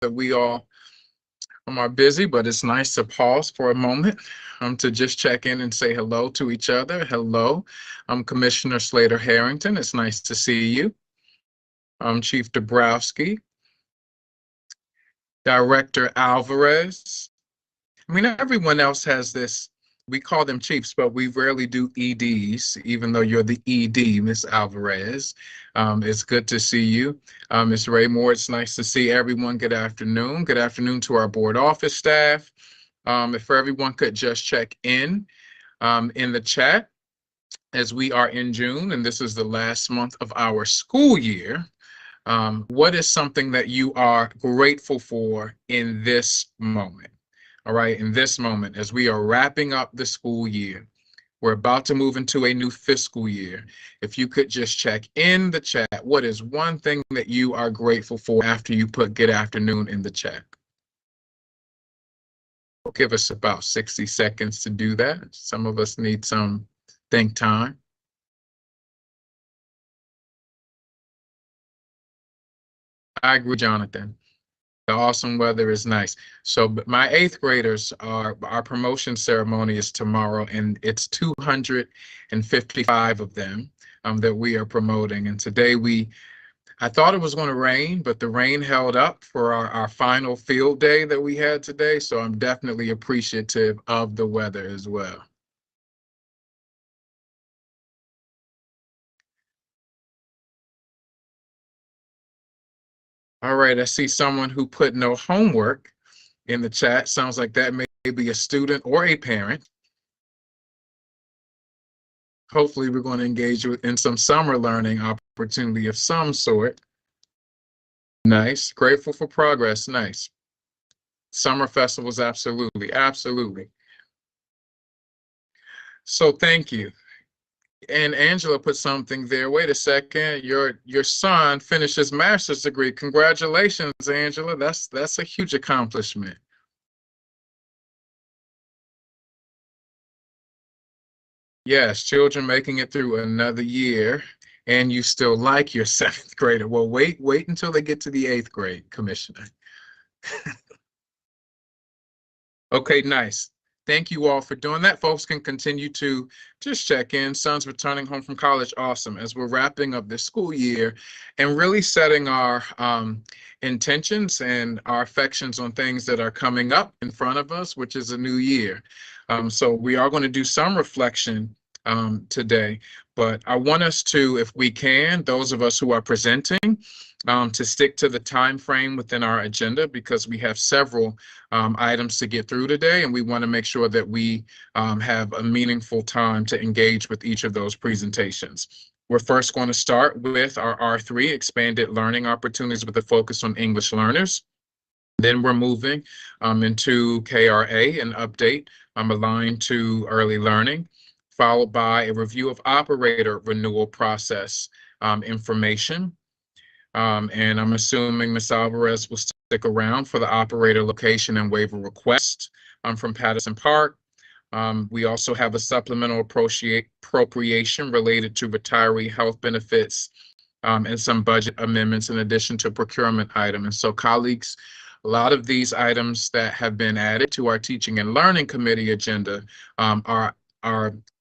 that we all are busy, but it's nice to pause for a moment to just check in and say hello to each other. Hello, I'm Commissioner Slater Harrington. It's nice to see you. I'm Chief Dabrowski, Director Alvarez. I mean, everyone else has this. We call them chiefs, but we rarely do EDs, even though you're the ED, Miss Alvarez. It's good to see you. Ms. Raymore, it's nice to see everyone. Good afternoon. Good afternoon to our board office staff. If everyone could just check in the chat, as we are in June, and this is the last month of our school year. What is something that you are grateful for in this moment? All right, in this moment, as we are wrapping up the school year, we're about to move into a new fiscal year. If you could just check in the chat, what is one thing that you are grateful for after you put good afternoon in the chat? Give us about 60 seconds to do that. Some of us need some think time. I agree, Jonathan. The awesome weather is nice. So my 8th graders our promotion ceremony is tomorrow, and it's 255 of them that we are promoting. And today I thought it was going to rain, but the rain held up for our final field day that we had today. So I'm definitely appreciative of the weather as well. All right, I see someone who put no homework in the chat. Sounds like that may be a student or a parent. Hopefully we're going to engage in some summer learning opportunity of some sort. Nice. Grateful for progress. Nice. Summer festivals, absolutely. Absolutely. So thank you. And Angela put something there. Wait a second. Your son finished his master's degree. Congratulations, Angela. That's a huge accomplishment. Yes, children making it through another year, and you still like your 7th grader. Well, wait until they get to the 8th grade, Commissioner. Okay, nice. Thank you all for doing that. Folks can continue to just check in. Son's returning home from college. Awesome. As we're wrapping up this school year and really setting our intentions and our affections on things that are coming up in front of us, which is a new year. So we are going to do some reflection today, but I want us to, if we can, those of us who are presenting, to stick to the time frame within our agenda, because we have several items to get through today, and we want to make sure that we have a meaningful time to engage with each of those presentations. We're first going to start with our R3, Expanded Learning Opportunities with a focus on English learners. Then we're moving into KRA, an update aligned to early learning, followed by a review of operator renewal process information. And I'm assuming Ms. Alvarez will stick around for the operator location and waiver request from Patterson Park. We also have a supplemental appropriation related to retiree health benefits and some budget amendments in addition to procurement items. And so, colleagues, a lot of these items that have been added to our Teaching and Learning Committee agenda are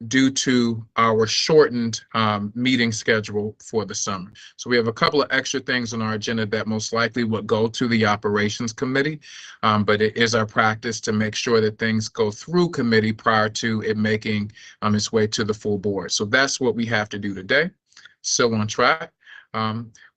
due to our shortened meeting schedule for the summer. So we have a couple of extra things on our agenda that most likely will go to the Operations Committee, but it is our practice to make sure that things go through committee prior to it making its way to the full board. So that's what we have to do today. Still on track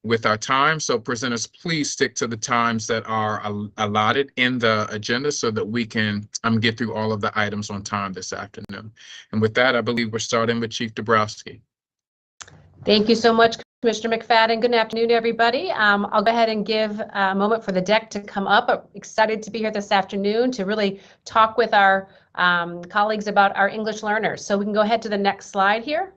with our time. So presenters, please stick to the times that are allotted in the agenda so that we can get through all of the items on time this afternoon. And with that, I believe we're starting with Chief Dabrowski. Thank you so much, Commissioner McFadden. Good afternoon, everybody. I'll go ahead and give a moment for the deck to come up. I'm excited to be here this afternoon to really talk with our colleagues about our English learners. So we can go ahead to the next slide here.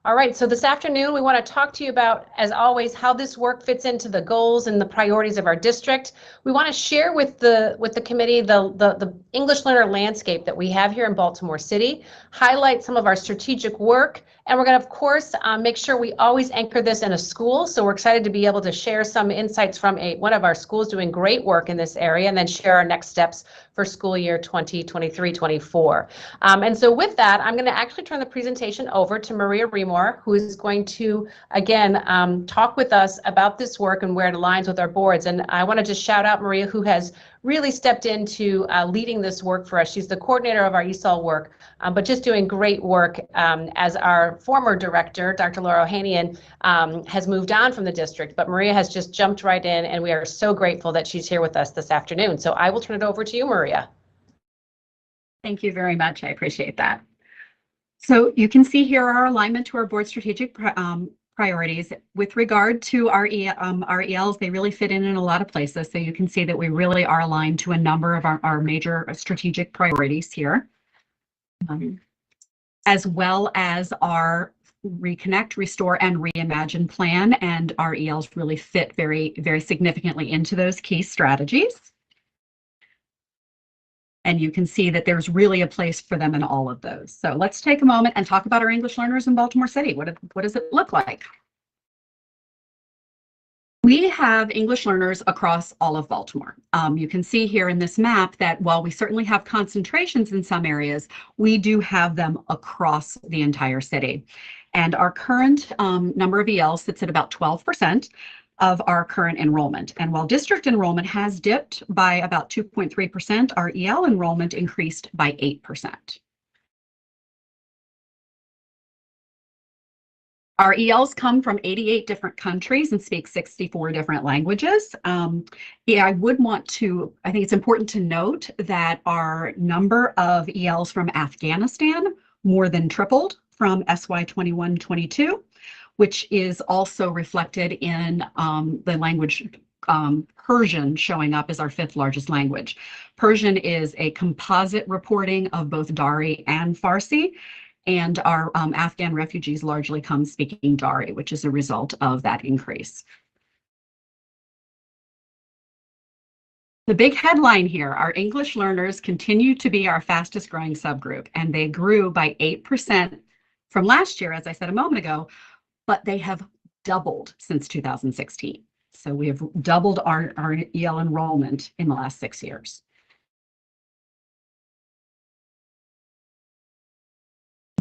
All right, so this afternoon we want to talk to you about, as always, how this work fits into the goals and the priorities of our district. We want to share with the committee the English learner landscape that we have here in Baltimore City, highlight some of our strategic work, and we're going to, of course, make sure we always anchor this in a school. So we're excited to be able to share some insights from one of our schools doing great work in this area, and then share our next steps for school year 2023-24. And so with that, I'm going to actually turn the presentation over to Maria Remor, who is going to, again, talk with us about this work and where it aligns with our boards. And I want to just shout out Maria, who has really stepped into leading this work for us. She's the coordinator of our ESOL work, but just doing great work as our former director, Dr. Laura Ohanian, has moved on from the district. But Maria has just jumped right in, and we are so grateful that she's here with us this afternoon. So I will turn it over to you, Maria. Thank you very much. I appreciate that. So you can see here our alignment to our board strategic priorities. With regard to our ELs, they really fit in a lot of places. So you can see that we really are aligned to a number of our major strategic priorities here, as well as our Reconnect, Restore, and Reimagine plan. And our ELs really fit very, very significantly into those key strategies. And you can see that there's really a place for them in all of those. So let's take a moment and talk about our English learners in Baltimore City. What does it look like? We have English learners across all of Baltimore. You can see here in this map that while we certainly have concentrations in some areas, we do have them across the entire city. And our current number of ELs sits at about 12% of our current enrollment. And while district enrollment has dipped by about 2.3%, our EL enrollment increased by 8%. Our ELs come from 88 different countries and speak 64 different languages. I think it's important to note that our number of ELs from Afghanistan more than tripled from SY 21-22. Which is also reflected in the language Persian showing up as our 5th largest language. Persian is a composite reporting of both Dari and Farsi, and our Afghan refugees largely come speaking Dari, which is a result of that increase. The big headline here, our English learners continue to be our fastest growing subgroup, and they grew by 8% from last year, as I said a moment ago, but they have doubled since 2016. So we have doubled our EL enrollment in the last 6 years.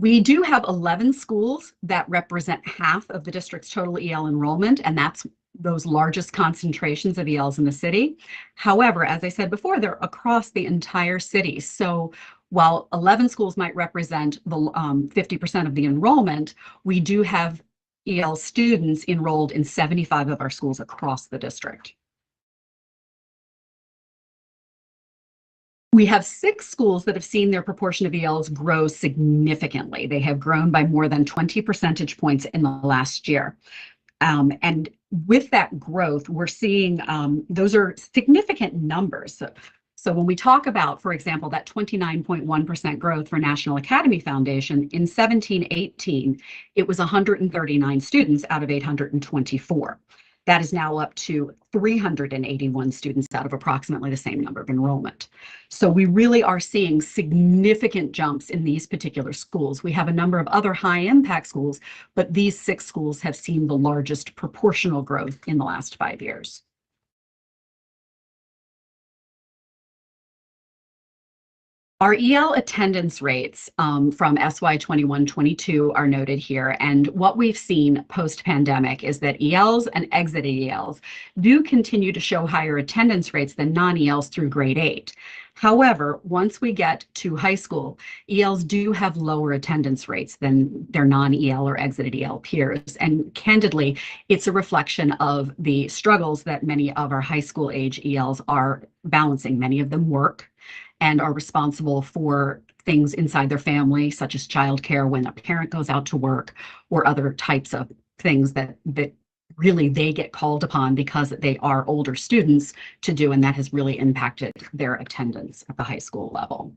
We do have 11 schools that represent half of the district's total EL enrollment, and that's those largest concentrations of ELs in the city. However, as I said before, they're across the entire city. So while 11 schools might represent the 50% of the enrollment, we do have EL students enrolled in 75 of our schools across the district. We have 6 schools that have seen their proportion of ELs grow significantly. They have grown by more than 20 percentage points in the last year. And with that growth, we're seeing those are significant numbers. So when we talk about, for example, that 29.1% growth for National Academy Foundation, in 17-18, it was 139 students out of 824. That is now up to 381 students out of approximately the same number of enrollment. So we really are seeing significant jumps in these particular schools. We have a number of other high impact schools, but these 6 schools have seen the largest proportional growth in the last 5 years. Our EL attendance rates from SY 21-22 are noted here, and what we've seen post-pandemic is that ELs and exit ELs do continue to show higher attendance rates than non-ELs through grade 8. However, once we get to high school, ELs do have lower attendance rates than their non-EL or exited EL peers, and candidly, it's a reflection of the struggles that many of our high school age ELs are balancing. Many of them work and are responsible for things inside their family, such as childcare when a parent goes out to work, or other types of things that really they get called upon because they are older students to do, and that has really impacted their attendance at the high school level.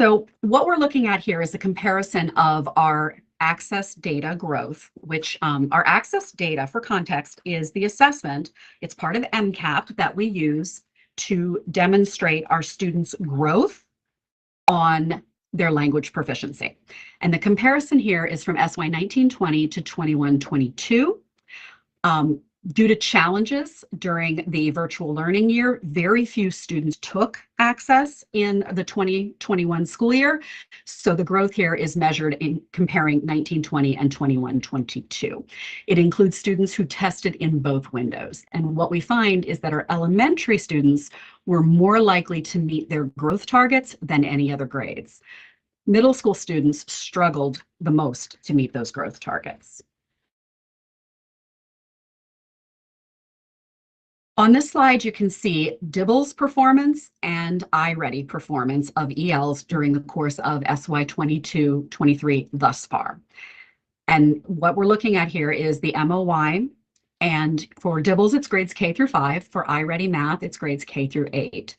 So what we're looking at here is a comparison of our access data growth, which our access data, for context, is the assessment. It's part of MCAP that we use to demonstrate our students' growth on their language proficiency. And the comparison here is from SY 1920 to 21-22. Due to challenges during the virtual learning year, very few students took access in the 2021 school year. So the growth here is measured in comparing 1920 and 21-22. It includes students who tested in both windows. And what we find is that our elementary students were more likely to meet their growth targets than any other grades. Middle school students struggled the most to meet those growth targets. On this slide, you can see DIBELS performance and iReady performance of ELs during the course of SY 22-23 thus far. And what we're looking at here is the MOY, and for DIBELS, it's grades K through 5. For iReady Math, it's grades K through 8.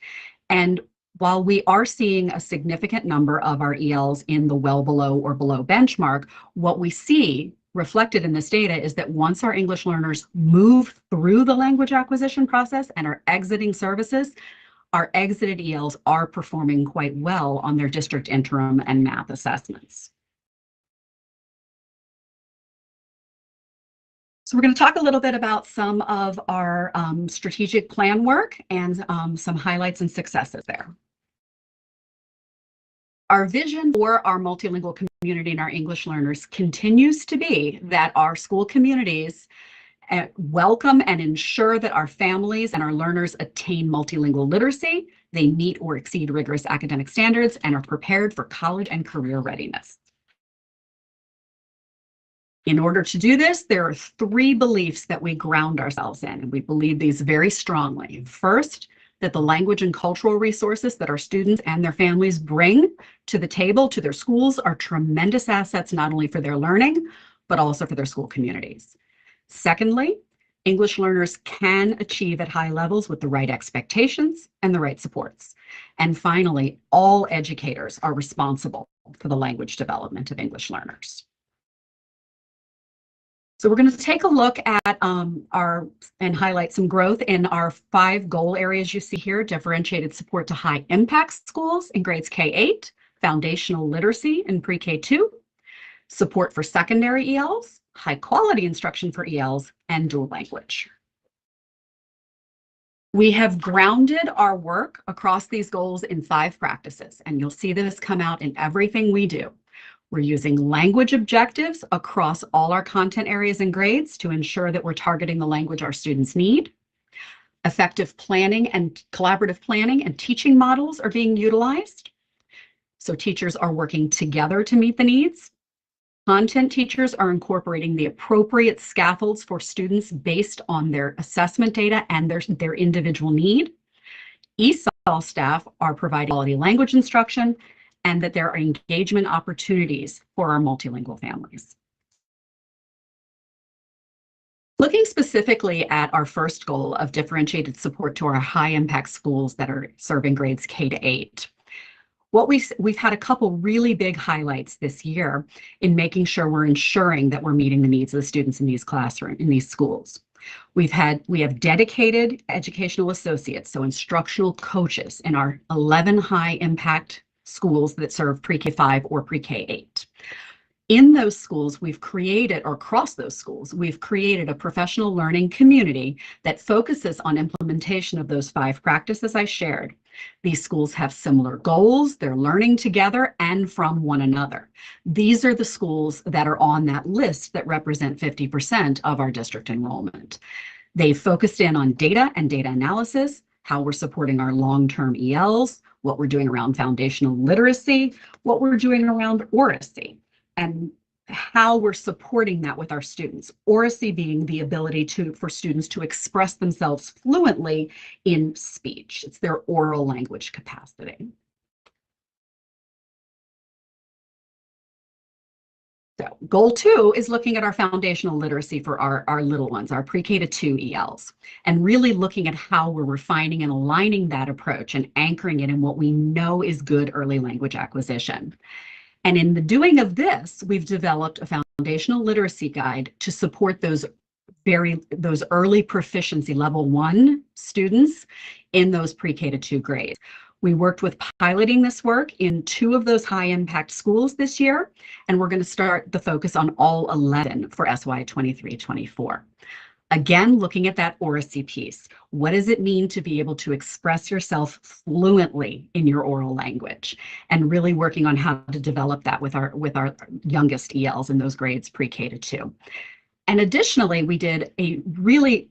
And while we are seeing a significant number of our ELs in the well below or below benchmark, what we see reflected in this data is that once our English learners move through the language acquisition process and are exiting services, our exited ELs are performing quite well on their district interim and math assessments. So we're going to talk a little bit about some of our strategic plan work and some highlights and successes there. Our vision for our multilingual community and our English learners continues to be that our school communities welcome and ensure that our families and our learners attain multilingual literacy, they meet or exceed rigorous academic standards, and are prepared for college and career readiness. In order to do this, there are 3 beliefs that we ground ourselves in, and we believe these very strongly. First, that the language and cultural resources that our students and their families bring to the table, to their schools, are tremendous assets, not only for their learning, but also for their school communities. Secondly, English learners can achieve at high levels with the right expectations and the right supports. And finally, all educators are responsible for the language development of English learners. So we're going to take a look at and highlight some growth in our 5 goal areas you see here: differentiated support to high impact schools in grades K-8, foundational literacy in pre-K2, support for secondary ELs, high quality instruction for ELs, and dual language. We have grounded our work across these goals in 5 practices, and you'll see this come out in everything we do. We're using language objectives across all our content areas and grades to ensure that we're targeting the language our students need. Effective planning and collaborative planning and teaching models are being utilized. So teachers are working together to meet the needs. Content teachers are incorporating the appropriate scaffolds for students based on their assessment data and their individual need. ESOL staff are providing quality language instruction, and that there are engagement opportunities for our multilingual families. Looking specifically at our first goal of differentiated support to our high impact schools that are serving grades K-8, we've had a couple really big highlights this year in making sure we're ensuring that we're meeting the needs of the students in these classrooms, in these schools. We have dedicated educational associates, so instructional coaches in our 11 high impact schools that serve pre-K5 or pre-K8. In those schools, we've created, or across those schools, we've created a professional learning community that focuses on implementation of those 5 practices I shared. These schools have similar goals, they're learning together and from one another. These are the schools that are on that list that represent 50% of our district enrollment. They've focused in on data and data analysis, how we're supporting our long-term ELs, what we're doing around foundational literacy, what we're doing around oracy, and how we're supporting that with our students. Oracy being the ability for students to express themselves fluently in speech. It's their oral language capacity. So goal 2 is looking at our foundational literacy for our little ones, our pre-K to 2 ELs, and really looking at how we're refining and aligning that approach and anchoring it in what we know is good early language acquisition. And in the doing of this, we've developed a foundational literacy guide to support those early proficiency level 1 students in those pre-K to 2 grades. We worked with piloting this work in 2 of those high impact schools this year, and we're going to start the focus on all 11 for SY 23-24. Again, looking at that oracy piece. What does it mean to be able to express yourself fluently in your oral language? And really working on how to develop that with our youngest ELs in those grades pre-K to 2. And additionally, we did a really,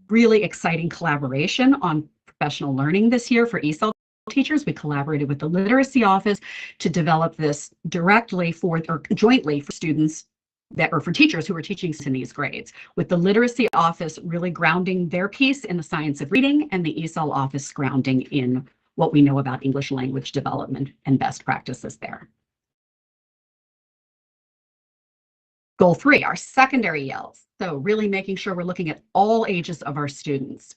really exciting collaboration on professional learning this year for ESOL teachers. We collaborated with the Literacy Office to develop this directly for, or jointly for students that, or for teachers who are teaching in these grades, with the Literacy Office really grounding their piece in the science of reading and the ESOL office grounding in what we know about English language development and best practices there. Goal 3, our secondary ELs. So really making sure we're looking at all ages of our students.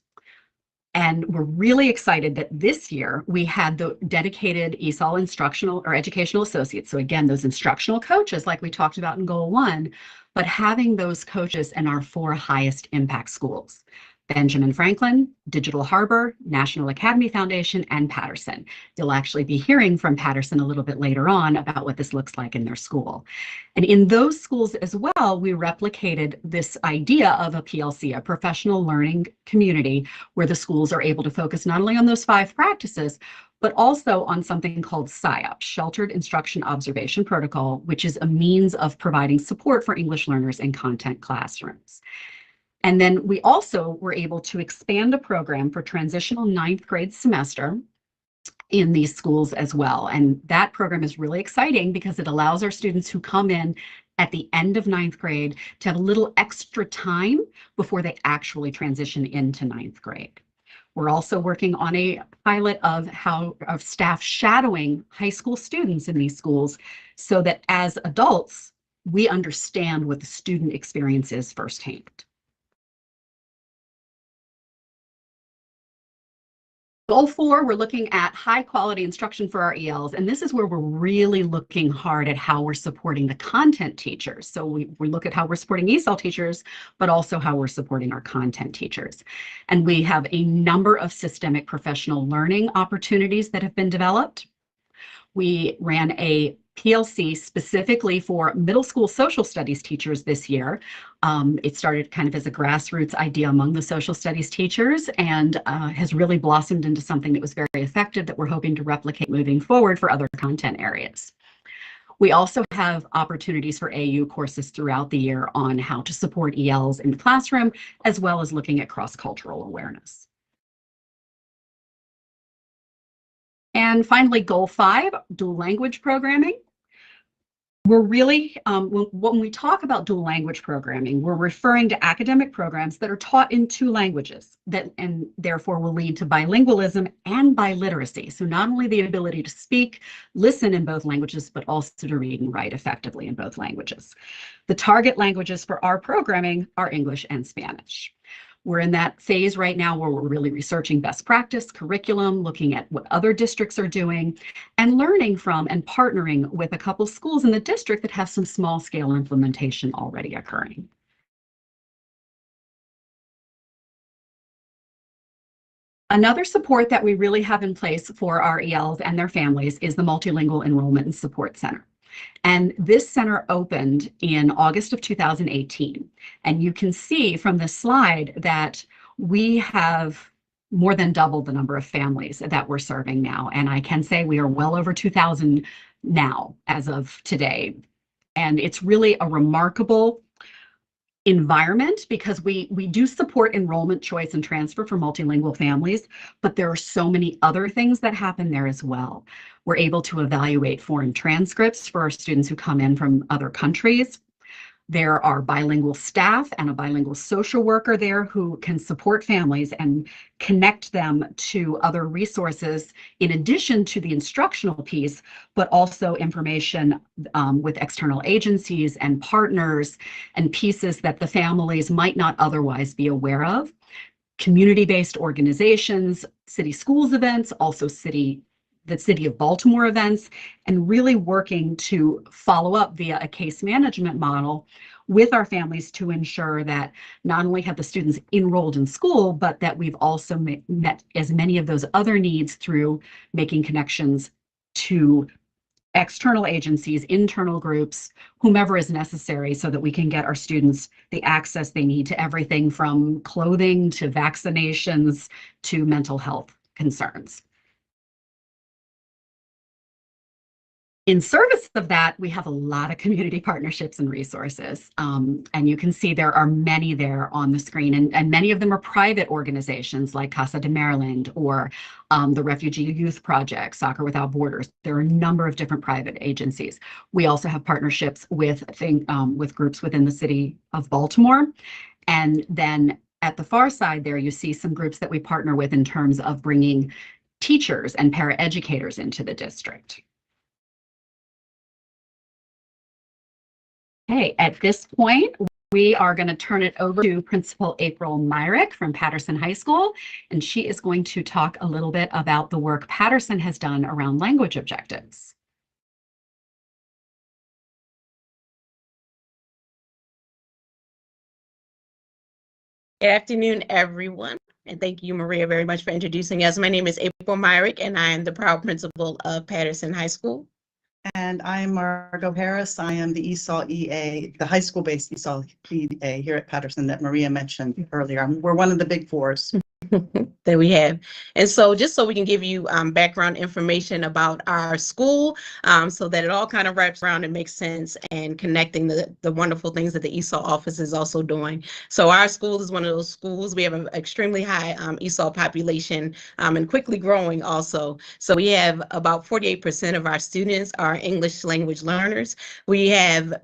And we're really excited that this year we had the dedicated ESOL instructional or educational associates. So again, those instructional coaches like we talked about in goal 1, but having those coaches in our 4 highest impact schools: Benjamin Franklin, Digital Harbor, National Academy Foundation, and Patterson. You'll actually be hearing from Patterson a little bit later on about what this looks like in their school. And in those schools as well, we replicated this idea of a PLC, a professional learning community, where the schools are able to focus not only on those 5 practices, but also on something called SIOP, Sheltered Instruction Observation Protocol, which is a means of providing support for English learners in content classrooms. And then we also were able to expand a program for transitional 9th grade semester in these schools as well. And that program is really exciting because it allows our students who come in at the end of 9th grade to have a little extra time before they actually transition into 9th grade. We're also working on a pilot of staff shadowing high school students in these schools so that as adults, we understand what the student experience is firsthand. Goal 4, we're looking at high quality instruction for our ELs, and this is where we're really looking hard at how we're supporting the content teachers. So we look at how we're supporting ESOL teachers, but also how we're supporting our content teachers. And we have a number of systemic professional learning opportunities that have been developed. We ran a PLC specifically for middle school social studies teachers this year. It started kind of as a grassroots idea among the social studies teachers and has really blossomed into something that was very effective that we're hoping to replicate moving forward for other content areas. We also have opportunities for AU courses throughout the year on how to support ELs in the classroom, as well as looking at cross-cultural awareness. And finally, goal 5, dual language programming. We're really, when we talk about dual language programming, we're referring to academic programs that are taught in 2 languages and therefore will lead to bilingualism and biliteracy. So not only the ability to speak, listen in both languages, but also to read and write effectively in both languages. The target languages for our programming are English and Spanish. We're in that phase right now where we're really researching best practice, curriculum, looking at what other districts are doing, and learning from and partnering with a couple schools in the district that have some small scale implementation already occurring. Another support that we really have in place for our ELs and their families is the Multilingual Enrollment and Support Center. And this center opened in August of 2018. And you can see from this slide that we have more than doubled the number of families that we're serving now. And I can say we are well over 2,000 now as of today. And it's really a remarkable environment because we do support enrollment choice and transfer for multilingual families, but there are so many other things that happen there as well. We're able to evaluate foreign transcripts for our students who come in from other countries. There are bilingual staff and a bilingual social worker there who can support families and connect them to other resources in addition to the instructional piece, but also information with external agencies and partners and pieces that the families might not otherwise be aware of. Community-based organizations, city schools events, also the City of Baltimore events, and really working to follow up via a case management model with our families to ensure that not only have the students enrolled in school, but that we've also met as many of those other needs through making connections to external agencies, internal groups, whomever is necessary, so that we can get our students the access they need to everything from clothing to vaccinations to mental health concerns. In service of that, we have a lot of community partnerships and resources. And you can see there are many there on the screen, and many of them are private organizations like Casa de Maryland or the Refugee Youth Project, Soccer Without Borders. There are a number of different private agencies. We also have partnerships with groups within the City of Baltimore. And then at the far side there, you see some groups that we partner with in terms of bringing teachers and paraeducators into the district. Okay, at this point, we are going to turn it over to Principal April Myrick from Patterson High School, and she is going to talk a little bit about the work Patterson has done around language objectives. Good afternoon, everyone, and thank you, Maria, very much for introducing us. My name is April Myrick, and I am the proud principal of Patterson High School. And I'm Margot Harris. I am the ESOL EA, the high school-based ESOL EA here at Patterson that Maria mentioned earlier. We're one of the big fours. That we have. And so just so we can give you background information about our school, so that it all kind of wraps around and makes sense, and connecting the wonderful things that the ESOL office is also doing. So our school is one of those schools. We have an extremely high ESOL population, and quickly growing also. So we have about 48% of our students are English language learners. We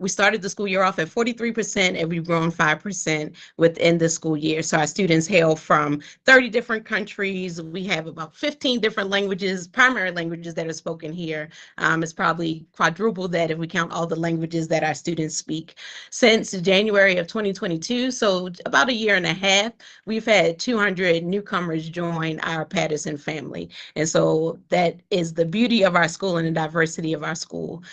started the school year off at 43%, and we've grown 5% within the school year. So our students hail from 30 different countries. We have about 15 different languages, primary languages that are spoken here. It's probably quadruple that if we count all the languages that our students speak. Since January of 2022, so about a year and a half, we've had 200 newcomers join our Patterson family. And so that is the beauty of our school and the diversity of our school.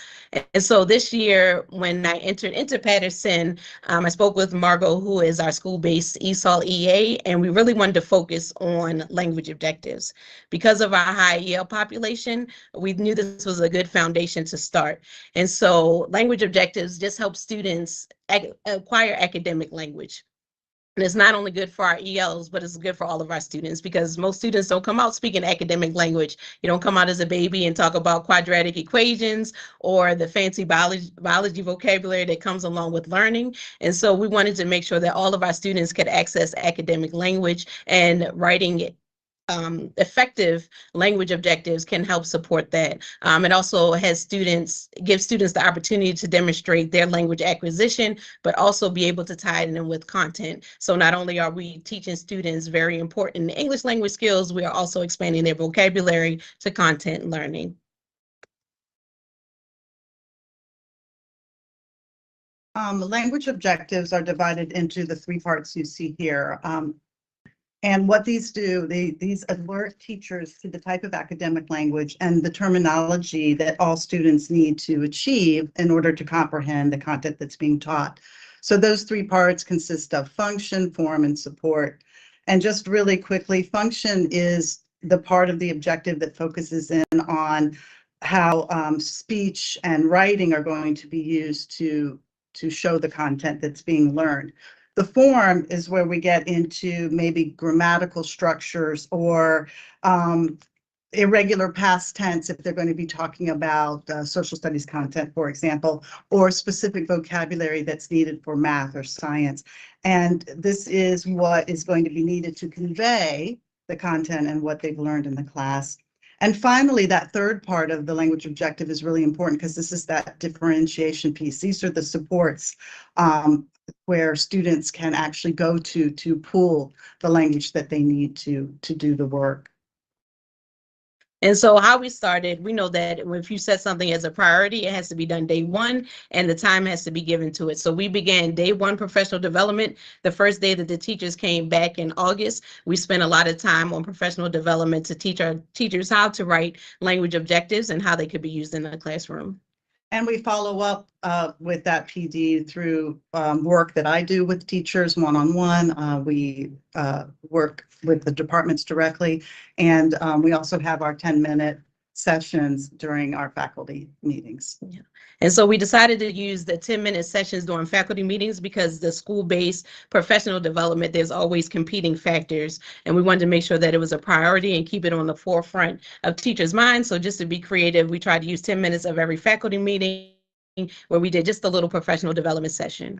And so this year, when I entered into Patterson, I spoke with Margot, who is our school-based ESOL EA, and we really wanted to focus on language objectives. Because of our high EL population, we knew this was a good foundation to start. And so language objectives just help students acquire academic language. And it's not only good for our ELs, but it's good for all of our students, because most students don't come out speaking academic language. You don't come out as a baby and talk about quadratic equations or the fancy biology vocabulary that comes along with learning. And so we wanted to make sure that all of our students could access academic language, and writing effective language objectives can help support that. It also gives students the opportunity to demonstrate their language acquisition, but also be able to tie it in with content. So not only are we teaching students very important English language skills, we are also expanding their vocabulary to content learning. Language objectives are divided into the three parts you see here. And what these do, these alert teachers to the type of academic language and the terminology that all students need to achieve in order to comprehend the content that's being taught. So those three parts consist of function, form, and support. And just really quickly, function is the part of the objective that focuses in on how speech and writing are going to be used to show the content that's being learned. The form is where we get into maybe grammatical structures or irregular past tense if they're going to be talking about social studies content, for example, or specific vocabulary that's needed for math or science. And this is what is going to be needed to convey the content and what they've learned in the class. And finally, that third part of the language objective is really important because this is that differentiation piece. These are the supports where students can actually go to pull the language that they need to do the work. And so how we started, we know that if you set something as a priority, it has to be done day one and the time has to be given to it. So we began day one professional development. The first day that the teachers came back in August, we spent a lot of time on professional development to teach our teachers how to write language objectives and how they could be used in the classroom. And we follow up with that PD through work that I do with teachers one-on-one. We work with the departments directly, and we also have our 10-minute sessions during our faculty meetings. Yeah. And so we decided to use the 10-minute sessions during faculty meetings because the school-based professional development, there's always competing factors. And we wanted to make sure that it was a priority and keep it on the forefront of teachers' minds. So just to be creative, we tried to use 10 minutes of every faculty meeting where we did just a little professional development session.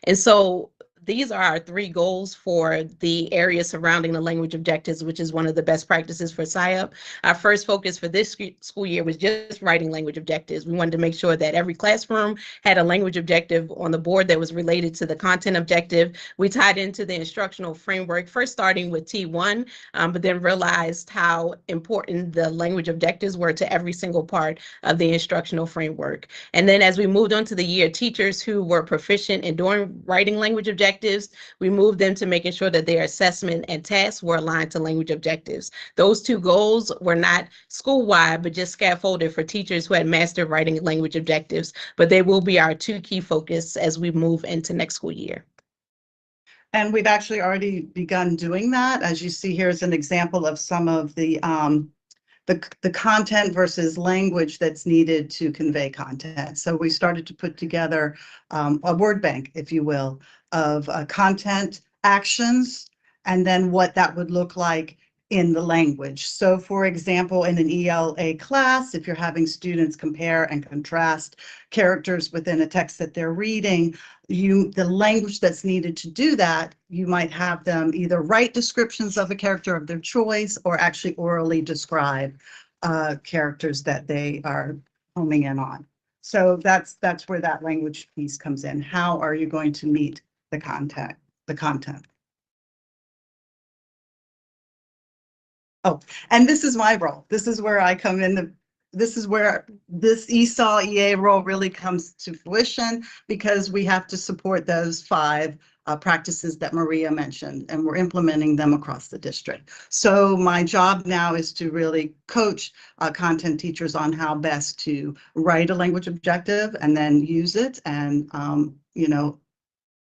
And so these are our 3 goals for the area surrounding the language objectives, which is one of the best practices for SIUP. Our first focus for this school year was just writing language objectives. We wanted to make sure that every classroom had a language objective on the board that was related to the content objective. We tied into the instructional framework, first starting with T1, but then realized how important the language objectives were to every single part of the instructional framework. And then as we moved on to the year, teachers who were proficient in doing writing language objectives, we moved them to making sure that their assessment and tasks were aligned to language objectives. Those 2 goals were not school-wide, but just scaffolded for teachers who had mastered writing language objectives. But they will be our 2 key focus as we move into next school year. And we've actually already begun doing that. As you see here is an example of some of the content versus language that's needed to convey content. So we started to put together a word bank, if you will, of content actions, and then what that would look like in the language. So for example, in an ELA class, if you're having students compare and contrast characters within a text that they're reading, the language that's needed to do that, you might have them either write descriptions of a character of their choice or actually orally describe characters that they are homing in on. So that's where that language piece comes in. How are you going to meet the content? Oh, and this is my role. This is where I come in. This is where this ESOL EA role really comes to fruition, because we have to support those 5 practices that Maria mentioned, and we're implementing them across the district. So my job now is to really coach content teachers on how best to write a language objective and then use it, and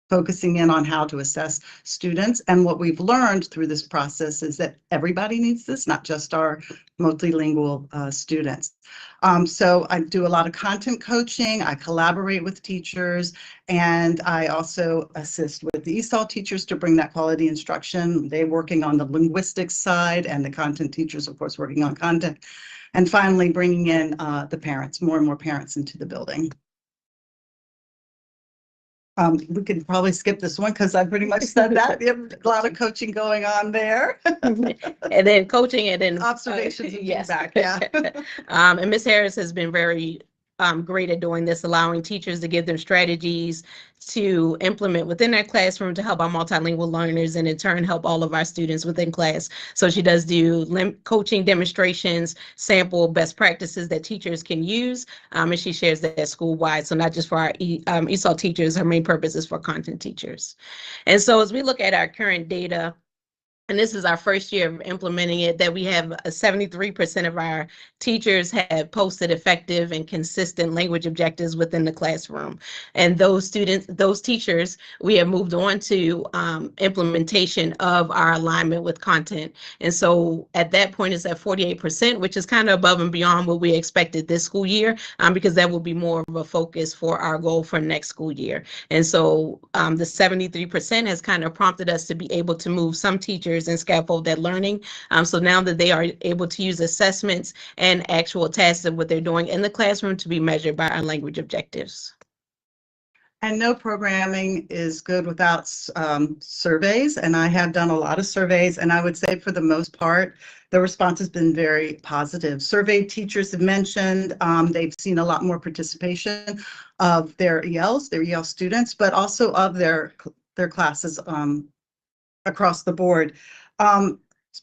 focusing in on how to assess students. And what we've learned through this process is that everybody needs this, not just our multilingual students. So I do a lot of content coaching, I collaborate with teachers, and I also assist with the ESOL teachers to bring that quality instruction. They're working on the linguistics side, and the content teachers, of course, working on content. And finally, bringing in the parents, more and more parents into the building. We could probably skip this one because I pretty much said that. We have a lot of coaching going on there. And then coaching and then Observations and yes. feedback, yeah. And Ms. Harris has been very great at doing this, allowing teachers to give them strategies to implement within their classroom to help our multilingual learners, and in turn help all of our students within class. So she does do coaching demonstrations, sample best practices that teachers can use, and she shares that school-wide. So not just for our ESOL teachers, her main purpose is for content teachers. And so as we look at our current data, and this is our first year of implementing it, that we have 73% of our teachers have posted effective and consistent language objectives within the classroom. And those teachers, we have moved on to implementation of our alignment with content. And so at that point it's at 48%, which is kind of above and beyond what we expected this school year, because that will be more of a focus for our goal for next school year. And so the 73% has kind of prompted us to be able to move some teachers and scaffold that learning. So now that they are able to use assessments and actual tasks of what they're doing in the classroom to be measured by our language objectives. And no programming is good without surveys. And I have done a lot of surveys, and I would say for the most part, the response has been very positive. Surveyed teachers have mentioned they've seen a lot more participation of their ELs, their EL students, but also of their classes across the board.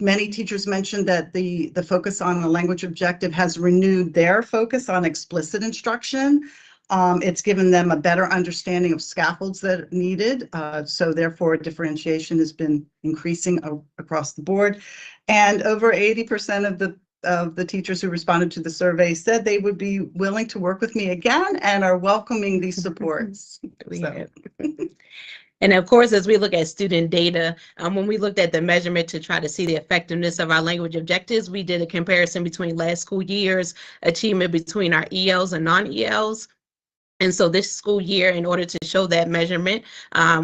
Many teachers mentioned that the focus on the language objective has renewed their focus on explicit instruction. It's given them a better understanding of scaffolds that are needed. So therefore, differentiation has been increasing across the board. And over 80% of the teachers who responded to the survey said they would be willing to work with me again and are welcoming these supports. So. And of course, as we look at student data, when we looked at the measurement to try to see the effectiveness of our language objectives, we did a comparison between last school year's achievement between our ELs and non-ELs. And so this school year, in order to show that measurement,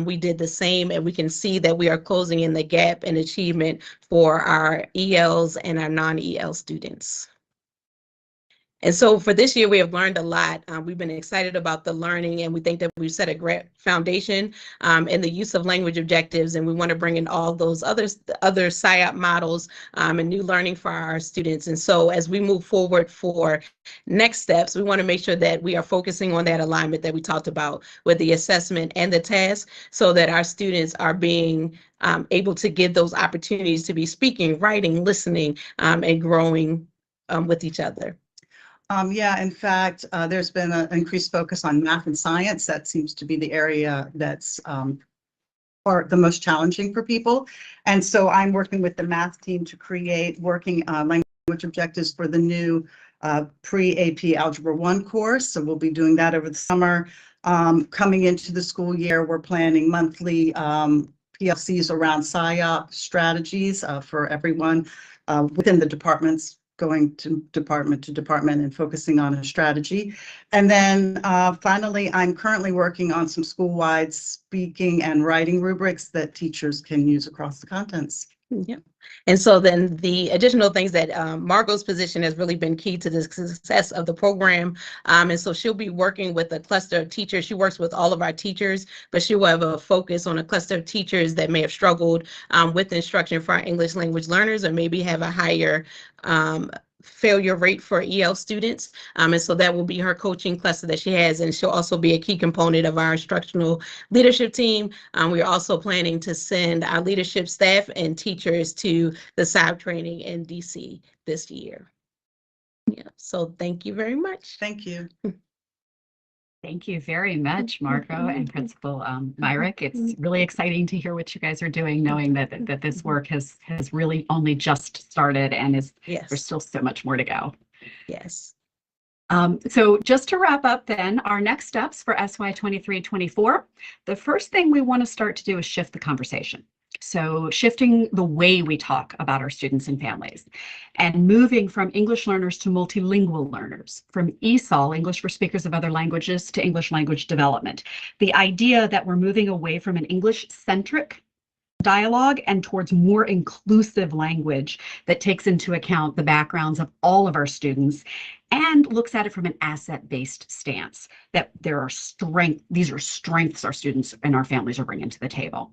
we did the same, and we can see that we are closing in the gap in achievement for our ELs and our non-EL students. And so for this year, we have learned a lot. We've been excited about the learning, and we think that we've set a great foundation in the use of language objectives, and we want to bring in all those other SIOP models and new learning for our students. And so as we move forward for next steps, we want to make sure that we are focusing on that alignment that we talked about with the assessment and the task, so that our students are being able to give those opportunities to be speaking, writing, listening, and growing with each other. Yeah, in fact, there's been an increased focus on math and science. That seems to be the area that's or the most challenging for people. And so I'm working with the math team to create working language objectives for the new pre-AP Algebra 1 course. So we'll be doing that over the summer. Coming into the school year, we're planning monthly PLCs around SIOP strategies for everyone within the departments, going to department and focusing on a strategy. And then finally, I'm currently working on some school-wide speaking and writing rubrics that teachers can use across the contents. Yeah. And so then the additional things that Margot's position has really been key to the success of the program. And so she'll be working with a cluster of teachers. She works with all of our teachers, but she will have a focus on a cluster of teachers that may have struggled with instruction for our English language learners, or maybe have a higher failure rate for EL students. And so that will be her coaching cluster that she has, and she'll also be a key component of our instructional leadership team. We're also planning to send our leadership staff and teachers to the SIOP training in DC this year. Yeah, so thank you very much. Thank you. Thank you very much, Margot and Principal Myrick. It's really exciting to hear what you guys are doing, knowing that this work has really only just started, and there's still so much more to go. Yes. So just to wrap up then, our next steps for SY 23-24, the first thing we want to start to do is shift the conversation. So shifting the way we talk about our students and families, and moving from English learners to multilingual learners, from ESOL, English for Speakers of Other Languages, to English language development. The idea that we're moving away from an English-centric dialogue and towards more inclusive language that takes into account the backgrounds of all of our students and looks at it from an asset-based stance, that these are strengths our students and our families are bringing to the table.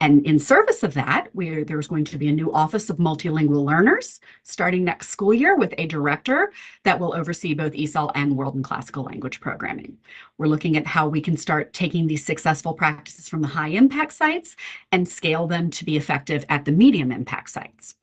And in service of that, there's going to be a new Office of Multilingual Learners starting next school year with a director that will oversee both ESOL and World and Classical Language programming. We're looking at how we can start taking these successful practices from the high impact sites and scale them to be effective at the medium impact sites.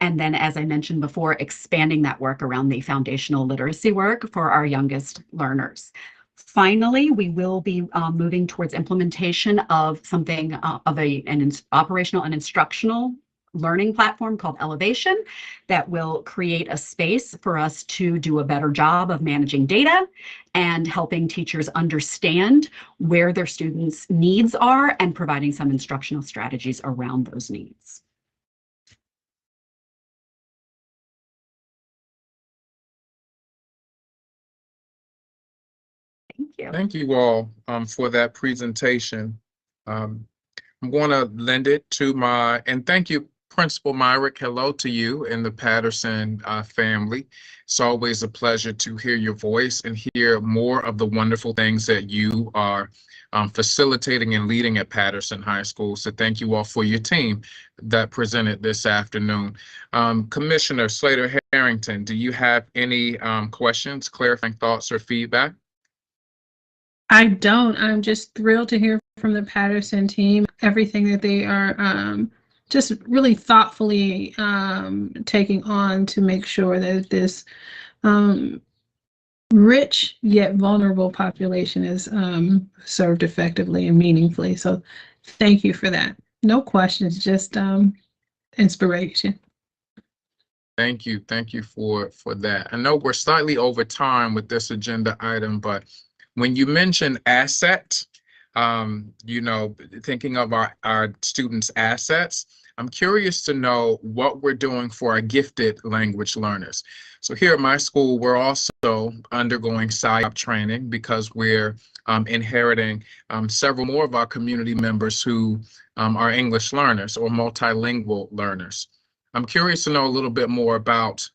And then, as I mentioned before, expanding that work around the foundational literacy work for our youngest learners. Finally, we will be moving towards implementation of something of an operational and instructional learning platform called Elevation that will create a space for us to do a better job of managing data and helping teachers understand where their students' needs are and providing some instructional strategies around those needs. Thank you. Thank you all for that presentation. I'm going to lend it to and thank you, Principal Myrick, hello to you and the Patterson family. It's always a pleasure to hear your voice and hear more of the wonderful things that you are facilitating and leading at Patterson High School. So thank you all for your team that presented this afternoon. Commissioner Slater-Harrington, do you have any questions, clarifying thoughts, or feedback? I don't. I'm just thrilled to hear from the Patterson team, everything that they are just really thoughtfully taking on to make sure that this rich yet vulnerable population is served effectively and meaningfully. So thank you for that. No questions, just inspiration. Thank you. Thank you for that. I know we're slightly over time with this agenda item, but when you mention asset, you know, thinking of our students' assets, I'm curious to know what we're doing for our gifted language learners. So here at my school, we're also undergoing SIOP training because we're inheriting several more of our community members who are English learners or multilingual learners. I'm curious to know a little bit more about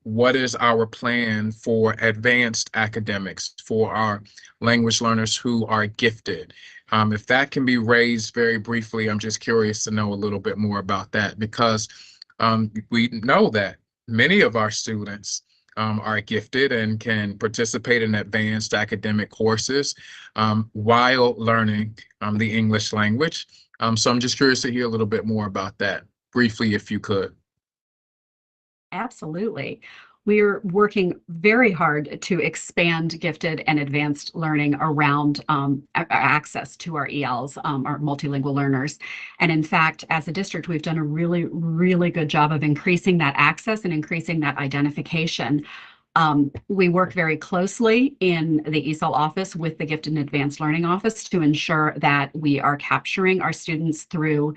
what is our plan for advanced academics for our language learners who are gifted. If that can be raised very briefly, I'm just curious to know a little bit more about that because we know that many of our students are gifted and can participate in advanced academic courses while learning the English language. So I'm just curious to hear a little bit more about that briefly, if you could. Absolutely. We're working very hard to expand gifted and advanced learning around access to our ELs, our multilingual learners. And in fact, as a district, we've done a really, really good job of increasing that access and increasing that identification. We work very closely in the ESOL office with the Gifted and Advanced Learning Office to ensure that we are capturing our students through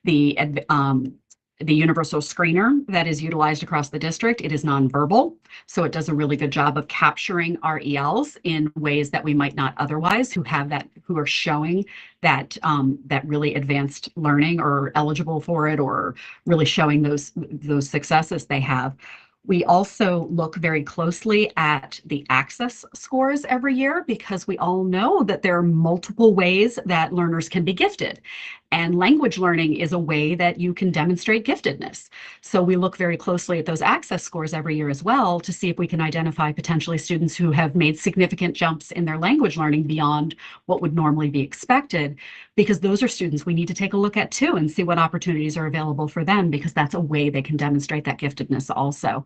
the universal screener that is utilized across the district. It is nonverbal, so it does a really good job of capturing our ELs in ways that we might not otherwise, who are showing that that really advanced learning or eligible for it, or really showing those successes they have. We also look very closely at the access scores every year because we all know that there are multiple ways that learners can be gifted. And language learning is a way that you can demonstrate giftedness. So we look very closely at those access scores every year as well to see if we can identify potentially students who have made significant jumps in their language learning beyond what would normally be expected, because those are students we need to take a look at too and see what opportunities are available for them, because that's a way they can demonstrate that giftedness also.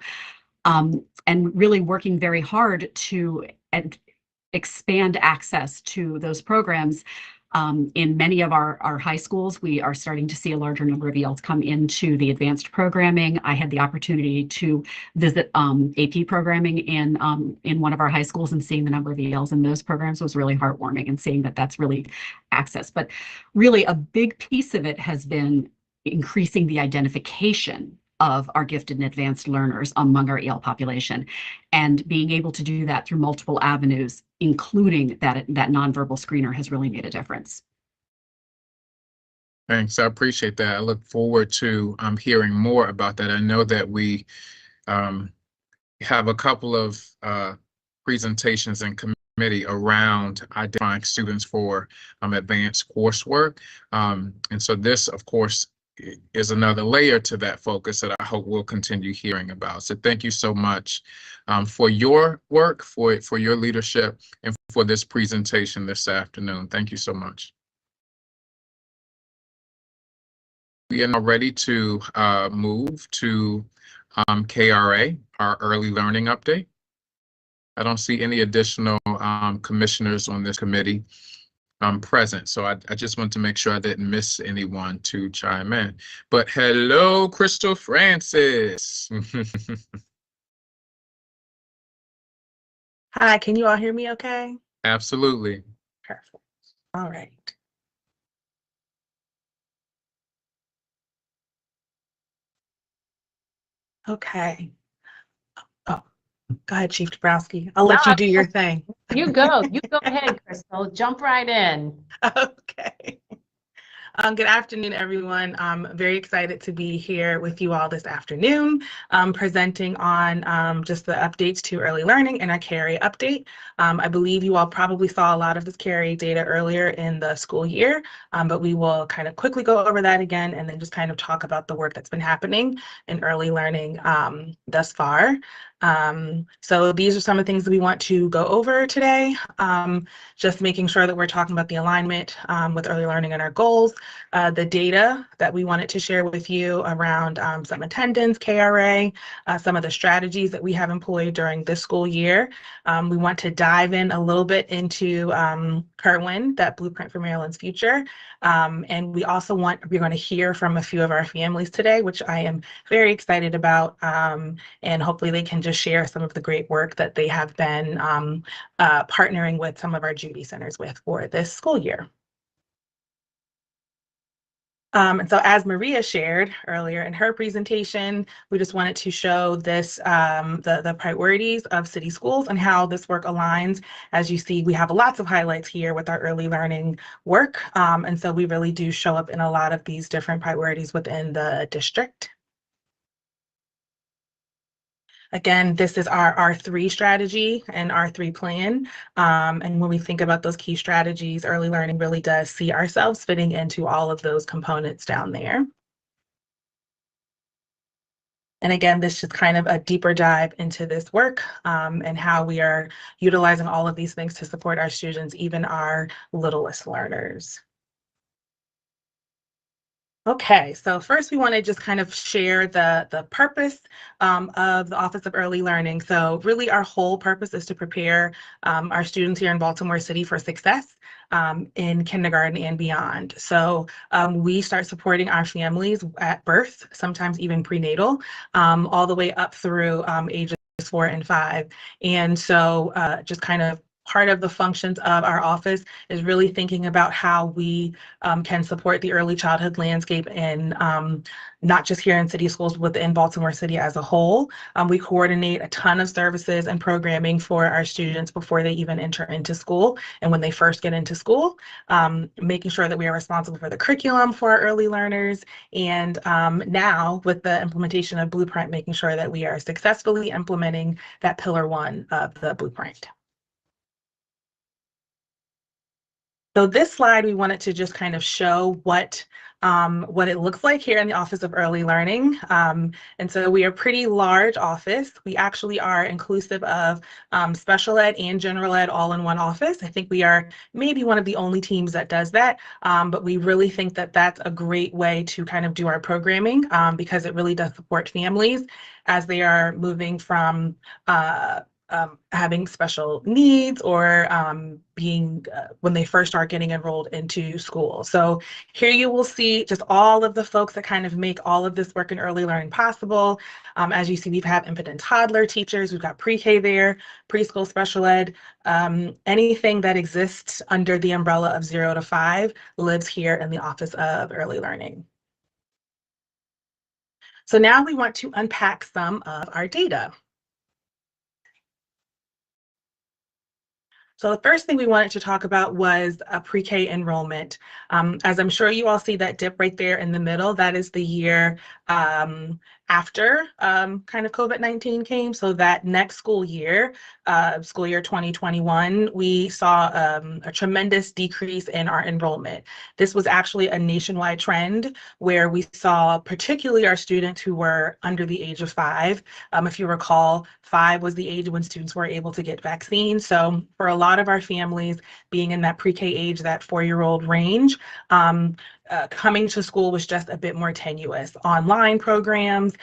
And really working very hard to expand access to those programs. In many of our high schools, we are starting to see a larger number of ELs come into the advanced programming. I had the opportunity to visit AP programming in one of our high schools, and seeing the number of ELs in those programs was really heartwarming, and seeing that that's really access. But really a big piece of it has been increasing the identification of our gifted and advanced learners among our EL population, and being able to do that through multiple avenues, including that nonverbal screener, has really made a difference. Thanks, I appreciate that. I look forward to hearing more about that. I know that we have a couple of presentations in committee around identifying students for advanced coursework. And so this, of course, is another layer to that focus that I hope we'll continue hearing about. So thank you so much for your work, for your leadership, and for this presentation this afternoon. Thank you so much. We are now ready to move to KRA, our early learning update. I don't see any additional commissioners on this committee present, so I just want to make sure I didn't miss anyone to chime in. But hello, Crystal Francis. Hi, can you all hear me okay? Absolutely. Perfect. All right. Okay. Oh, go ahead, Chief Dabrowski. I'll let you do your thing. You go ahead, Crystal. Jump right in. Okay. Good afternoon, everyone. I'm very excited to be here with you all this afternoon, presenting on just the updates to early learning and our CARE update. I believe you all probably saw a lot of this CARE data earlier in the school year, but we will kind of quickly go over that again and then just kind of talk about the work that's been happening in early learning thus far. So these are some of the things that we want to go over today. Just making sure that we're talking about the alignment with early learning and our goals, the data that we wanted to share with you around some attendance, KRA, some of the strategies that we have employed during this school year. We want to dive in a little bit into Kerwin, that blueprint for Maryland's future. And we're going to hear from a few of our families today, which I am very excited about. And hopefully they can just share some of the great work that they have been partnering with some of our Judy centers with for this school year. And so as Maria shared earlier in her presentation, we just wanted to show this, the priorities of city schools and how this work aligns. As you see, we have lots of highlights here with our early learning work. And so we really do show up in a lot of these different priorities within the district. Again, this is our R3 strategy and R3 plan. And when we think about those key strategies, early learning really does see ourselves fitting into all of those components down there. And again, this is kind of a deeper dive into this work and how we are utilizing all of these things to support our students, even our littlest learners. Okay, so first we want to just kind of share the purpose of the Office of Early Learning. So really our whole purpose is to prepare our students here in Baltimore City for success in kindergarten and beyond. So we start supporting our families at birth, sometimes even prenatal, all the way up through ages 4 and 5. And so just kind of part of the functions of our office is really thinking about how we can support the early childhood landscape and not just here in city schools, within Baltimore City as a whole. We coordinate a ton of services and programming for our students before they even enter into school and when they first get into school, making sure that we are responsible for the curriculum for our early learners. And now with the implementation of Blueprint, making sure that we are successfully implementing that pillar 1 of the Blueprint. So this slide, we wanted to just kind of show what it looks like here in the Office of Early Learning. And so we are a pretty large office. We actually are inclusive of special ed and general ed all in one office. I think we are maybe one of the only teams that does that, but we really think that that's a great way to kind of do our programming because it really does support families as they are moving from having special needs or being when they first start getting enrolled into school. So here you will see just all of the folks that kind of make all of this work in early learning possible. As you see, we have infant and toddler teachers, we've got pre-K there, preschool special ed, anything that exists under the umbrella of 0 to 5 lives here in the Office of Early Learning. So now we want to unpack some of our data. So the first thing we wanted to talk about was a pre-K enrollment. As I'm sure you all see that dip right there in the middle, that is the year after kind of COVID-19 came. So that next school year 2021, we saw a tremendous decrease in our enrollment. This was actually a nationwide trend where we saw particularly our students who were under the age of 5. If you recall, 5 was the age when students were able to get vaccines. So for a lot of our families being in that pre-K age, that 4-year-old range, coming to school was just a bit more tenuous. Online programs,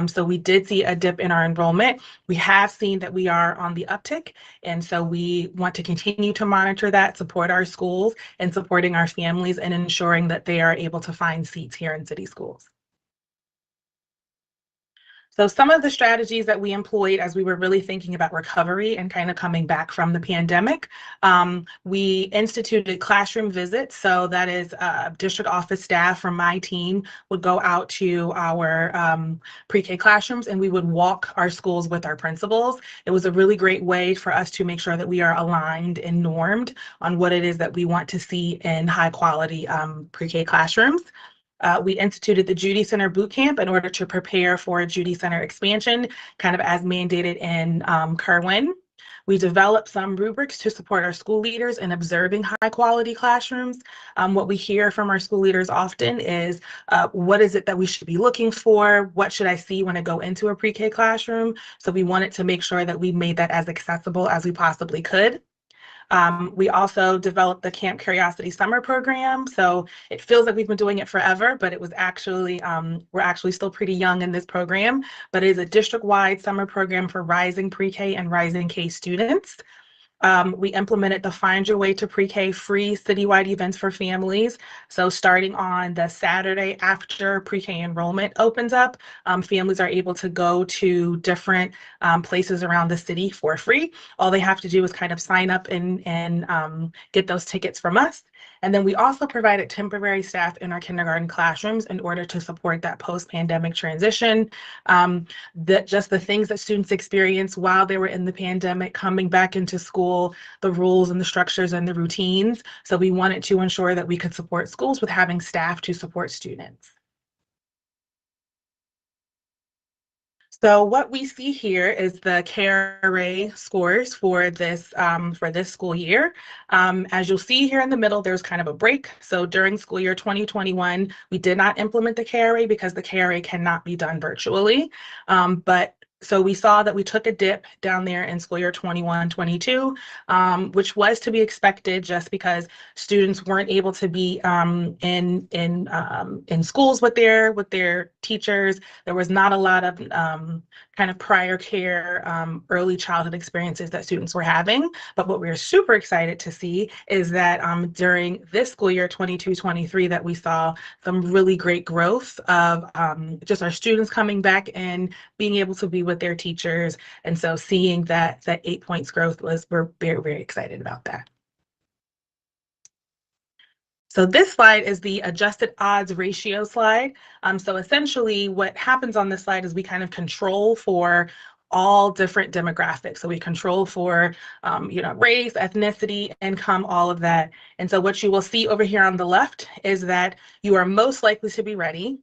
so we did see a dip in our enrollment. We have seen that we are on the uptick, and so we want to continue to monitor that, support our schools, and supporting our families and ensuring that they are able to find seats here in city schools. So some of the strategies that we employed as we were really thinking about recovery and kind of coming back from the pandemic, we instituted classroom visits. So that is district office staff from my team would go out to our pre-K classrooms and we would walk our schools with our principals. It was a really great way for us to make sure that we are aligned and normed on what it is that we want to see in high quality pre-K classrooms. We instituted the Judy Center Bootcamp in order to prepare for a Judy Center expansion, kind of as mandated in Kerwin. We developed some rubrics to support our school leaders in observing high quality classrooms. What we hear from our school leaders often is, what is it that we should be looking for? What should I see when I go into a pre-K classroom? So we wanted to make sure that we made that as accessible as we possibly could. We also developed the Camp Curiosity Summer Program. So it feels like we've been doing it forever, but it was actually, we're actually still pretty young in this program, but it is a district-wide summer program for rising pre-K and rising K students. We implemented the Find Your Way to Pre-K free citywide events for families. So starting on the Saturday after pre-K enrollment opens up, families are able to go to different places around the city for free. All they have to do is kind of sign up and get those tickets from us. And then we also provided temporary staff in our kindergarten classrooms in order to support that post-pandemic transition. Just the things that students experienced while they were in the pandemic, coming back into school, the rules and the structures and the routines. So we wanted to ensure that we could support schools with having staff to support students. So what we see here is the CARE scores for this school year. As you'll see here in the middle, there's kind of a break. So during school year 2021, we did not implement the CARE because the CARE cannot be done virtually. So we saw that we took a dip down there in school year 21-22, which was to be expected just because students weren't able to be in schools with their teachers. There was not a lot of kind of prior care, early childhood experiences that students were having. But what we're super excited to see is that during this school year 22-23 that we saw some really great growth of just our students coming back and being able to be with their teachers. And so seeing that 8 points growth we're very, very excited about that. So this slide is the adjusted odds ratio slide. So essentially what happens on this slide is we kind of control for all different demographics. So we control for, race, ethnicity, income, all of that. And so what you will see over here on the left is that you are most likely to be ready.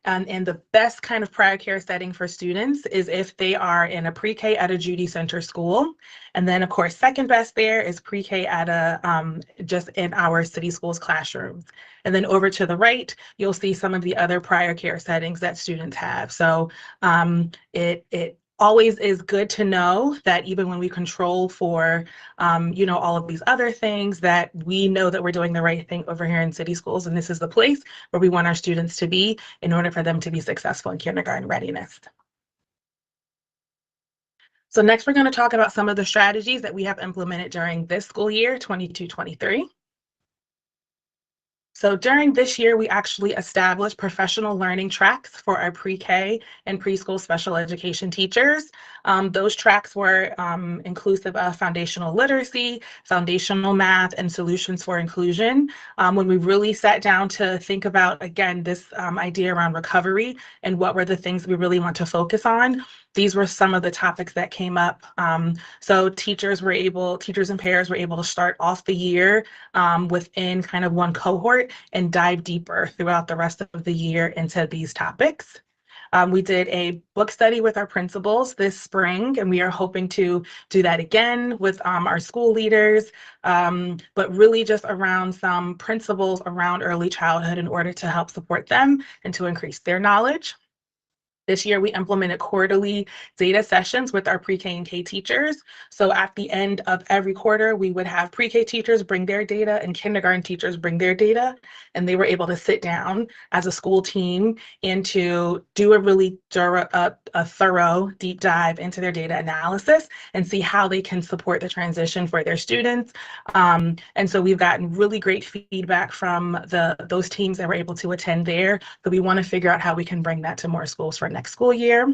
And the best kind of prior care setting for students is if they are in a pre-K at a Judy Center school. And then of course, second best there is pre-K at just in our city schools classrooms. And then over to the right, you'll see some of the other prior care settings that students have. So it always is good to know that even when we control for, all of these other things, that we know that we're doing the right thing over here in city schools. And this is the place where we want our students to be in order for them to be successful in kindergarten readiness. So next, we're going to talk about some of the strategies that we have implemented during this school year, 22-23. So during this year, we actually established professional learning tracks for our pre-K and preschool special education teachers. Those tracks were inclusive of foundational literacy, foundational math, and solutions for inclusion. When we really sat down to think about, again, this idea around recovery and what were the things we really want to focus on, these were some of the topics that came up. So teachers and pairs were able to start off the year within kind of one cohort and dive deeper throughout the rest of the year into these topics. We did a book study with our principals this spring, and we are hoping to do that again with our school leaders, but really just around some principles around early childhood in order to help support them and to increase their knowledge. This year, we implemented quarterly data sessions with our pre-K and K teachers. So at the end of every quarter, we would have pre-K teachers bring their data and kindergarten teachers bring their data. And they were able to sit down as a school team and to do a really thorough deep dive into their data analysis and see how they can support the transition for their students. And so we've gotten really great feedback from those teams that were able to attend there. So we want to figure out how we can bring that to more schools for next school year.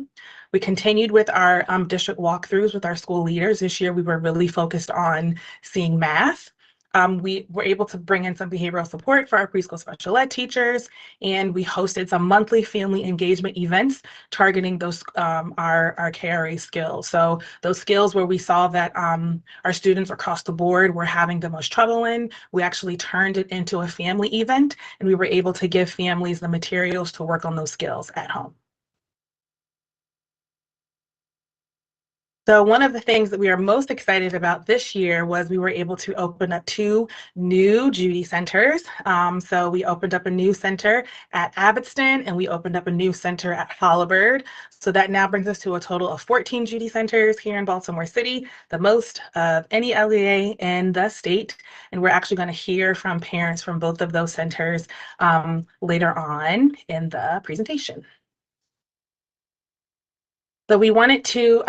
We continued with our district walkthroughs with our school leaders. This year, we were really focused on seeing math. We were able to bring in some behavioral support for our preschool special ed teachers, and we hosted some monthly family engagement events targeting those our KRA skills. So those skills where we saw that our students across the board were having the most trouble in, we actually turned it into a family event, and we were able to give families the materials to work on those skills at home. So one of the things that we are most excited about this year was we were able to open up 2 new Judy centers. So we opened up a new center at Abbotston, and we opened up a new center at Holabird. So that now brings us to a total of 14 Judy centers here in Baltimore City, the most of any LEA in the state. And we're actually going to hear from parents from both of those centers later on in the presentation. So we wanted to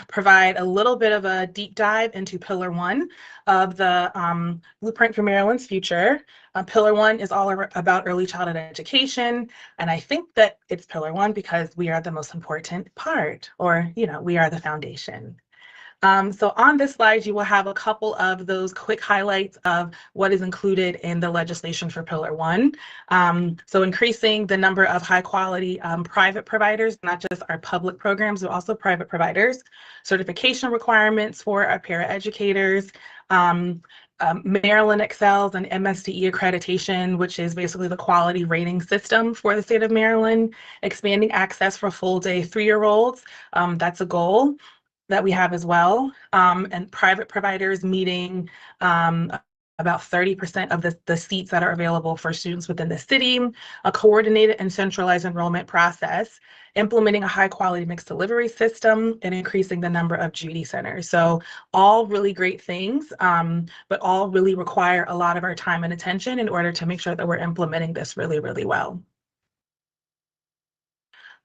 provide a little bit of a deep dive into Pillar 1 of the Blueprint for Maryland's Future. Pillar 1 is all about early childhood education, and I think that it's Pillar 1 because we are the most important part, or, you know, we are the foundation. So on this slide, you will have a couple of those quick highlights of what is included in the legislation for Pillar 1. So increasing the number of high quality private providers, not just our public programs, but also private providers, certification requirements for our paraeducators, Maryland Excels and MSDE accreditation, which is basically the quality rating system for the state of Maryland, expanding access for full day 3-year-olds. That's a goal that we have as well, and private providers meeting about 30% of the seats that are available for students within the city, a coordinated and centralized enrollment process, implementing a high quality mixed delivery system, and increasing the number of Judy centers. So all really great things, but all really require a lot of our time and attention in order to make sure that we're implementing this really, really well.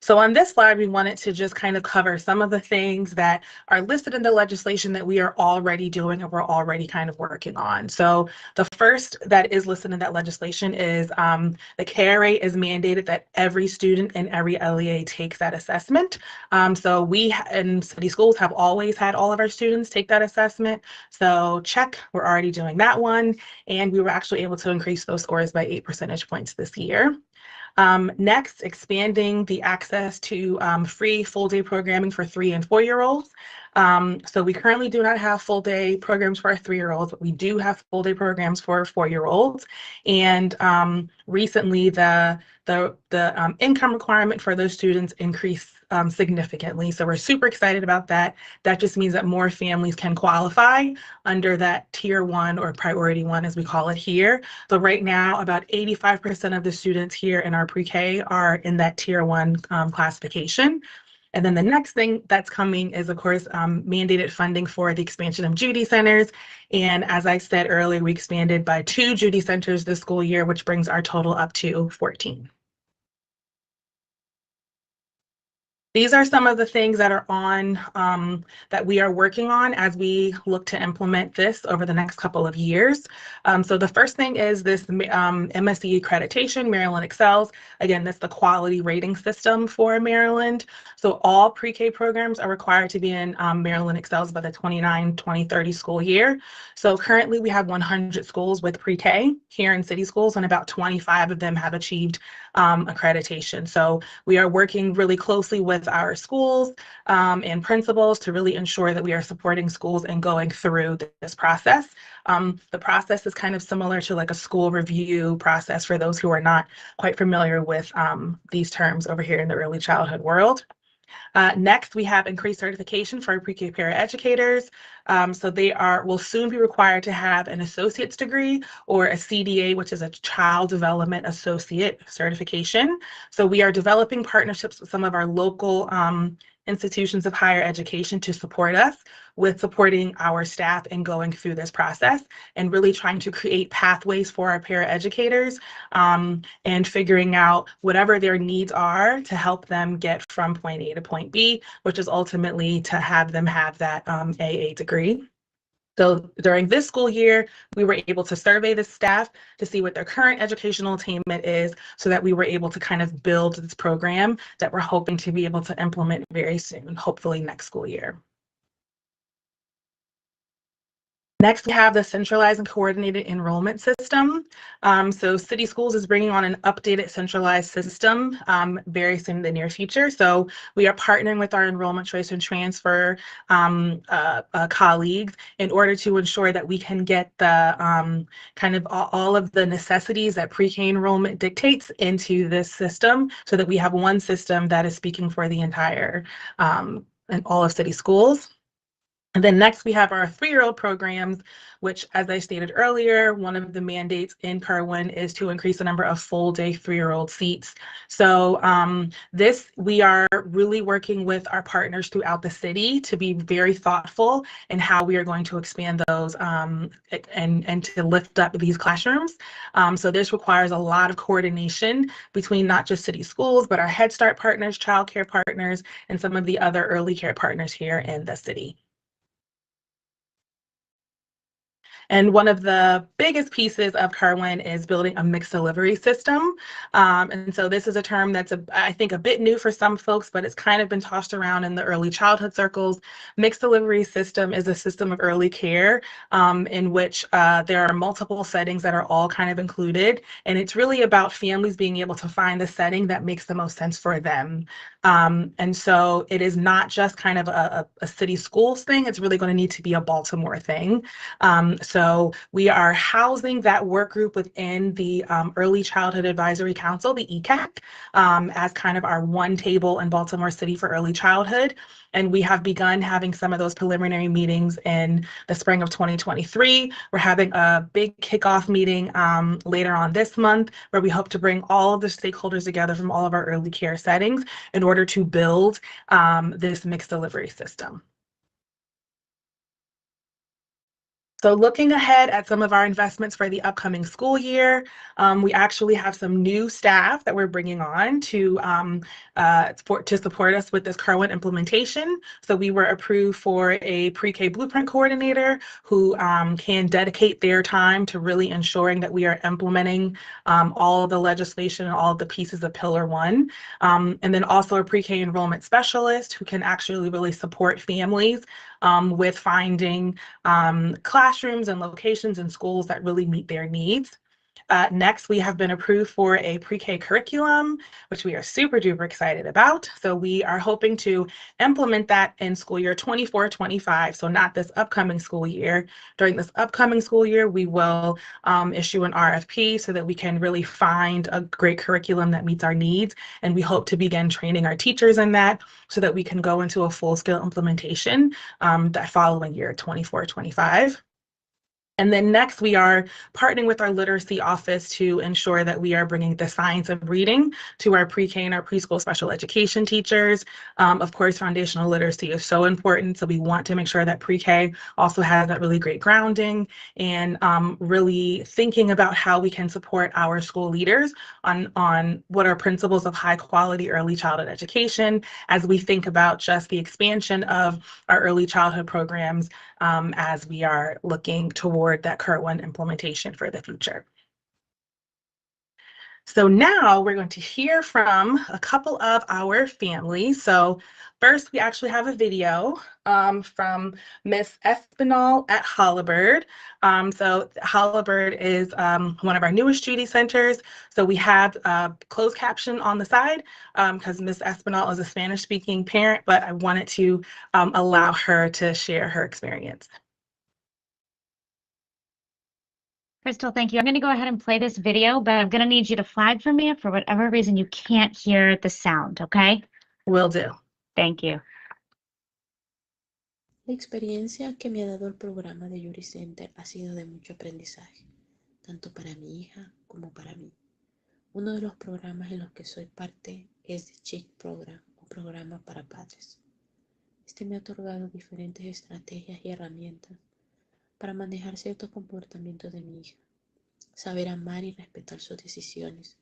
So on this slide, we wanted to just kind of cover some of the things that are listed in the legislation that we are already doing and we're already kind of working on. So the first that is listed in that legislation is the KRA is mandated that every student in every LEA takes that assessment. So we in city schools have always had all of our students take that assessment. So check, we're already doing that one. And we were actually able to increase those scores by 8 percentage points this year. Next, expanding the access to free full-day programming for 3- and 4-year-olds. So we currently do not have full-day programs for our 3-year-olds, but we do have full-day programs for 4-year-olds. And recently, the income requirement for those students increased significantly. So we're super excited about that. That just means that more families can qualify under that Tier 1 or Priority 1, as we call it here. So right now, about 85% of the students here in our pre-K are in that Tier 1 classification. And then the next thing that's coming is, of course, mandated funding for the expansion of Judy centers. And as I said earlier, we expanded by 2 Judy centers this school year, which brings our total up to 14. These are some of the things that are on, that we are working on as we look to implement this over the next couple of years. So the first thing is this MSDE accreditation, Maryland Excels. Again, that's the quality rating system for Maryland. So all pre-K programs are required to be in Maryland Excels by the 2030 school year. So currently we have 100 schools with pre-K here in city schools, and about 25 of them have achieved accreditation. So we are working really closely with our schools and principals to really ensure that we are supporting schools and going through this process. The process is kind of similar to like a school review process for those who are not quite familiar with these terms over here in the early childhood world. Next, we have increased certification for pre-K paraeducators. So they will soon be required to have an associate's degree or a CDA, which is a Child Development Associate certification. So we are developing partnerships with some of our local institutions of higher education to support us with supporting our staff and going through this process and really trying to create pathways for our paraeducators and figuring out whatever their needs are to help them get from point A to point B, which is ultimately to have them have that AA degree. So during this school year, we were able to survey the staff to see what their current educational attainment is so that we were able to kind of build this program that we're hoping to be able to implement very soon, hopefully next school year. Next, we have the centralized and coordinated enrollment system. So City Schools is bringing on an updated centralized system very soon in the near future. So we are partnering with our enrollment choice and transfer colleagues in order to ensure that we can get the kind of all of the necessities that pre-K enrollment dictates into this system so that we have one system that is speaking for the entire and all of City Schools. And then next we have our 3-year-old programs, which, as I stated earlier, one of the mandates in Kirwan is to increase the number of full-day 3-year-old seats. So we are really working with our partners throughout the city to be very thoughtful in how we are going to expand those and to lift up these classrooms. So this requires a lot of coordination between not just City Schools, but our Head Start partners, child care partners, and some of the other early care partners here in the city. And one of the biggest pieces of Kirwan is building a mixed delivery system. And so this is a term that's, I think, a bit new for some folks, but it's kind of been tossed around in the early childhood circles. Mixed delivery system is a system of early care in which there are multiple settings that are all kind of included. And it's really about families being able to find the setting that makes the most sense for them. And so it is not just kind of a City Schools thing. It's really going to need to be a Baltimore thing. So we are housing that work group within the Early Childhood Advisory Council, the ECAC, as kind of our one table in Baltimore City for early childhood. And we have begun having some of those preliminary meetings in the spring of 2023. We're having a big kickoff meeting later on this month, where we hope to bring all of the stakeholders together from all of our early care settings in order to build this mixed delivery system. So looking ahead at some of our investments for the upcoming school year, we actually have some new staff that we're bringing on to support us with this Kirwan implementation. So we were approved for a pre-K blueprint coordinator who can dedicate their time to really ensuring that we are implementing all of the legislation and all of the pieces of Pillar 1. And then also a pre-K enrollment specialist who can actually really support families with finding classrooms and locations and schools that really meet their needs. Next, we have been approved for a pre-K curriculum, which we are super duper excited about. So we are hoping to implement that in school year 24-25, so not this upcoming school year. During this upcoming school year, we will issue an RFP so that we can really find a great curriculum that meets our needs. And we hope to begin training our teachers in that so that we can go into a full-scale implementation that following year, 24-25. And then next, we are partnering with our literacy office to ensure that we are bringing the science of reading to our pre-K and our preschool special education teachers. Of course, foundational literacy is so important, so we want to make sure that pre-K also has that really great grounding and really thinking about how we can support our school leaders on what are principles of high quality early childhood education as we think about just the expansion of our early childhood programs as we are looking toward that Kirwan implementation for the future. So now we're going to hear from a couple of our families. So first, we actually have a video from Miss Espinal at Holabird. So Holabird is one of our newest Judy Centers. So we have closed caption on the side because Miss Espinal is a Spanish-speaking parent, but I wanted to allow her to share her experience. Crystal, thank you. I'm going to go ahead and play this video, but I'm going to need you to flag for me if for whatever reason you can't hear the sound, okay? Will do. Thank you. La experiencia que me ha dado el programa de Judy Center ha sido de mucho aprendizaje, tanto para mi hija como para mí. Uno de los programas en los que soy parte es The Chick Program, un programa para padres. Este me ha otorgado diferentes estrategias y herramientas para manejar ciertos comportamientos de mi hija, saber amar y respetar sus decisiones,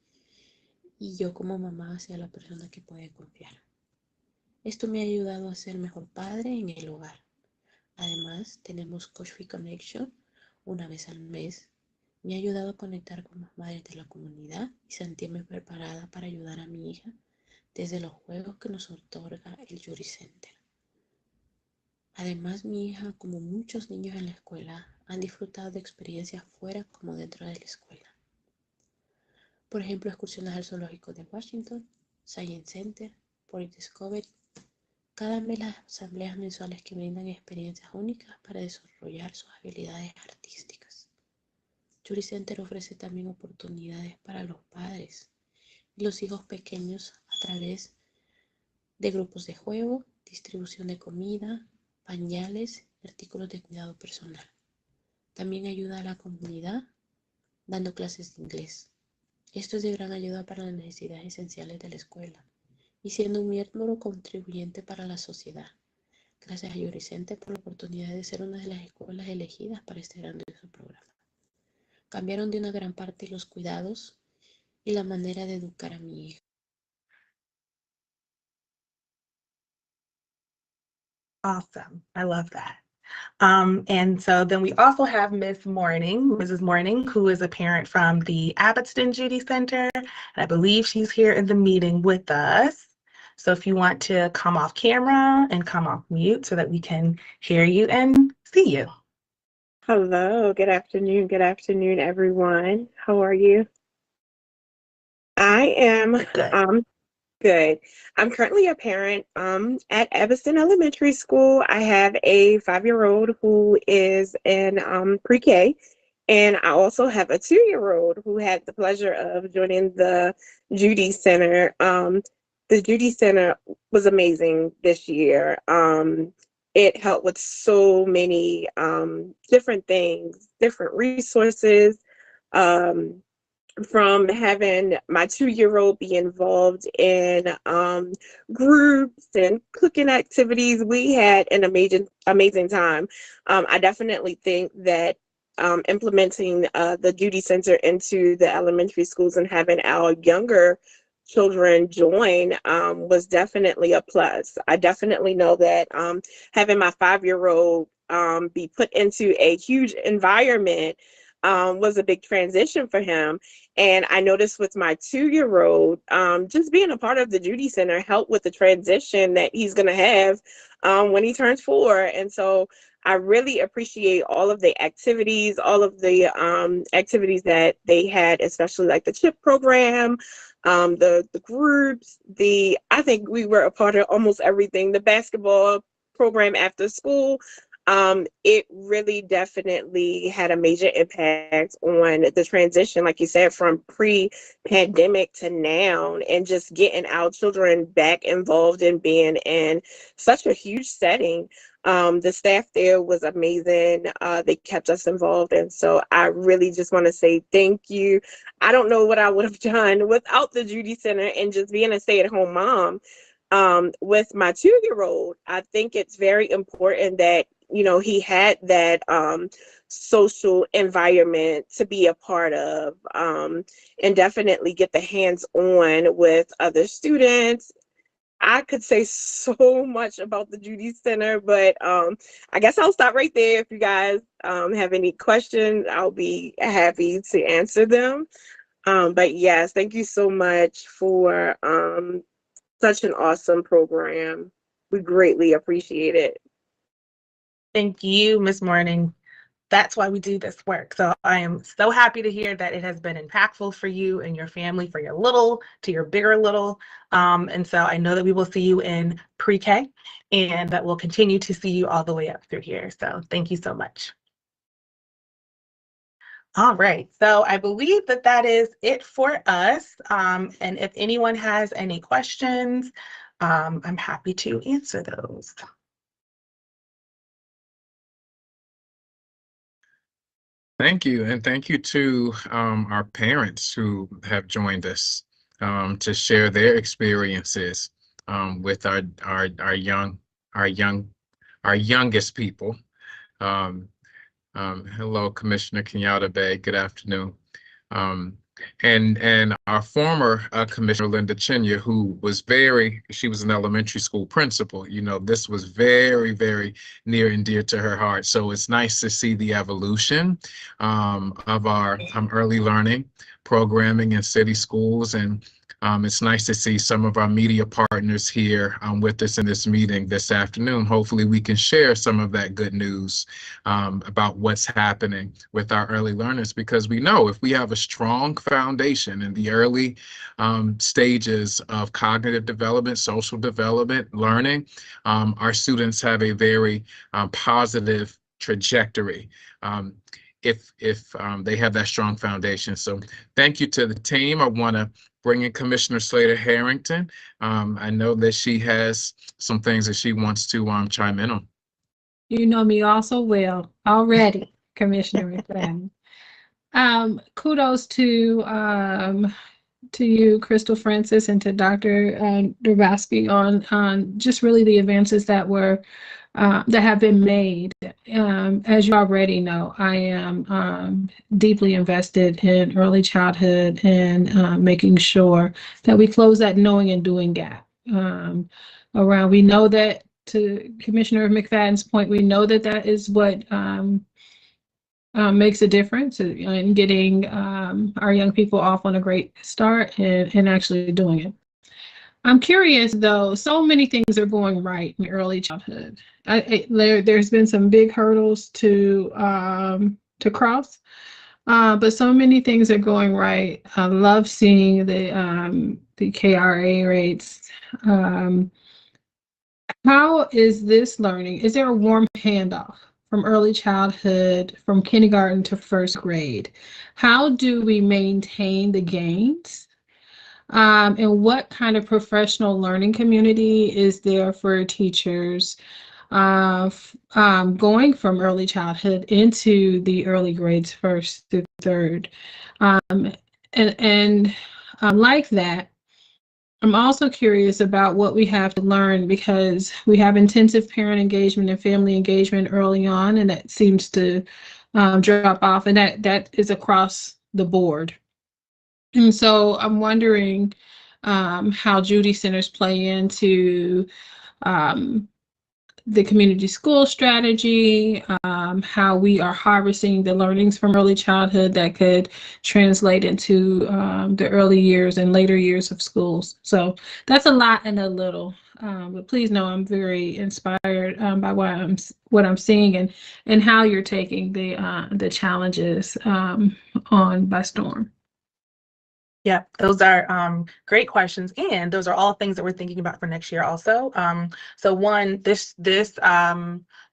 y yo como mamá sea la persona que puede confiar. Esto me ha ayudado a ser mejor padre en el hogar, Además, tenemos Coffee Connection una vez al mes. Me ha ayudado a conectar con más madres de la comunidad y sentirme preparada para ayudar a mi hija desde los juegos que nos otorga el Jury Center. Además, mi hija, como muchos niños en la escuela, han disfrutado de experiencias fuera como dentro de la escuela. Por ejemplo, excursiones al zoológico de Washington, Science Center, Port Discovery. Cada mes las asambleas mensuales que brindan experiencias únicas para desarrollar sus habilidades artísticas. Jury Center ofrece también oportunidades para los padres y los hijos pequeños a través de grupos de juego, distribución de comida, pañales y artículos de cuidado personal. También ayuda a la comunidad dando clases de inglés. Esto es de gran ayuda para las necesidades esenciales de la escuela y siendo un miembro contribuyente para la sociedad. Gracias a Jury Center por la oportunidad de ser una de las escuelas elegidas para este grandioso programa. Cambiaron de una gran parte los cuidados y la manera de educar a mi hija. Awesome. I love that. And so then we also have Mrs. Morning, who is a parent from the Abbotston Judy Center. And I believe she's here in the meeting with us. So if you want to come off camera and come off mute so that we can hear you and see you. Hello, good afternoon, everyone. How are you? I am Good. good. I'm currently a parent at Evanston Elementary School. I have a 5-year-old who is in pre-K, and I also have a 2-year-old who had the pleasure of joining the Judy Center. The Judy Center was amazing this year. It helped with so many different things, different resources, from having my 2-year-old be involved in groups and cooking activities. We had an amazing time. I definitely think that implementing the Judy Center into the elementary schools and having our younger children join was definitely a plus. I definitely know that having my 5-year-old be put into a huge environment was a big transition for him. And I noticed with my 2-year-old, just being a part of the Judy Center helped with the transition that he's going to have when he turns 4. And so I really appreciate all of the activities, activities that they had, especially like the CHIP program, the groups, I think we were a part of almost everything, the basketball program after school. It really definitely had a major impact on the transition, like you said, from pre-pandemic to now, and just getting our children back involved in being in such a huge setting. The staff there was amazing. They kept us involved. And so I really just want to say thank you. I don't know what I would have done without the Judy Center and just being a stay-at-home mom. With my 2-year-old, I think it's very important that, he had that social environment to be a part of, and definitely get the hands-on with other students. I could say so much about the Judy Center, but I guess I'll stop right there. If you guys have any questions, I'll be happy to answer them. But yes, thank you so much for such an awesome program. We greatly appreciate it. Thank you, Ms. Morning. That's why we do this work. So I am so happy to hear that it has been impactful for you and your family, for your little to your bigger little. And so I know that we will see you in pre-K and that we'll continue to see you all the way up through here. So thank you so much. All right, so I believe that that is it for us. And if anyone has any questions, I'm happy to answer those. Thank you, and thank you to our parents who have joined us to share their experiences with our youngest people. Hello, Commissioner Kenyatta Bay. Good afternoon. And our former Commissioner Linda Chinya, who was she was an elementary school principal. You know, this was very, very near and dear to her heart. So it's nice to see the evolution of our early learning programming in city schools. And it's nice to see some of our media partners here with us in this meeting this afternoon. Hopefully we can share some of that good news about what's happening with our early learners, because we know if we have a strong foundation in the early stages of cognitive development, social development, learning, our students have a very positive trajectory. If they have that strong foundation. So thank you to the team. I want to bring in Commissioner Slater Harrington. I know that she has some things that she wants to chime in on. You know me also well already, Commissioner McFadden. Kudos to you, Crystal Francis, and to Dr. Drabowski on just really the advances that have been made. As you already know, I am deeply invested in early childhood and making sure that we close that knowing and doing gap. We know that, to Commissioner McFadden's point, we know that is what makes a difference in getting our young people off on a great start and actually doing it. I'm curious, though, so many things are going right in early childhood. There's been some big hurdles to cross, but so many things are going right. I love seeing the KRA rates. How is this learning? Is there a warm handoff from early childhood, from kindergarten to first grade? How do we maintain the gains? And what kind of professional learning community is there for teachers going from early childhood into the early grades, first through third? Like that, I'm also curious about what we have to learn, because we have intensive parent engagement and family engagement early on, and that seems to drop off, and that is across the board. And so I'm wondering how Judy Centers play into the community school strategy, how we are harvesting the learnings from early childhood that could translate into the early years and later years of schools. So that's a lot and a little, but please know I'm very inspired by what I'm seeing and how you're taking the challenges on by storm. Yeah, those are great questions, and those are all things that we're thinking about for next year also. So one,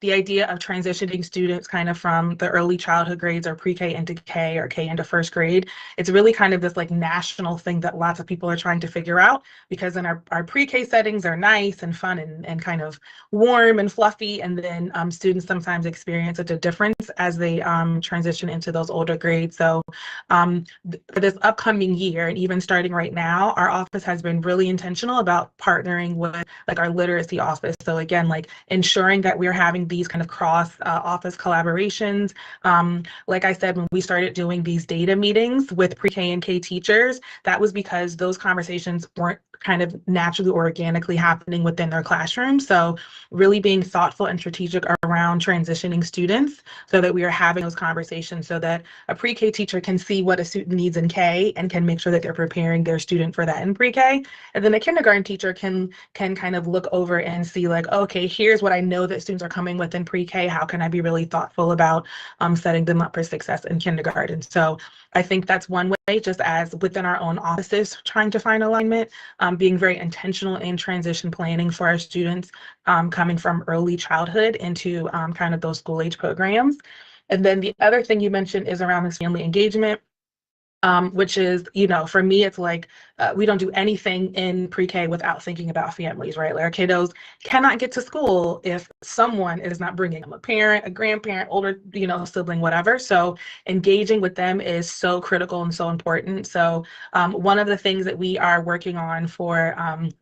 the idea of transitioning students kind of from the early childhood grades or pre-K into K or K into first grade, it's really kind of this like national thing that lots of people are trying to figure out, because in our pre-K settings are nice and fun and kind of warm and fluffy, and then students sometimes experience such a difference as they transition into those older grades. So for this upcoming year, and even starting right now, our office has been really intentional about partnering with like our literacy office. So again, like ensuring that we're having these kind of cross office collaborations. Like I said, when we started doing these data meetings with pre-K and K teachers, that was because those conversations weren't kind of naturally or organically happening within their classroom. So really being thoughtful and strategic around transitioning students so that we are having those conversations so that a pre-K teacher can see what a student needs in K and can make sure that they're preparing their student for that in pre-K. And then a kindergarten teacher can kind of look over and see like, okay, here's what I know that students are coming with in pre-K. How can I be really thoughtful about setting them up for success in kindergarten? So I think that's one way, just as within our own offices, trying to find alignment, being very intentional in transition planning for our students coming from early childhood into kind of those school age programs. And then the other thing you mentioned is around this family engagement. Which is, you know, for me, it's like we don't do anything in pre-K without thinking about families, right? Like our kiddos cannot get to school if someone is not bringing them, a parent, a grandparent, older, you know, sibling, whatever. So engaging with them is so critical and so important. So one of the things that we are working on for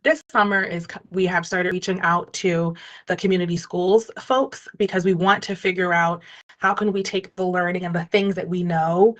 this summer is we have started reaching out to the community schools folks, because we want to figure out how can we take the learning and the things that we know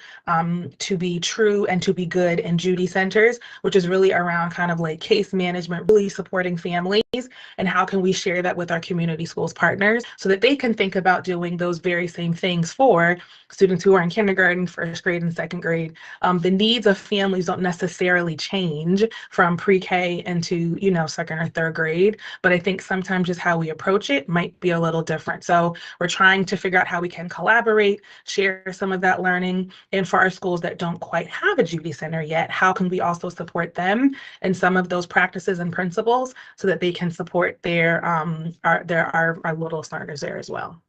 to be true and to be good in Judy Centers, which is really around kind of like case management, really supporting families, and how can we share that with our community schools partners so that they can think about doing those very same things for students who are in kindergarten, first grade, and second grade. The needs of families don't necessarily change from pre-K into, you know, second or third grade, but I think sometimes just how we approach it might be a little different. So we're trying to figure out how we can collaborate, share some of that learning, and for our schools that don't quite have a Judy Center yet, how can we also support them in some of those practices and principles so that they can support their our little learners there as well.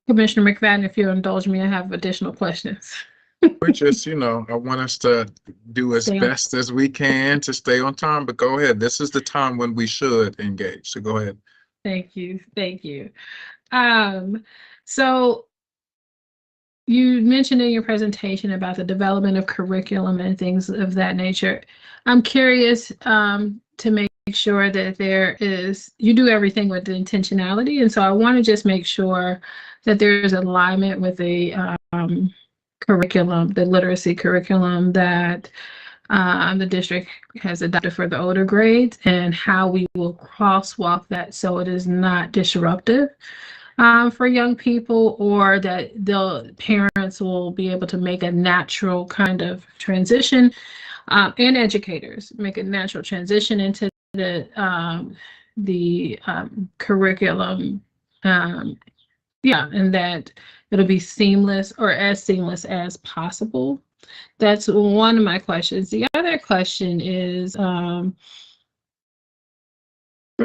Commissioner McFadden, if you'll indulge me, I have additional questions. We're just, you know, I want us to do as Stay on. best as we can to stay on time, but go ahead. This is the time when we should engage. So go ahead. Thank you. Thank you. So you mentioned in your presentation about the development of curriculum and things of that nature. I'm curious to make sure that you do everything with the intentionality. And so I want to just make sure that there's alignment with the curriculum, the literacy curriculum that the district has adopted for the older grades, and how we will crosswalk that so it is not disruptive for young people, or that the parents will be able to make a natural kind of transition, and educators make a natural transition into the curriculum. And that it'll be seamless, or as seamless as possible. That's one of my questions. The other question is for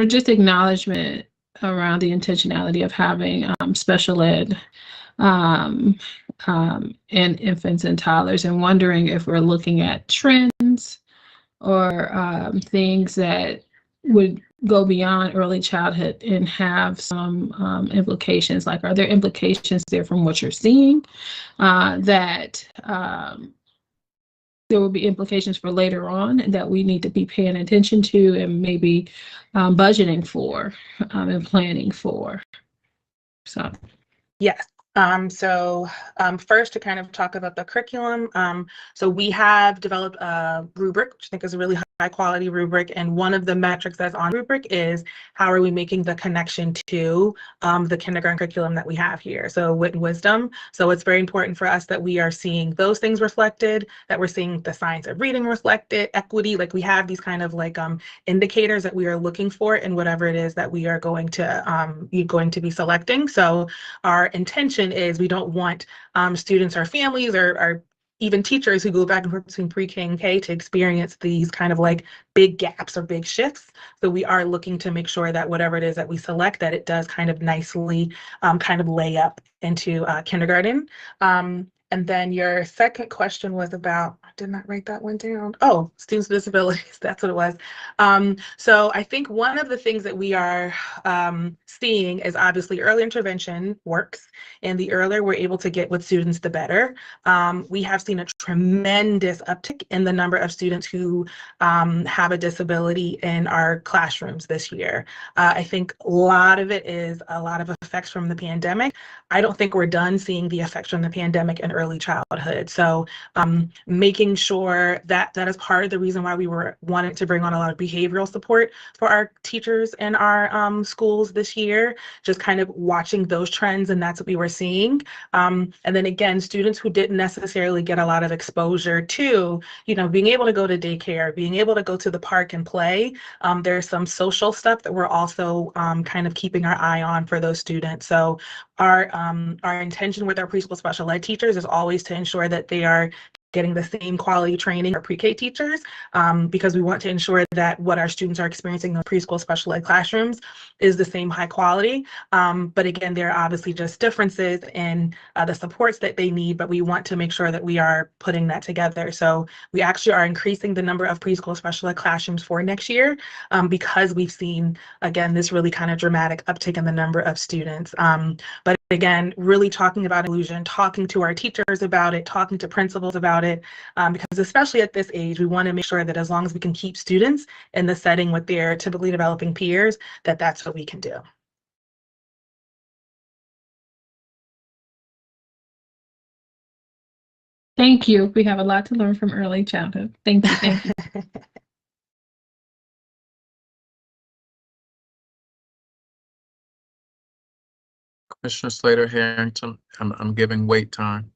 just acknowledgement around the intentionality of having special ed and infants and toddlers, and wondering if we're looking at trends or things that would go beyond early childhood and have some implications. Like, are there implications there from what you're seeing that there will be implications for later on that we need to be paying attention to and maybe budgeting for and planning for? So. Yes. First, to kind of talk about the curriculum. So we have developed a rubric, which I think is a really high quality rubric. And one of the metrics that's on rubric is how are we making the connection to the kindergarten curriculum that we have here. So wit and wisdom. So it's very important for us that we are seeing those things reflected, that we're seeing the science of reading reflected, equity, like we have these kind of like indicators that we are looking for in whatever it is that we are going to be selecting. So our intention is we don't want students or families or even teachers who go back and forth between pre-K and K to experience these kind of like big gaps or big shifts. So we are looking to make sure that whatever it is that we select, that it does kind of nicely kind of lay up into kindergarten. And then your second question was about, I did not write that one down. Oh, students with disabilities, that's what it was. So I think one of the things that we are seeing is obviously early intervention works, and the earlier we're able to get with students, the better. We have seen a tremendous uptick in the number of students who have a disability in our classrooms this year. I think a lot of it is a lot of effects from the pandemic. I don't think we're done seeing the effects from the pandemic in early childhood. So making sure that that is part of the reason why we were wanting to bring on a lot of behavioral support for our teachers in our schools this year, just kind of watching those trends, and that's what we were seeing. And then again, students who didn't necessarily get a lot of exposure to, you know, being able to go to daycare, being able to go to the park and play. There's some social stuff that we're also kind of keeping our eye on for those students. So our intention with our preschool special ed teachers is always to ensure that they are getting the same quality training for pre-K teachers, because we want to ensure that what our students are experiencing in the preschool special ed classrooms is the same high quality. But again, there are obviously just differences in the supports that they need, but we want to make sure that we are putting that together. So we actually are increasing the number of preschool special ed classrooms for next year, because we've seen, again, this really kind of dramatic uptick in the number of students. But again, really talking about inclusion, talking to our teachers about it, talking to principals about it, because especially at this age, we want to make sure that as long as we can keep students in the setting with their typically developing peers, that that's what we can do. Thank you. We have a lot to learn from early childhood. Thank you. Thank you. Commissioner Slater Harrington, I'm giving wait time.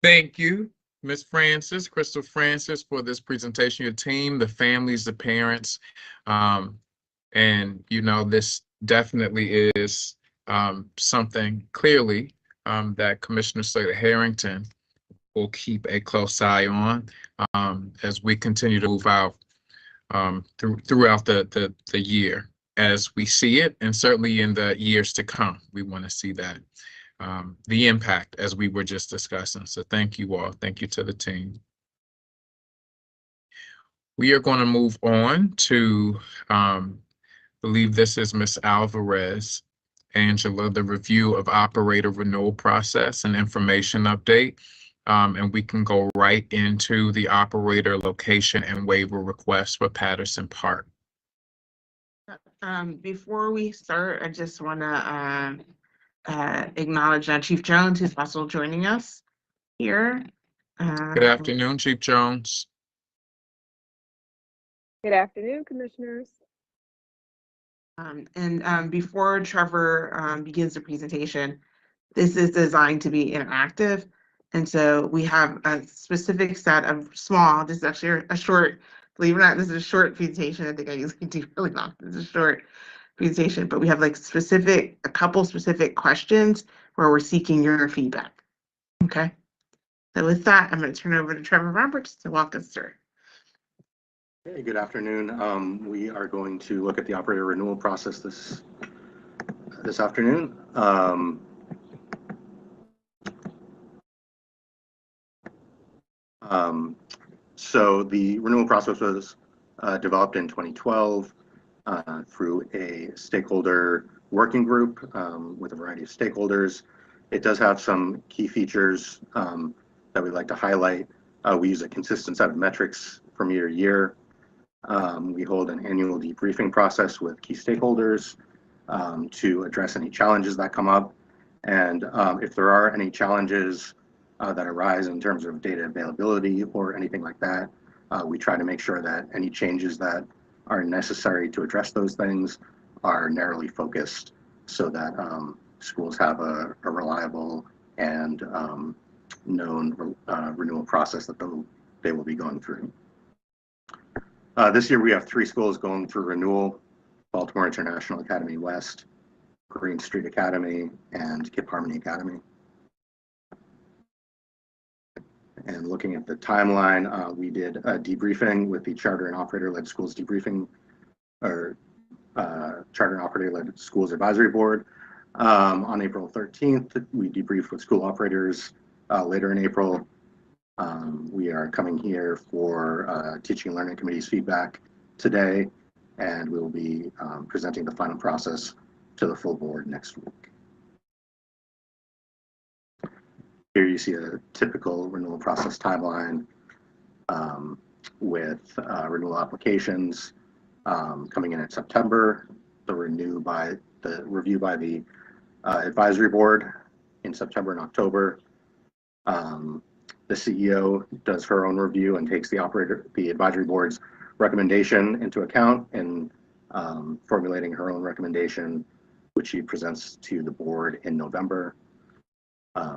Thank you, Ms. Francis, Crystal Francis, for this presentation, your team, the families, the parents. And you know, this definitely is something clearly that Commissioner Slater Harrington will keep a close eye on as we continue to move out throughout the year as we see it, and certainly in the years to come. We want to see that the impact as we were just discussing. So thank you all. Thank you to the team. We are going to move on to, I believe this is Ms. Alvarez, Angela, the review of operator renewal process and information update. And we can go right into the operator location and waiver request for Patterson Park. Before we start, I just want to acknowledge Chief Jones, who's also joining us here. Good afternoon, Chief Jones. Good afternoon, commissioners. Before Trevor begins the presentation, this is designed to be interactive. And so we have a specific set of this is actually a short, believe it or not, this is a short presentation. I think I usually do really long. This is a short presentation, but we have like a couple specific questions where we're seeking your feedback. Okay. So with that, I'm going to turn it over to Trevor Roberts to walk us through. Hey, good afternoon. We are going to look at the operator renewal process this afternoon. So the renewal process was developed in 2012 through a stakeholder working group with a variety of stakeholders. It does have some key features that we'd like to highlight. We use a consistent set of metrics from year to year. We hold an annual debriefing process with key stakeholders to address any challenges that come up. And if there are any challenges that arise in terms of data availability or anything like that, we try to make sure that any changes that are necessary to address those things are narrowly focused so that schools have a reliable and known renewal process that they will be going through. This year we have 3 schools going through renewal: Baltimore International Academy West, Green Street Academy, and Kip Harmony Academy. And looking at the timeline, we did a debriefing with the Charter and Operator-Led Schools Debriefing, or Charter and Operator-Led Schools Advisory Board. On April 13th, we debriefed with school operators later in April. We are coming here for Teaching and Learning Committee's feedback today, and we will be presenting the final process to the full board next week. Here you see a typical renewal process timeline with renewal applications coming in September, the review by the advisory board in September and October. The CEO does her own review and takes the advisory board's recommendation into account in formulating her own recommendation, which she presents to the board in November.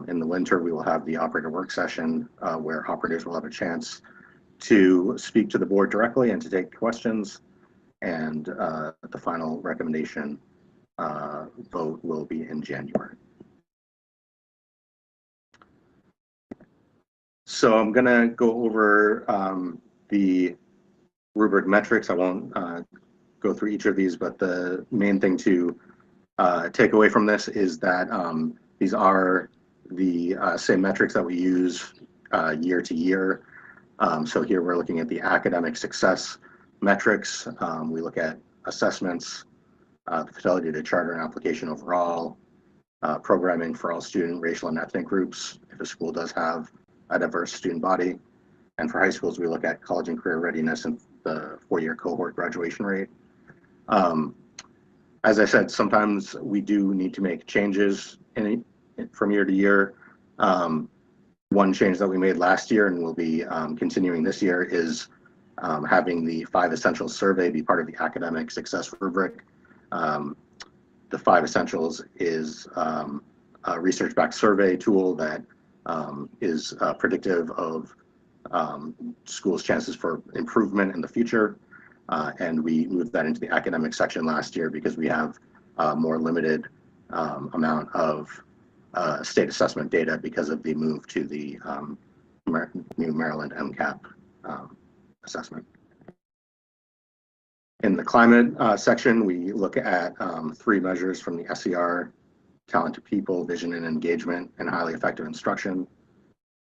In the winter, we will have the operator work session where operators will have a chance to speak to the board directly and to take questions. And the final recommendation vote will be in January. So I'm going to go over the rubric metrics. I won't go through each of these, but the main thing to take away from this is that these are the same metrics that we use year to year. So here we're looking at the academic success metrics. We look at assessments, the fidelity to charter and application overall, programming for all student, racial, and ethnic groups, if a school does have a diverse student body. And for high schools, we look at college and career readiness and the 4-year cohort graduation rate. As I said, sometimes we do need to make changes from year to year. One change that we made last year and will be continuing this year is having the 5 Essentials survey be part of the academic success rubric. The 5 Essentials is a research-backed survey tool that is predictive of schools' chances for improvement in the future. And we moved that into the academic section last year because we have a more limited amount of state assessment data because of the move to the new Maryland MCAP assessment. In the climate section, we look at 3 measures from the SER: talented people, vision and engagement, and highly effective instruction.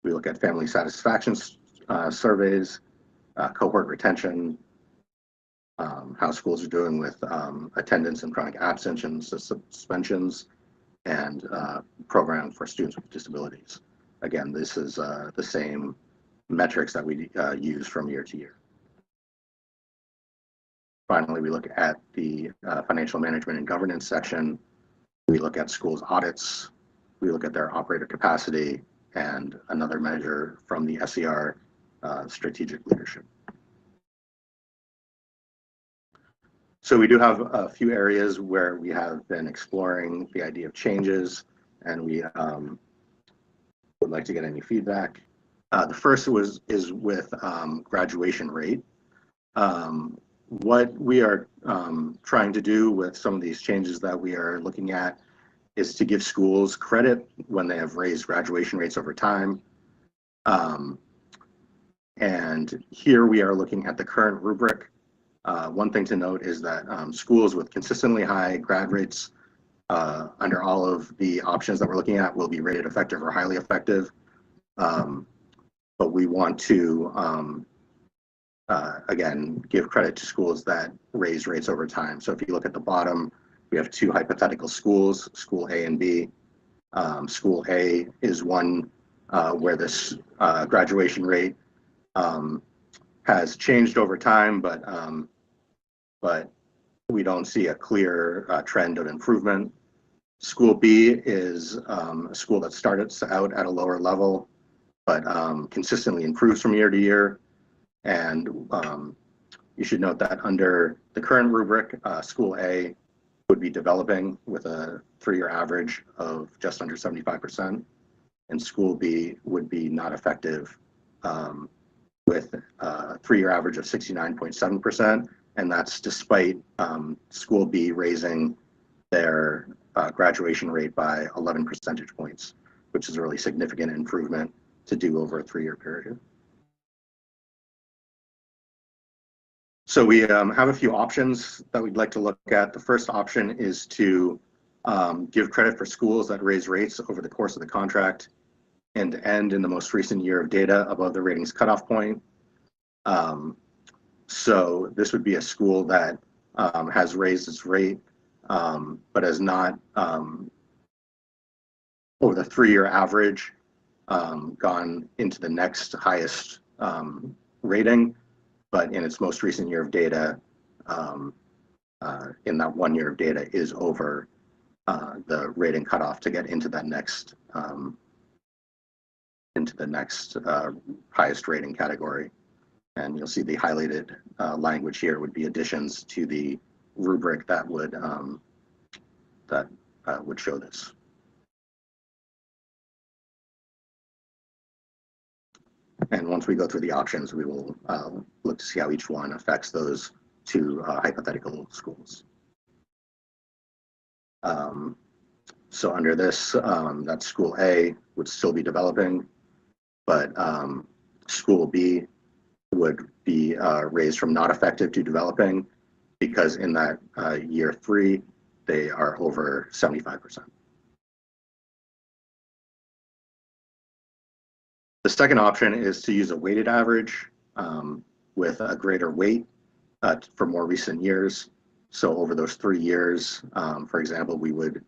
We look at family satisfaction surveys, cohort retention, how schools are doing with attendance and chronic absence and suspensions, and programs for students with disabilities. Again, this is the same metrics that we use from year to year. Finally, we look at the financial management and governance section. We look at schools' audits. We look at their operator capacity, and another measure from the SER, strategic leadership. So we do have a few areas where we have been exploring the idea of changes, and we would like to get any feedback. The first is with graduation rate. What we are trying to do with some of these changes that we are looking at is to give schools credit when they have raised graduation rates over time. And here we are looking at the current rubric. One thing to note is that schools with consistently high grad rates under all of the options that we're looking at will be rated effective or highly effective. But we want to, again, give credit to schools that raise rates over time. So if you look at the bottom, we have 2 hypothetical schools, School A and B. School A is one where this graduation rate has changed over time, but we don't see a clear trend of improvement. School B is a school that started out at a lower level, but consistently improves from year to year. And you should note that under the current rubric, School A would be developing with a 3-year average of just under 75%, and School B would be not effective with a 3-year average of 69.7%, and that's despite School B raising their graduation rate by 11 percentage points, which is a really significant improvement to do over a 3-year period. So we have a few options that we'd like to look at. The first option is to give credit for schools that raise rates over the course of the contract and end in the most recent year of data above the ratings cutoff point. So this would be a school that has raised its rate, but has not, over the 3-year average, gone into the next highest rating, but in its most recent year of data, in that 1 year of data, is over the rating cutoff to get into that next highest rating category. And you'll see the highlighted language here would be additions to the rubric that would show this. And once we go through the options, we will look to see how each one affects those 2 hypothetical schools. So under this, that School A would still be developing, but School B would be raised from not effective to developing, because in that year 3, they are over 75%. The second option is to use a weighted average with a greater weight for more recent years. So over those 3 years, for example, we would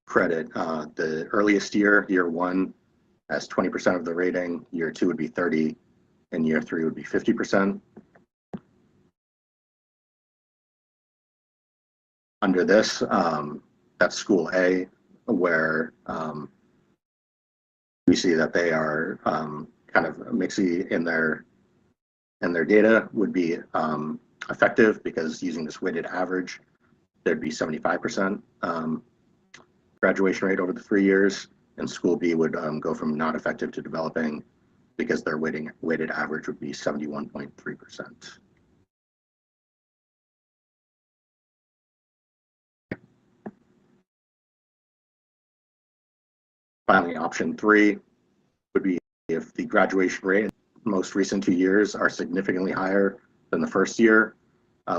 credit the earliest year, year 1, as 20% of the rating, year 2 would be 30%, and year 3 would be 50%. Under this, that's school A, where we see that they are kind of mixy in their data would be effective, because using this weighted average, there'd be 75% graduation rate over the 3 years, and school B would go from not effective to developing, because their weighted average would be 71.3%. Finally, option 3 would be if the graduation rate in the most recent 2 years are significantly higher than the first year,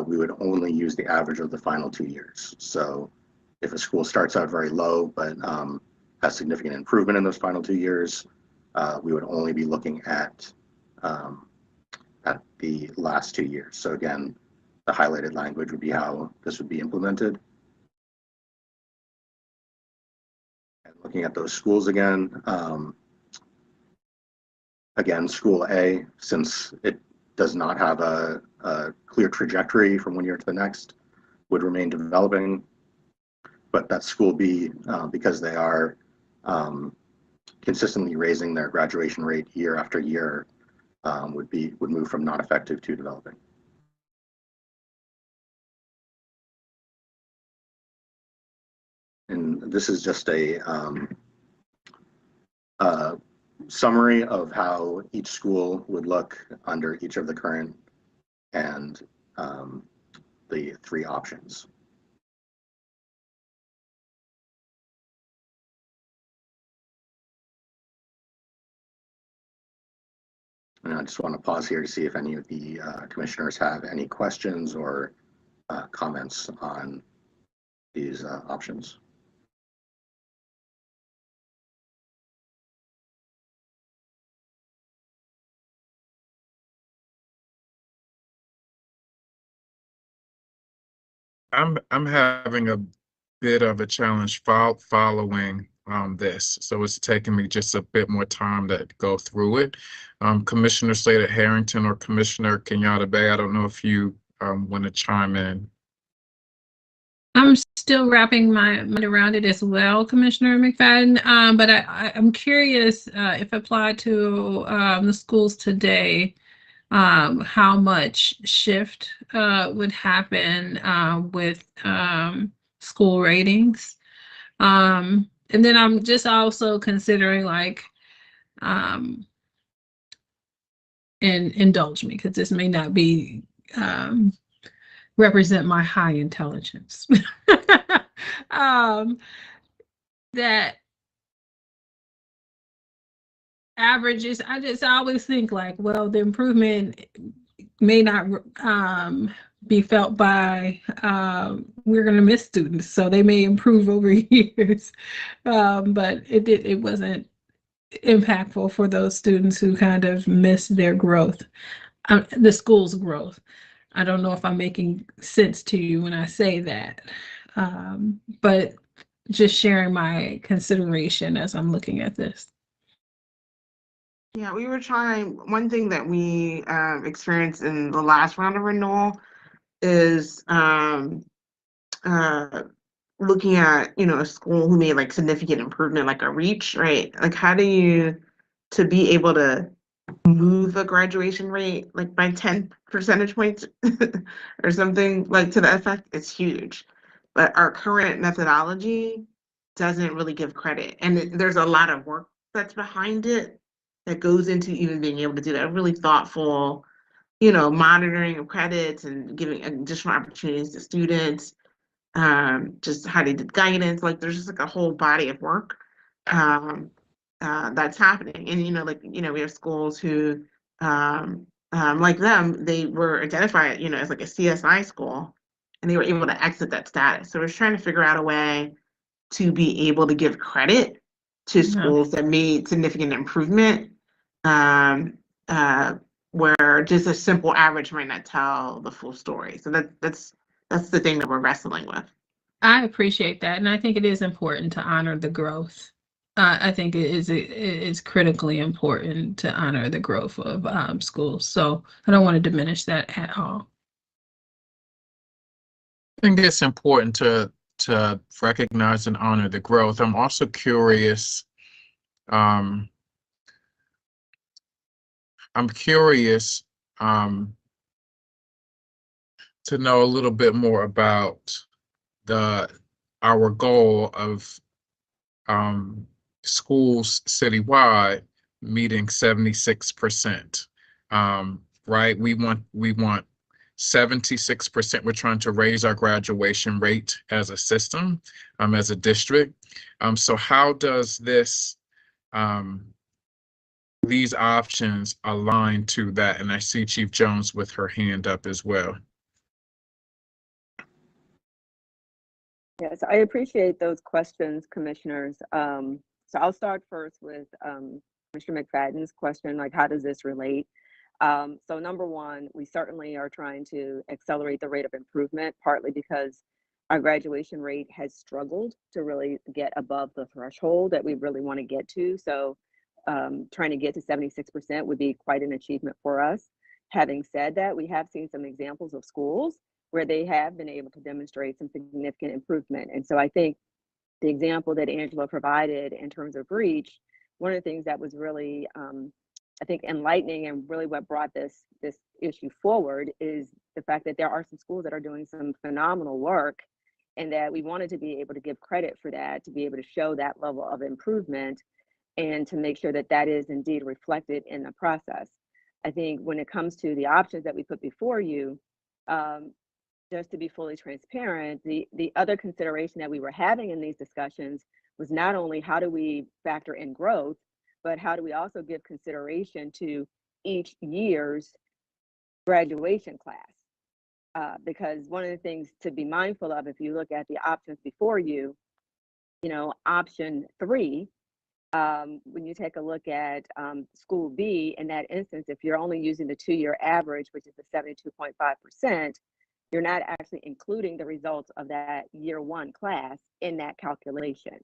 we would only use the average of the final 2 years. So if a school starts out very low but has significant improvement in those final 2 years, we would only be looking at the last 2 years. So again, the highlighted language would be how this would be implemented. And looking at those schools again, again, school A, since it does not have a clear trajectory from one year to the next, would remain developing. But that school B, because they are consistently raising their graduation rate year after year, would move from not effective to developing. And this is just a summary of how each school would look under each of the current and the 3 options. And I just want to pause here to see if any of the commissioners have any questions or comments on these options. I'm having a bit of a challenge following this, so it's taking me just a bit more time to go through it. Commissioner Slater Harrington or Commissioner Kenyatta Bay, I don't know if you want to chime in. I'm still wrapping my mind around it as well, Commissioner McFadden, but I'm curious if applied to the schools today, how much shift would happen with school ratings. And then I'm just also considering, like, and indulge me, because this may not be represent my high intelligence. That averages, I always think, like, well, the improvement may not be felt by, we're going to miss students, so they may improve over years, but it wasn't impactful for those students who kind of missed their growth, the school's growth. I don't know if I'm making sense to you when I say that, but just sharing my consideration as I'm looking at this. Yeah, we were trying, one thing that we experienced in the last round of renewal is looking at, a school who made like significant improvement, like a reach, right? Like, how do you, to be able to move a graduation rate like by 10 percentage points or something like to the effect, it's huge. But our current methodology doesn't really give credit. And there's a lot of work that's behind it that goes into even being able to do that really thoughtful, monitoring of credits and giving additional opportunities to students, just how they did guidance. Like, there's just like a whole body of work that's happening. And, we have schools who, like them, they were identified, as like a CSI school, and they were able to exit that status. So we're trying to figure out a way to be able to give credit to schools that made significant improvement, where just a simple average might not tell the full story. So that's the thing that we're wrestling with. I appreciate that, and I think it is important to honor the growth. I think it is critically important to honor the growth of schools. So I don't want to diminish that at all. think it's important to recognize and honor the growth. I'm also curious. I'm curious to know a little bit more about our goal of schools citywide meeting 76%. Right? We want 76%. We're trying to raise our graduation rate as a system, as a district. So how does this these options align to that? And I see Chief Jones with her hand up as well. Yes, I appreciate those questions, commissioners. So I'll start first with Mr. McFadden's question, like how does this relate? So number one, we certainly are trying to accelerate the rate of improvement, partly because our graduation rate has struggled to really get above the threshold that we really want to get to. So trying to get to 76% would be quite an achievement for us. Having said that, we have seen some examples of schools where they have been able to demonstrate some significant improvement. And so I think the example that Angela provided in terms of reach, one of the things that was really, I think, enlightening and really what brought this issue forward is the fact that there are some schools that are doing some phenomenal work, and that we wanted to be able to give credit for that, to be able to show that level of improvement and to make sure that that is indeed reflected in the process. I think when it comes to the options that we put before you, just to be fully transparent, the other consideration that we were having in these discussions was not only how do we factor in growth, but how do we also give consideration to each year's graduation class? Because one of the things to be mindful of, if you look at the options before you, option 3, when you take a look at school B, in that instance, if you're only using the 2-year average, which is the 72.5%, you're not actually including the results of that year 1 class in that calculation.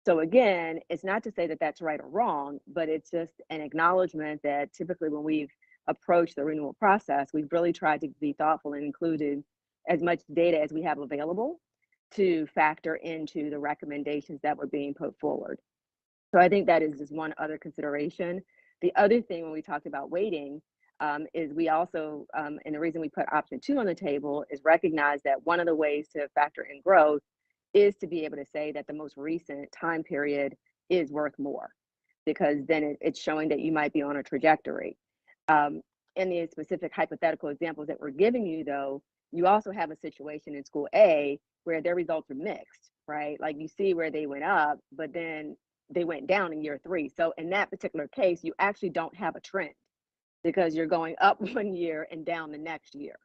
So again, it's not to say that that's right or wrong, but it's just an acknowledgement that typically when we've approached the renewal process, we've really tried to be thoughtful and included as much data as we have available to factor into the recommendations that were being put forward. So I think that is just one other consideration. The other thing when we talked about weighting, is we also, and the reason we put option 2 on the table is recognize that one of the ways to factor in growth is to be able to say that the most recent time period is worth more, because then it's showing that you might be on a trajectory. In the specific hypothetical examples that we're giving you though, you also have a situation in school A where their results are mixed, right? Like you see where they went up, but then they went down in year 3. So in that particular case, you actually don't have a trend, because you're going up one year and down the next year.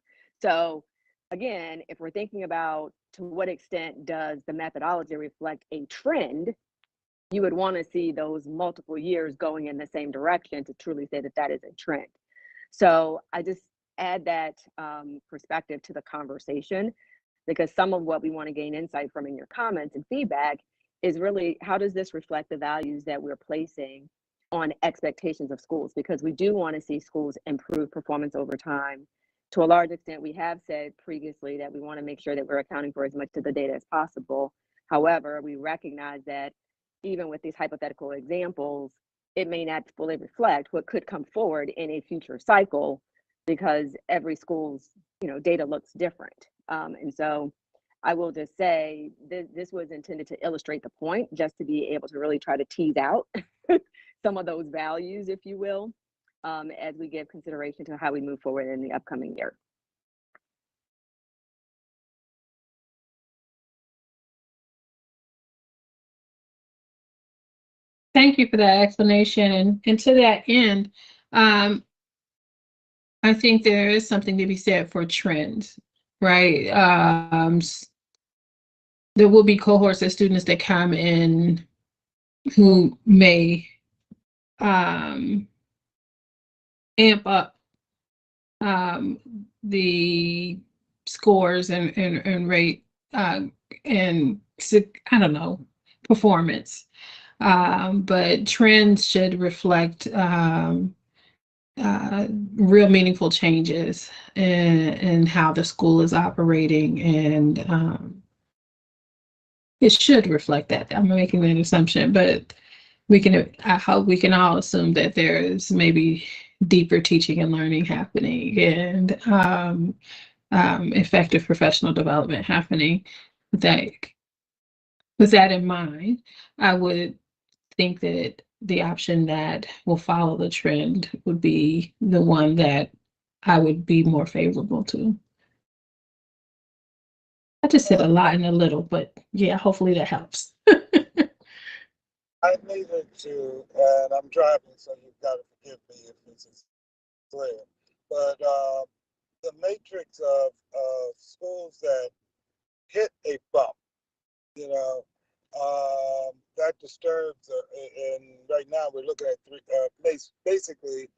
So again, if we're thinking about to what extent does the methodology reflect a trend, you would want to see those multiple years going in the same direction to truly say that that is a trend. So I just add that perspective to the conversation, because some of what we want to gain insight from in your comments and feedback is really how does this reflect the values that we're placing on expectations of schools, because we do want to see schools improve performance over time. To a large extent, we have said previously that we want to make sure that we're accounting for as much of the data as possible. However, we recognize that even with these hypothetical examples, it may not fully reflect what could come forward in a future cycle, because every school's data looks different. And so I will just say this was intended to illustrate the point, just to be able to really try to tease out some of those values, if you will, as we give consideration to how we move forward in the upcoming year. Thank you for that explanation. And to that end, I think there is something to be said for trends, right? There will be cohorts of students that come in who may amp up the scores and rate and I don't know, performance. But trends should reflect real meaningful changes in how the school is operating, and it should reflect that. I'm making that assumption, but I hope we can all assume that there's maybe deeper teaching and learning happening, and effective professional development happening. That, with that in mind, I would think that the option that will follow the trend would be the one that I would be more favorable to. I just said a lot and a little, but yeah, hopefully that helps. I needed to, and I'm driving, so you've got to forgive me if this is clear. But the matrix of schools that hit a bump, you know, that disturbs. And right now we're looking at basically,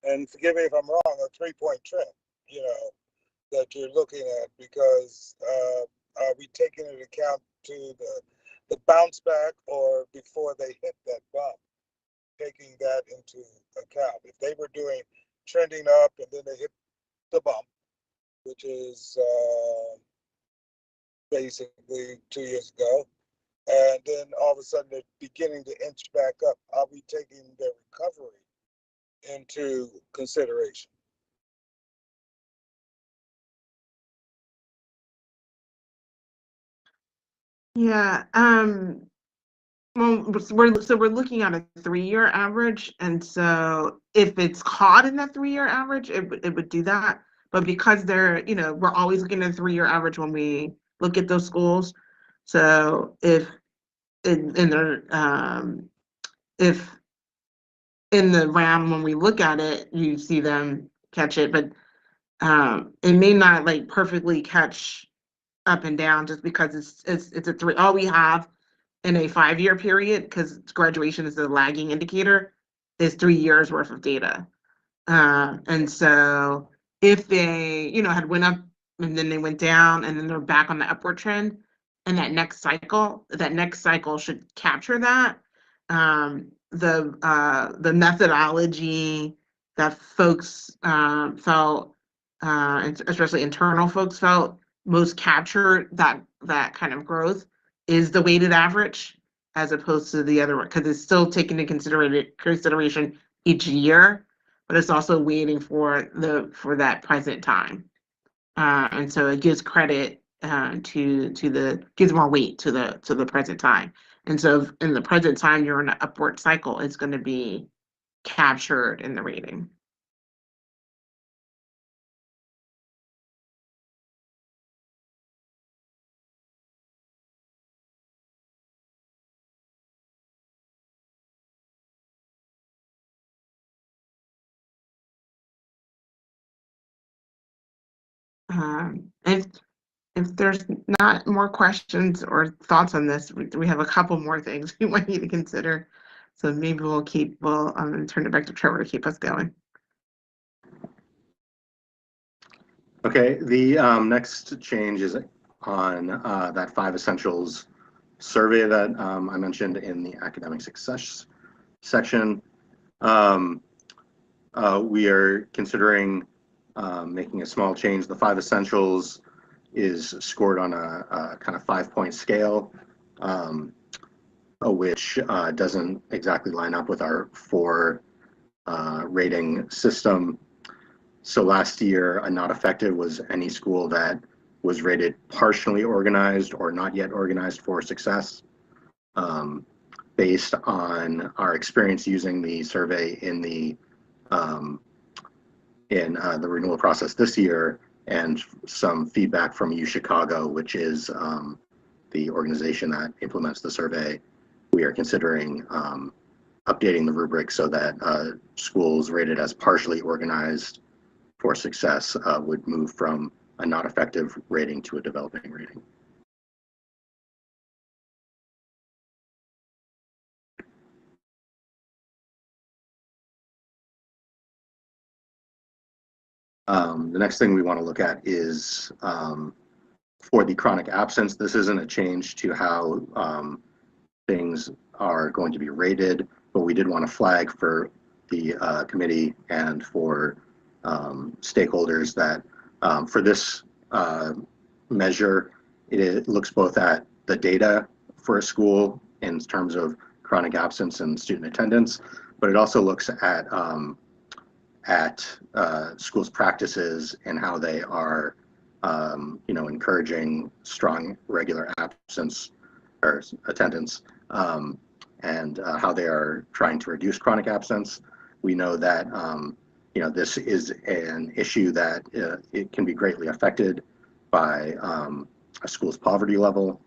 and forgive me if I'm wrong, a 3-point trend, you know, that you're looking at, because are we taking into account to the bounce back, or before they hit that bump, taking that into account? If they were doing trending up and then they hit the bump, which is basically 2 years ago, and then all of a sudden they're beginning to inch back up, are we taking their recovery into consideration? Yeah. Well, we're looking at a 3-year average, and so if it's caught in that 3-year average, it would do that. But because they're, you know, we're always looking at a 3-year average when we look at those schools. So if in the round when we look at it, you see them catch it, but it may not like perfectly catch up and down, just because it's a 3. All we have in a 5-year period, because graduation is a lagging indicator, is 3 years worth of data. And so if they, you know, had went up and then they went down and then they're back on the upward trend, and that next cycle should capture that. The methodology that folks felt, especially internal folks felt most captured that kind of growth, is the weighted average, as opposed to the other one, because it's still taking into consideration each year, but it's also waiting for that present time, and so it gives credit gives more weight to the present time. And so if in the present time you're in an upward cycle, it's going to be captured in the rating. If there's not more questions or thoughts on this, we have a couple more things we want you to consider. So maybe we'll turn it back to Trevor to keep us going. Okay, the next change is on that 5 essentials survey that I mentioned in the academic success section. We are considering making a small change. The 5 essentials is scored on a kind of 5-point scale, which doesn't exactly line up with our 4 rating system. So last year, a not effective was any school that was rated partially organized or not yet organized for success. Based on our experience using the survey in the renewal process this year, and some feedback from UChicago, which is the organization that implements the survey, we are considering updating the rubric so that schools rated as partially organized for success would move from a not effective rating to a developing rating. The next thing we want to look at is for the chronic absence. This isn't a change to how things are going to be rated, but we did want to flag for the committee and for stakeholders that for this measure, it looks both at the data for a school in terms of chronic absence and student attendance, but it also looks at schools' practices and how they are, encouraging strong regular absence or attendance, and how they are trying to reduce chronic absence. We know that this is an issue that it can be greatly affected by a school's poverty level,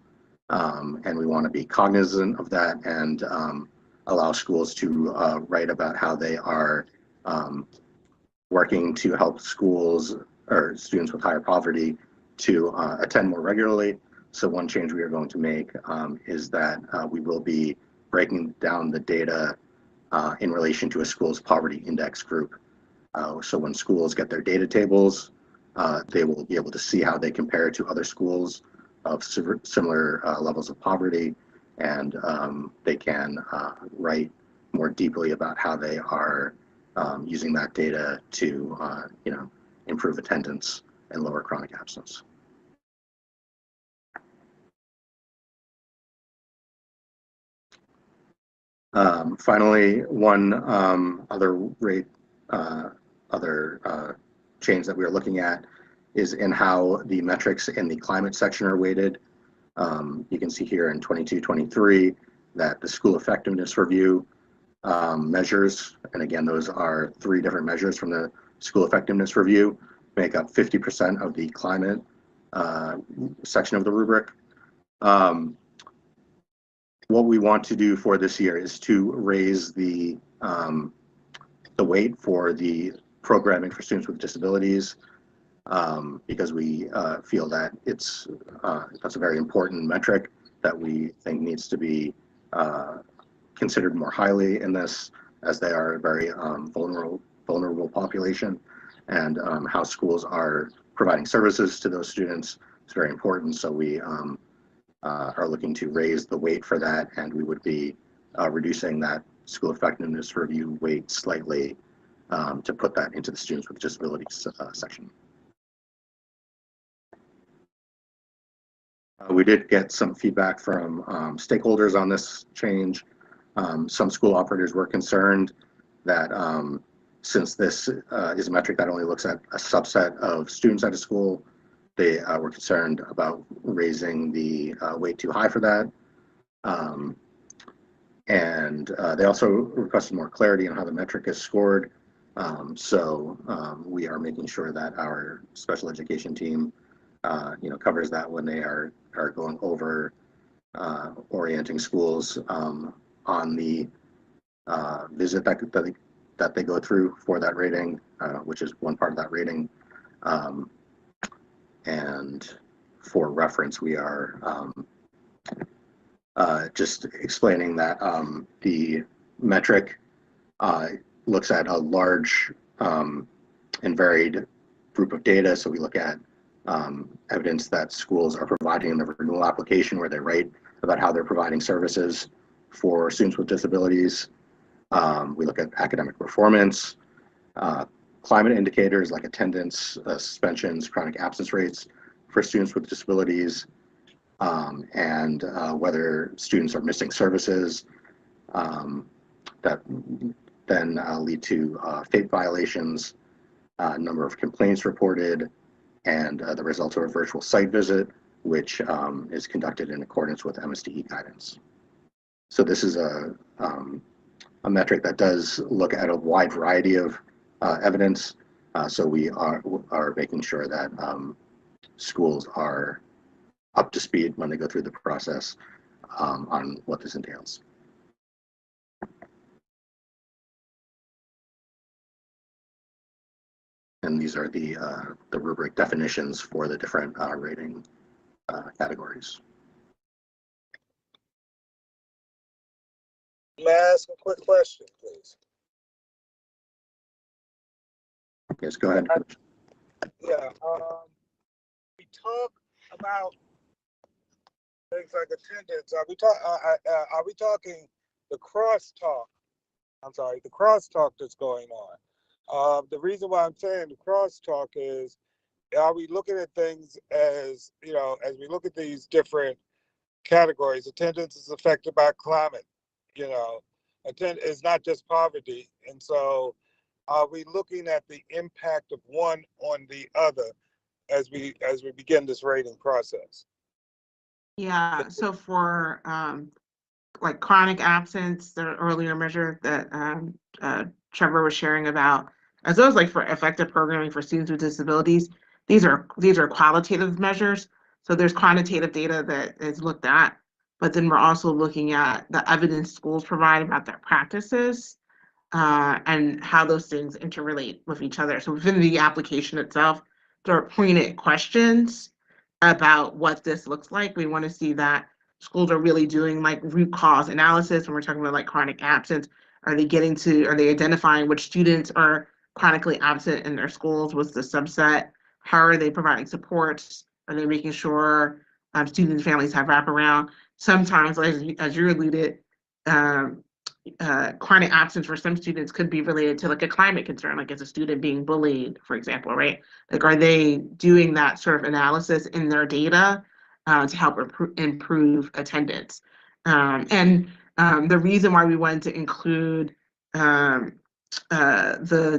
and we want to be cognizant of that and allow schools to write about how they are working to help schools or students with higher poverty to attend more regularly. So one change we are going to make is that we will be breaking down the data in relation to a school's poverty index group. So when schools get their data tables, they will be able to see how they compare to other schools of similar levels of poverty, and they can write more deeply about how they are using that data to improve attendance and lower chronic absence. Finally, one other change that we are looking at is in how the metrics in the climate section are weighted. You can see here in 22-23 that the school effectiveness review measures, and again, those are 3 different measures from the school effectiveness review, make up 50% of the climate section of the rubric. What we want to do for this year is to raise the weight for the programming for students with disabilities, because we feel that that's a very important metric that we think needs to be considered more highly in this, as they are a very vulnerable population, and how schools are providing services to those students is very important. So we are looking to raise the weight for that, and we would be reducing that school effectiveness review weight slightly to put that into the students with disabilities section. We did get some feedback from stakeholders on this change. Some school operators were concerned that since this is a metric that only looks at a subset of students at a school, they were concerned about raising the weight too high for that. And they also requested more clarity on how the metric is scored. So we are making sure that our special education team covers that when they are going over orienting schools on the visit that they go through for that rating, which is one part of that rating. And for reference, we are just explaining that the metric looks at a large and varied group of data. So we look at evidence that schools are providing in the renewal application, where they write about how they're providing services for students with disabilities. We look at academic performance, climate indicators like attendance, suspensions, chronic absence rates for students with disabilities, and whether students are missing services that then lead to FAPE violations, number of complaints reported, and the results of a virtual site visit, which is conducted in accordance with MSDE guidance. So this is a metric that does look at a wide variety of evidence. So we are making sure that schools are up to speed when they go through the process on what this entails. And these are the rubric definitions for the different rating categories. May I ask a quick question, please? Yes, go ahead. Yeah, we talk about things like attendance. Are we talking the crosstalk the crosstalk that's going on. The reason why I'm saying the crosstalk is, are we looking at things as, as we look at these different categories, attendance is affected by climate, it's not just poverty. And so are we looking at the impact of one on the other as we begin this rating process? Yeah, so for like chronic absence, the earlier measure that Trevor was sharing about, as well as like for effective programming for students with disabilities, these are qualitative measures. So there's quantitative data that is looked at, but then we're also looking at the evidence schools provide about their practices and how those things interrelate with each other. So within the application itself, there are pointed questions about what this looks like. We want to see that schools are really doing like root cause analysis when we're talking about like chronic absence. Are they identifying which students are chronically absent in their schools? What's the subset? How are they providing supports? Are they making sure students and families have wraparound? Sometimes, as you alluded, chronic absence for some students could be related to like a climate concern, like as a student being bullied, for example, right? Like, are they doing that sort of analysis in their data to help improve attendance? The reason why we wanted to include the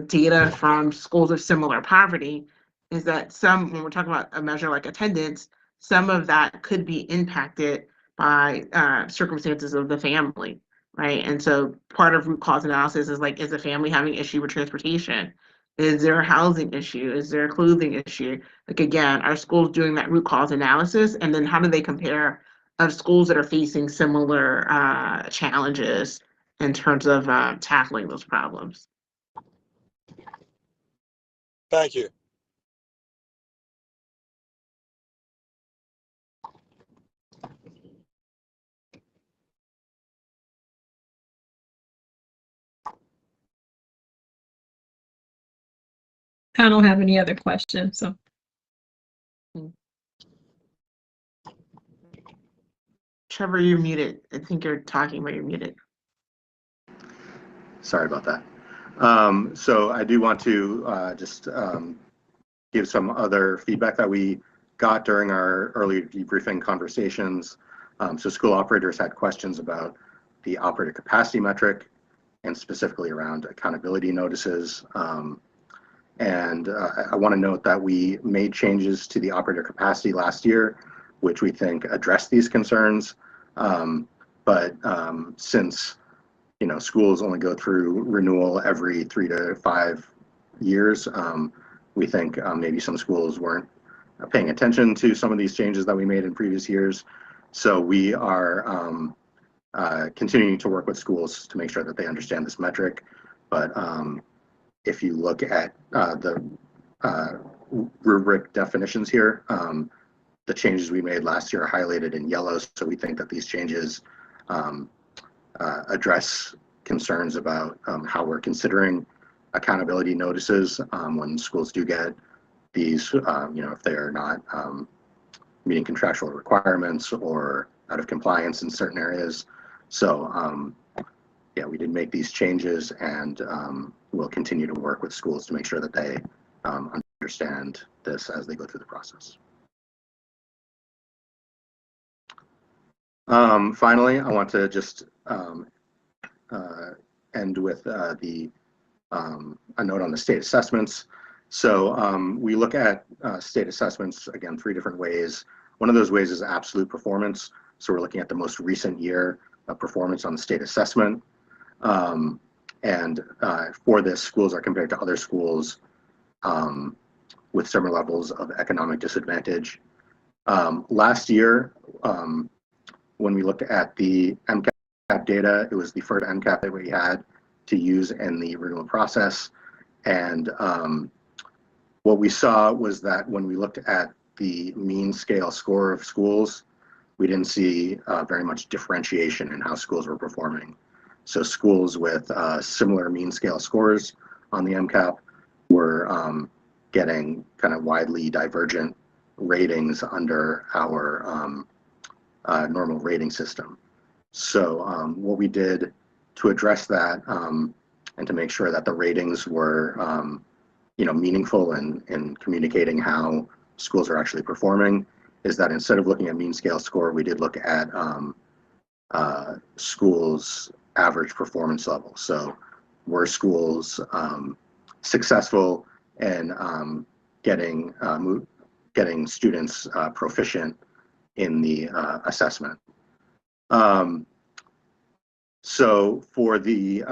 data from schools of similar poverty is that when we're talking about a measure like attendance, some of that could be impacted by circumstances of the family. Right. And so part of root cause analysis is like, is the family having issue with transportation? Is there a housing issue? Is there a clothing issue? Like, again, are schools doing that root cause analysis? And then how do they compare of schools that are facing similar challenges in terms of tackling those problems? Thank you. I don't have any other questions, so. Trevor, you're muted. I think you're talking, but you're muted. Sorry about that. So I do want to just give some other feedback that we got during our early debriefing conversations. So school operators had questions about the operator capacity metric and specifically around accountability notices. I want to note that we made changes to the operator capacity last year, which we think addressed these concerns. Since schools only go through renewal every 3 to 5 years, we think maybe some schools weren't paying attention to some of these changes that we made in previous years. So we are continuing to work with schools to make sure that they understand this metric. But if you look at the rubric definitions here, the changes we made last year are highlighted in yellow. So we think that these changes address concerns about how we're considering accountability notices when schools do get these, if they are not meeting contractual requirements or out of compliance in certain areas. So yeah, we did make these changes, and we'll continue to work with schools to make sure that they understand this as they go through the process. Finally, I want to just end with a note on the state assessments. So we look at state assessments, again, 3 different ways. One of those ways is absolute performance. So we're looking at the most recent year of performance on the state assessment. For this, schools are compared to other schools with similar levels of economic disadvantage. Last year, when we looked at the MCAP data, it was the first MCAP that we had to use in the renewal process. And what we saw was that when we looked at the mean scale score of schools, we didn't see very much differentiation in how schools were performing. So schools with similar mean scale scores on the MCAP were getting kind of widely divergent ratings under our normal rating system. So what we did to address that and to make sure that the ratings were meaningful in communicating how schools are actually performing, is that instead of looking at mean scale score, we did look at schools' average performance level. So were schools successful in getting students proficient in the assessment? So for the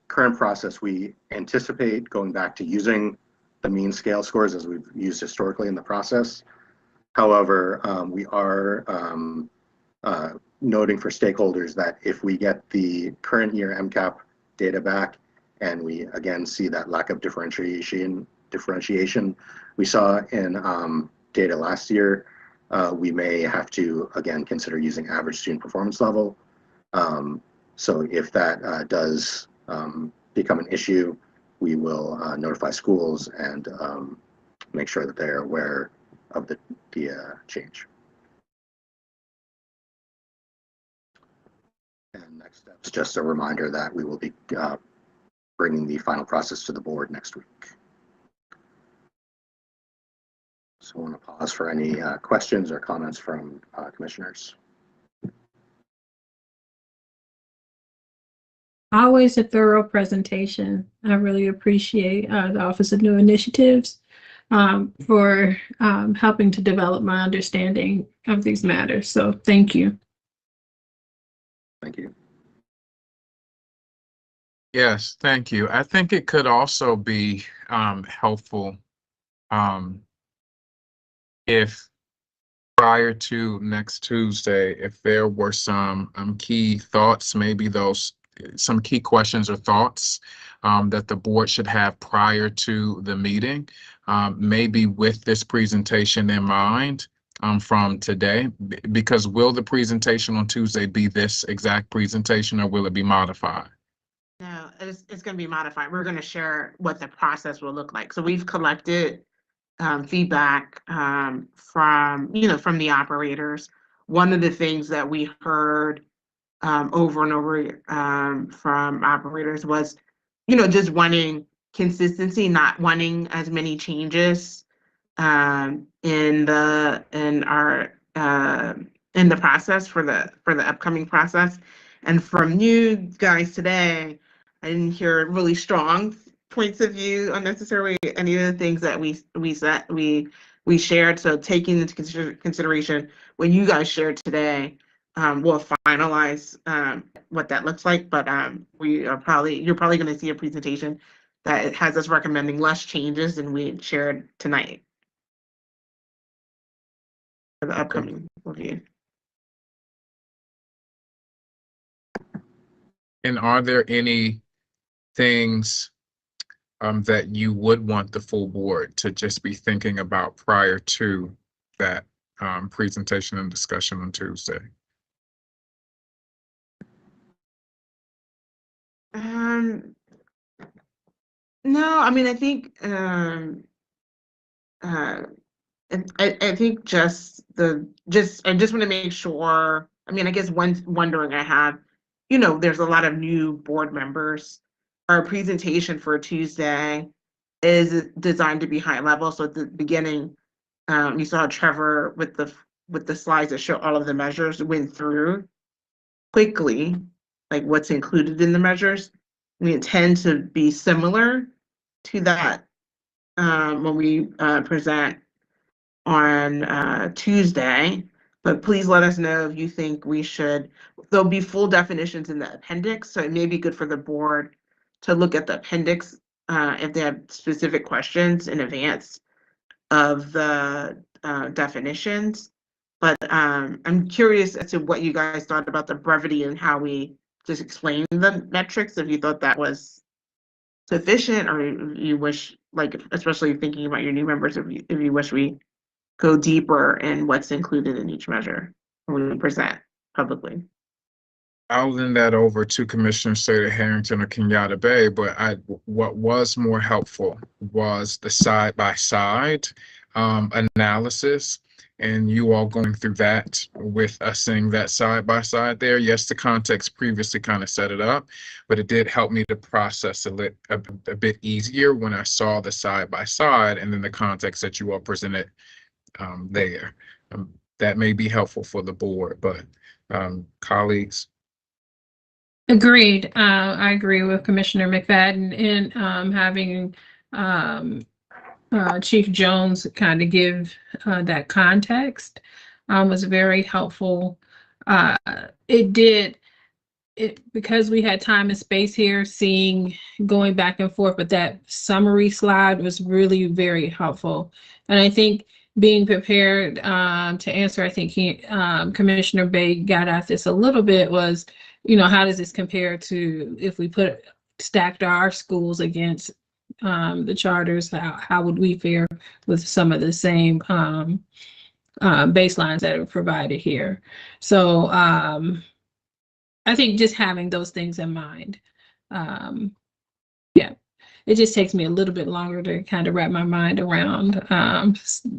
current process, we anticipate going back to using the mean scale scores as we've used historically in the process. However, we are noting for stakeholders that if we get the current year MCAP data back and we again see that lack of differentiation we saw in data last year, we may have to again consider using average student performance level. So if that does become an issue, we will notify schools and make sure that they're aware of the change. And next steps, just a reminder that we will be bringing the final process to the board next week. So I want to pause for any questions or comments from commissioners. Always a thorough presentation. I really appreciate the Office of New Initiatives for helping to develop my understanding of these matters. So thank you. Thank you. Yes, thank you. I think it could also be helpful if prior to next Tuesday, if there were some key thoughts, maybe some key questions or thoughts that the board should have prior to the meeting, maybe with this presentation in mind from today, because will the presentation on Tuesday be this exact presentation or will it be modified? No, it's going to be modified. We're going to share what the process will look like. So we've collected feedback from the operators. One of the things that we heard over and over from operators was, just wanting consistency, not wanting as many changes in the process for the upcoming process. And from you guys today, I didn't hear really strong points of view on necessarily any of the things that we shared. So taking into consideration what you guys shared today, we'll finalize what that looks like. But you're probably going to see a presentation that has us recommending less changes than we shared tonight for the upcoming review. And are there any things that you would want the full board to just be thinking about prior to that presentation and discussion on Tuesday? No, I mean, I think I think I just want to make sure. I mean, I guess one wondering I have, there's a lot of new board members. Our presentation for Tuesday is designed to be high level. So at the beginning, you saw Trevor with the slides that show all of the measures went through quickly, like what's included in the measures. We intend to be similar to that when we present on Tuesday, but please let us know if you think there'll be full definitions in the appendix, so it may be good for the board to look at the appendix if they have specific questions in advance of the definitions. But I'm curious as to what you guys thought about the brevity and how we just explained the metrics, if you thought that was sufficient, or you wish, especially thinking about your new members, if you wish we go deeper in what's included in each measure when we present publicly. I'll lend that over to Commissioner Sada Harrington or Kenyatta Bay, but what was more helpful was the side-by-side analysis and you all going through that with us seeing that side by side there. Yes, the context previously kind of set it up, but it did help me to process a bit easier when I saw the side by side and then the context that you all presented there. That may be helpful for the board, but colleagues. Agreed. I agree with Commissioner McFadden in having Chief Jones kind of give that context was very helpful. Because we had time and space here, going back and forth, but that summary slide was really very helpful. And I think being prepared to answer, I think Commissioner Bay got at this a little bit, was, how does this compare to if we stacked our schools against the charters? How would we fare with some of the same baselines that are provided here? So I think just having those things in mind, it just takes me a little bit longer to kind of wrap my mind around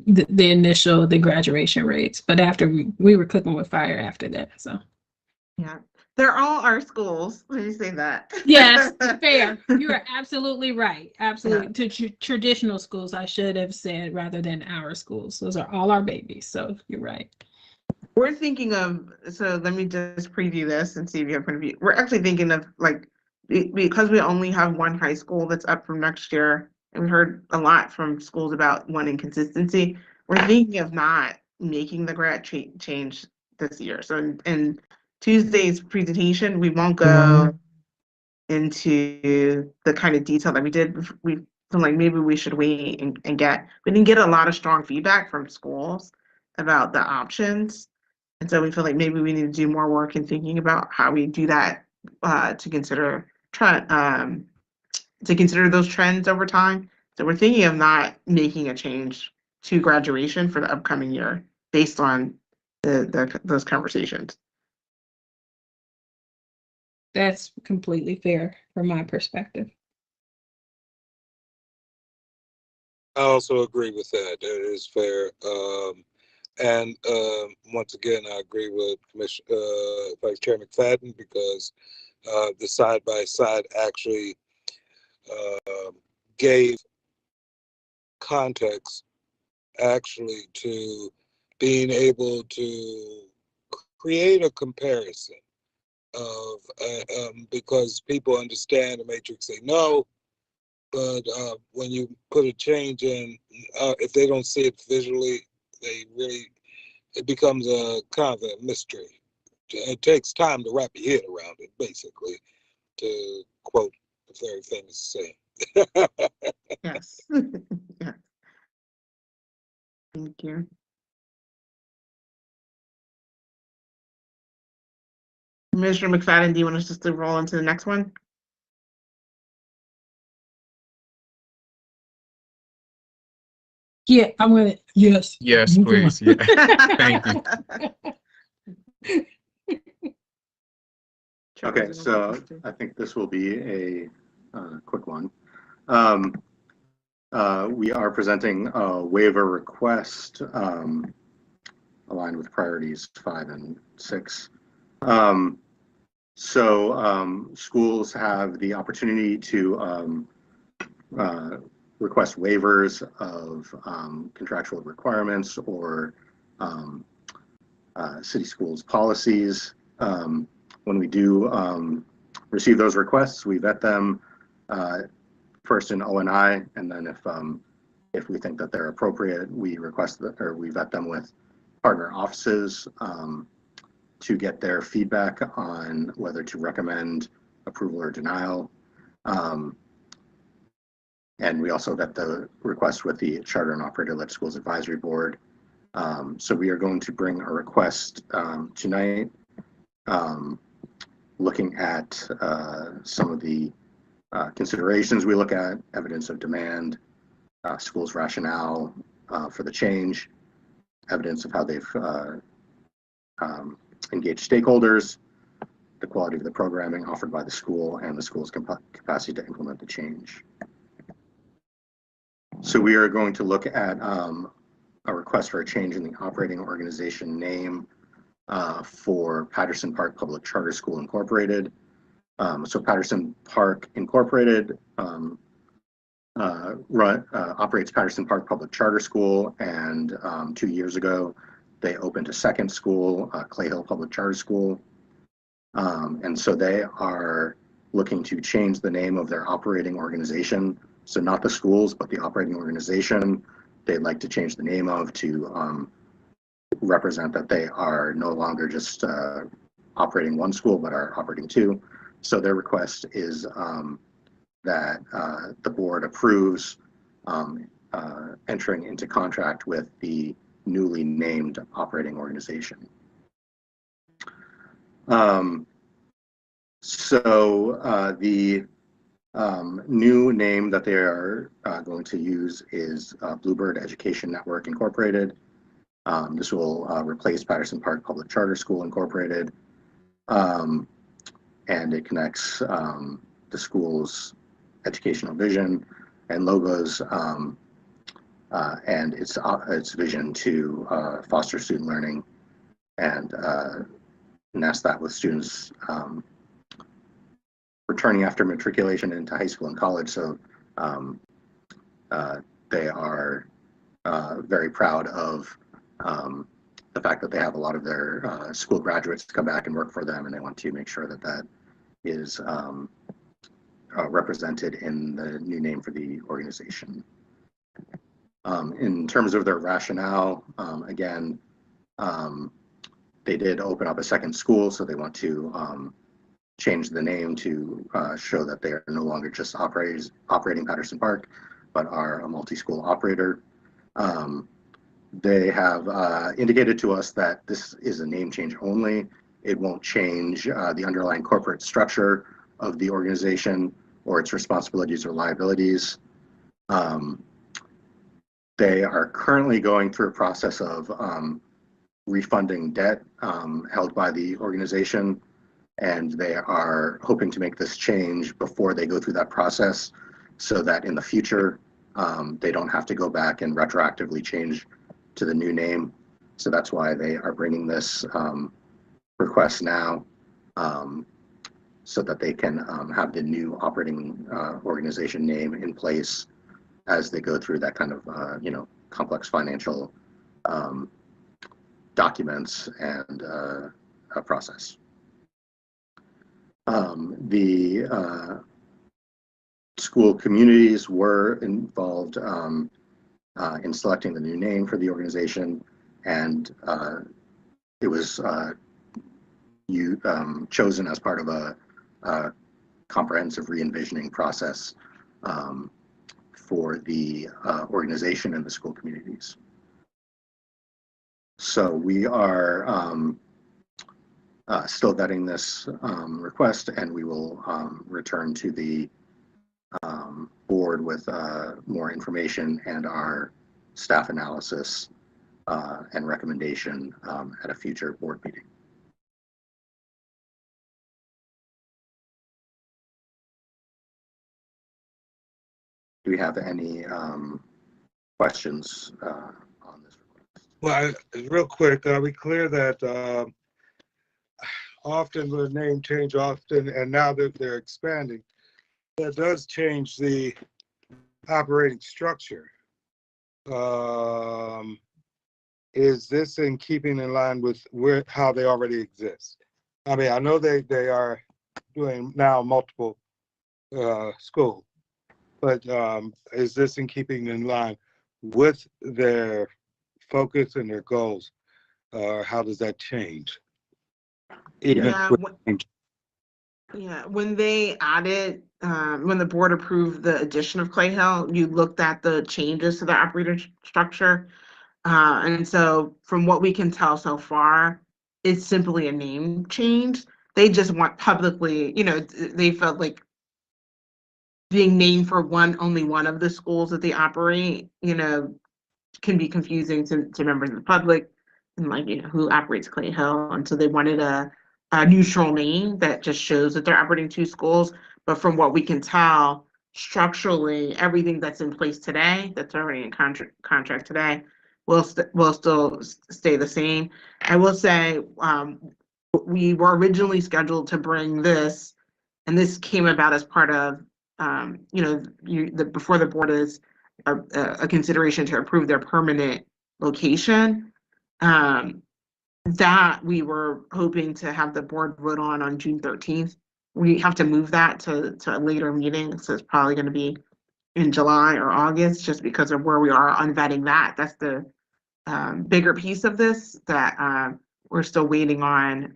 the graduation rates. But after we were cooking with fire after that, so. Yeah, they're all our schools. Let me say that. Yes, fair. You are absolutely right. Absolutely. Yeah. To traditional schools, I should have said, rather than our schools. Those are all our babies. So you're right. We're thinking of, so let me just preview this and see if you have a point of view. We're actually thinking of, like, because we only have one high school that's up from next year, and we heard a lot from schools about wanting consistency. We're thinking of not making the grad change this year. So in Tuesday's presentation, we won't go into the kind of detail that we did. We feel like maybe we should wait and we didn't get a lot of strong feedback from schools about the options. And so we feel like maybe we need to do more work in thinking about how we do that to consider those trends over time. So we're thinking of not making a change to graduation for the upcoming year based on those conversations. That's completely fair from my perspective. I also agree with that. That is fair. And once again, I agree with Vice Chair McFadden, because the side-by-side actually gave context actually to being able to create a comparison of because people understand the matrix, they know, but when you put a change in, if they don't see it visually, it becomes a kind of a mystery. It takes time to wrap your head around it, basically, to quote a very famous saying. Yes. Yeah. Thank you. Commissioner McFadden, do you want us just to roll into the next one? Yeah, I'm gonna. Yes. Yes, please. Yeah. Thank you. Okay, so I think this will be a quick one. We are presenting a waiver request aligned with priorities 5 and 6. Schools have the opportunity to request waivers of contractual requirements or city schools policies. When we do receive those requests, we vet them first in O&I, and then if we think that they're appropriate, we vet them with partner offices to get their feedback on whether to recommend approval or denial. And we also vet the request with the Charter and Operator-Led Schools Advisory Board. So we are going to bring a request tonight, looking at some of the considerations we look at: evidence of demand, schools' rationale for the change, evidence of how they've engaged stakeholders, the quality of the programming offered by the school, and the school's capacity to implement the change. So we are going to look at a request for a change in the operating organization name for Patterson Park Public Charter School Incorporated. So Patterson Park Incorporated operates Patterson Park Public Charter School, and 2 years ago they opened a second school, Clay Hill Public Charter School. And so they are looking to change the name of their operating organization. So not the schools, but the operating organization. They'd like to change the name of to represent that they are no longer just operating one school, but are operating two. So their request is that the board approves entering into contract with the newly named operating organization. The new name that they are going to use is Bluebird Education Network Incorporated. This will replace Patterson Park Public Charter School Incorporated, and it connects the school's educational vision and logos and its vision to foster student learning and nest that with students returning after matriculation into high school and college. So they are very proud of the fact that they have a lot of their school graduates come back and work for them, and they want to make sure that that is represented in the new name for the organization. In terms of their rationale, again, they did open up a second school, so they want to change the name to show that they are no longer just operating Patterson Park, but are a multi-school operator. They have indicated to us that this is a name change only. It won't change the underlying corporate structure of the organization or its responsibilities or liabilities. They are currently going through a process of refunding debt held by the organization, and they are hoping to make this change before they go through that process so that in the future they don't have to go back and retroactively change to the new name. So that's why they are bringing this request now, so that they can have the new operating organization name in place as they go through that kind of complex financial documents and a process. The school communities were involved in selecting the new name for the organization, and it was chosen as part of a comprehensive re-envisioning process for the organization and the school communities. So we are still vetting this request, and we will return to the board with more information and our staff analysis and recommendation at a future board meeting. Do we have any questions on this request? Well, real quick, are we clear that often the name change often, and now that they're expanding, that does change the operating structure? Is this in keeping in line with how they already exist? I mean, I know they are doing now multiple schools, but is this in keeping in line with their focus and their goals? Or how does that change? When they added, when the board approved the addition of Clay Hill, you looked at the changes to the operating structure. And so from what we can tell so far, it's simply a name change. They just want publicly, they felt like being named for only one of the schools that they operate, can be confusing to members of the public and who operates Clay Hill. And so they wanted a neutral name that just shows that they're operating two schools. But from what we can tell, structurally, everything that's in place today, that's already in contract today, will still stay the same. I will say, we were originally scheduled to bring this, and this came about as part of, before the board is a consideration to approve their permanent location. That we were hoping to have the board vote on June 13th. We have to move that to a later meeting, so it's probably going to be in July or August, just because of where we are on vetting that. That's the bigger piece of this that we're still waiting on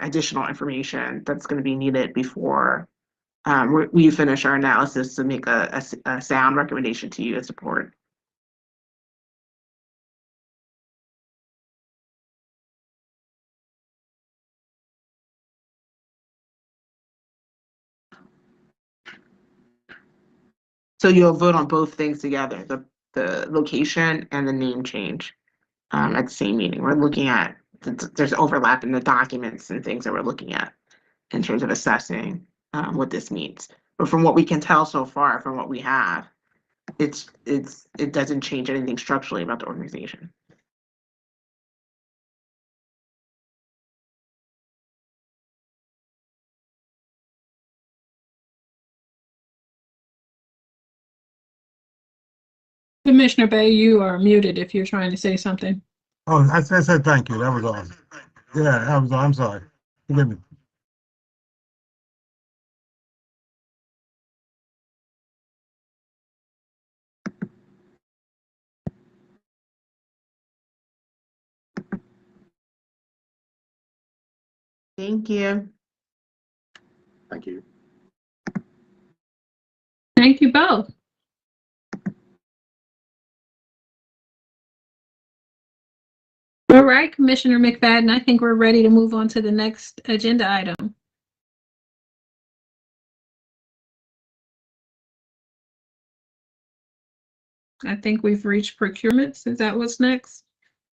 additional information that's going to be needed before we finish our analysis to make a sound recommendation to you as a board. So you'll vote on both things together, the location and the name change at the same meeting. We're looking at, there's overlap in the documents and things that we're looking at in terms of assessing what this means. But from what we can tell so far, from what we have, it doesn't change anything structurally about the organization. Commissioner Bay, you are muted if you're trying to say something. Oh, I said thank you. That was all. Yeah, that was all. I'm sorry. Forgive me. Thank you. Thank you. Thank you both. All right, Commissioner McFadden, I think we're ready to move on to the next agenda item. I think we've reached procurements. Is that what's next?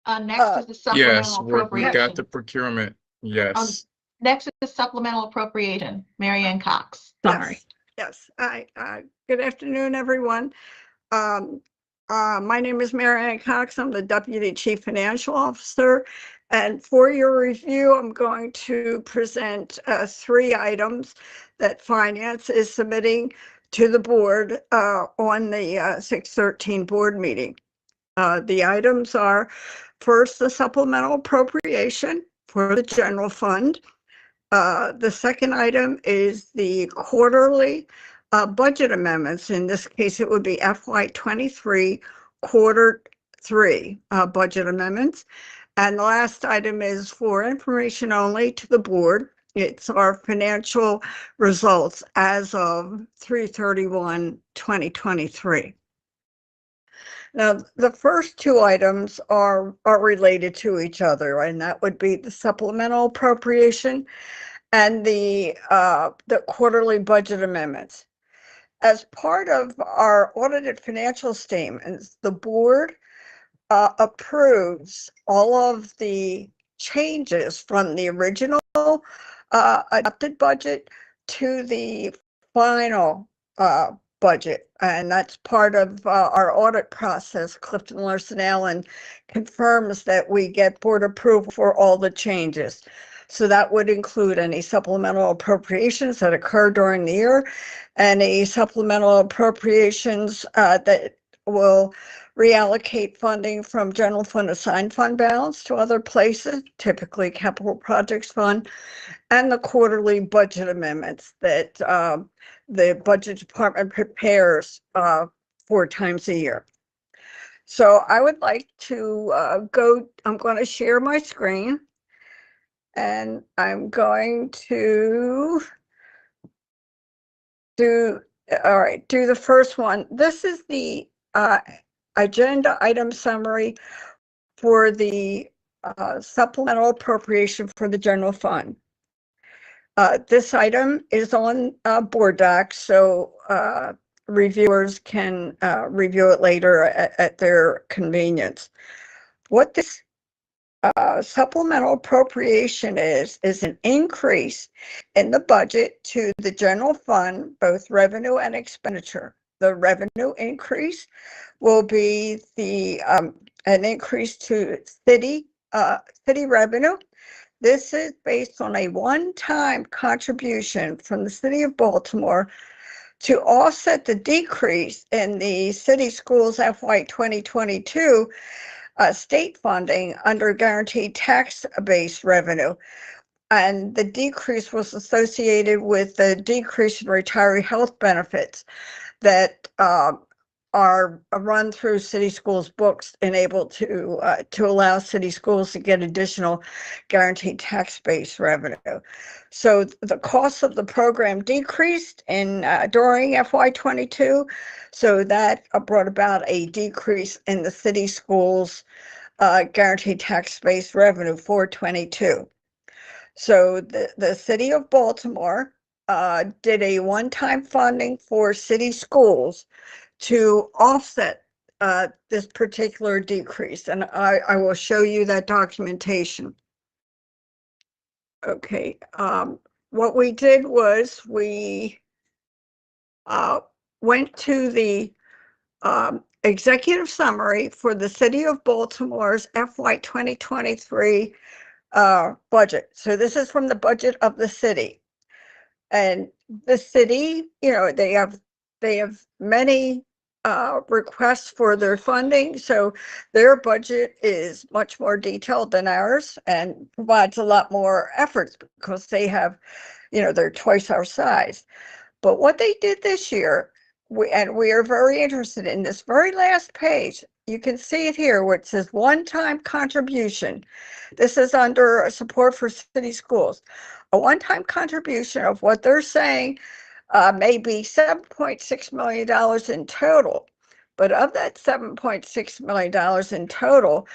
Next is the Yes, supplemental we appropriation. got the procurement. Yes. Next is the supplemental appropriation. Mary Ann Cox. Sorry. Yes, good afternoon, everyone. My name is Mary Ann Cox. I'm the Deputy Chief Financial Officer. And for your review, I'm going to present 3 items that Finance is submitting to the board on the 6/13 board meeting. The items are, first, the supplemental appropriation for the general fund. The second item is the quarterly budget amendments. In this case, it would be FY23 quarter 3 budget amendments. And the last item is for information only to the board. It's our financial results as of 3/31/2023. Now, the first 2 items are related to each other, and that would be the supplemental appropriation and the quarterly budget amendments. As part of our audited financial statements, the board approves all of the changes from the original adopted budget to the final budget, and that's part of our audit process. Clifton Larson Allen confirms that we get board approval for all the changes. So that would include any supplemental appropriations that occur during the year, any supplemental appropriations that will reallocate funding from general fund assigned fund balance to other places, typically capital projects fund, and the quarterly budget amendments that the budget department prepares 4 times a year. So I would like to I'm going to share my screen, and I'm going to do the first one. This is the agenda item summary for the supplemental appropriation for the general fund. This item is on board docs, so reviewers can review it later at their convenience. What this supplemental appropriation is an increase in the budget to the general fund, both revenue and expenditure. The revenue increase will be the an increase to city revenue. This is based on a one-time contribution from the city of Baltimore to offset the decrease in the city schools FY 2022 state funding under guaranteed tax-based revenue. And the decrease was associated with the decrease in retiree health benefits that are run through city schools books and able to allow city schools to get additional guaranteed tax-based revenue. So the cost of the program decreased during FY 22, so that brought about a decrease in the city schools guaranteed tax-based revenue for 22. So the city of Baltimore did a one-time funding for city schools to offset this particular decrease. And I will show you that documentation. Okay, what we did was we went to the executive summary for the city of Baltimore's FY 2023 budget. So this is from the budget of the city. And the city, you know, they have many requests for their funding. So their budget is much more detailed than ours and provides a lot more efforts because they have, you know, they're twice our size. But what they did this year, we are very interested in this very last page. You can see it here where it says one-time contribution. This is under support for city schools. A one-time contribution of what they're saying may be $7.6 million in total. But of that $7.6 million in total,